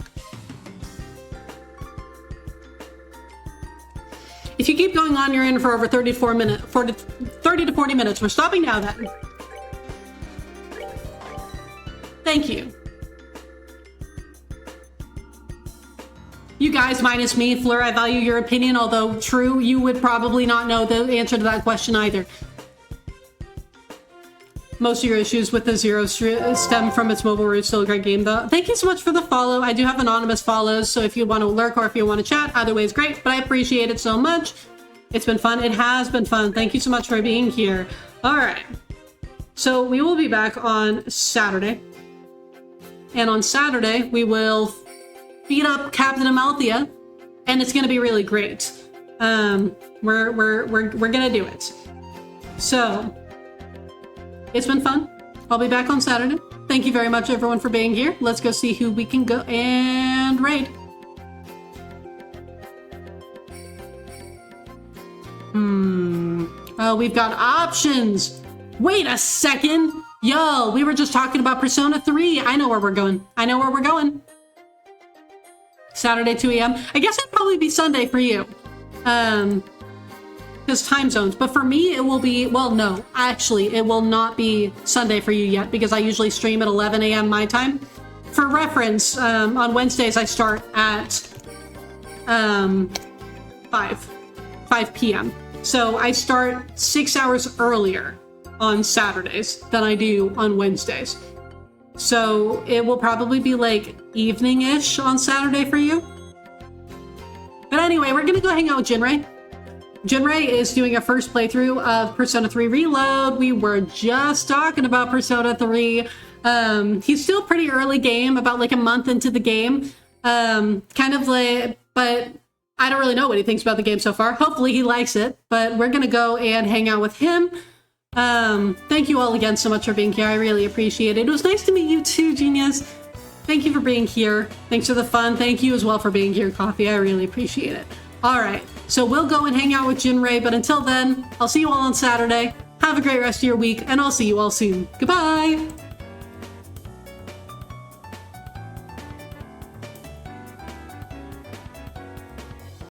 If you keep going on, you're in for over 30 to 40 minutes. We're stopping now then. Thank you. You guys minus me, Fleur, I value your opinion, although true, you would probably not know the answer to that question either. Most of your issues with the Zero stem from its mobile root. Still a great game, though. Thank you so much for the follow. I do have anonymous follows, so if you want to lurk or if you want to chat, either way is great, but I appreciate it so much. It's been fun. It has been fun. Thank you so much for being here. All right. So we will be back on Saturday. And on Saturday, we will beat up Captain Amalthea, and it's going to be really great. We're going to do it. So... it's been fun. I'll be back on Saturday. Thank you very much, everyone, for being here. Let's go see who we can go and raid. Oh, we've got options. Wait a second. Yo, we were just talking about Persona 3. I know where we're going. Saturday, 2 a.m. I guess it'd probably be Sunday for you. Because time zones, but for me it will be, well, no, actually it will not be Sunday for you yet because I usually stream at 11 a.m. my time. For reference, on Wednesdays I start at 5 p.m. So I start 6 hours earlier on Saturdays than I do on Wednesdays. So it will probably be like evening-ish on Saturday for you. But anyway, we're gonna go hang out with Jinray. Jinray is doing a first playthrough of Persona 3 Reload. We were just talking about Persona 3. He's still pretty early game, about like a month into the game. Kind of like, but I don't really know what he thinks about the game so far. Hopefully he likes it, but we're gonna go and hang out with him. Thank you all again so much for being here. I really appreciate it. It was nice to meet you too, Genius. Thank you for being here. Thanks for the fun. Thank you as well for being here, Coffee. I really appreciate it. All right, so we'll go and hang out with Jinray, but until then, I'll see you all on Saturday. Have a great rest of your week, and I'll see you all soon. Goodbye!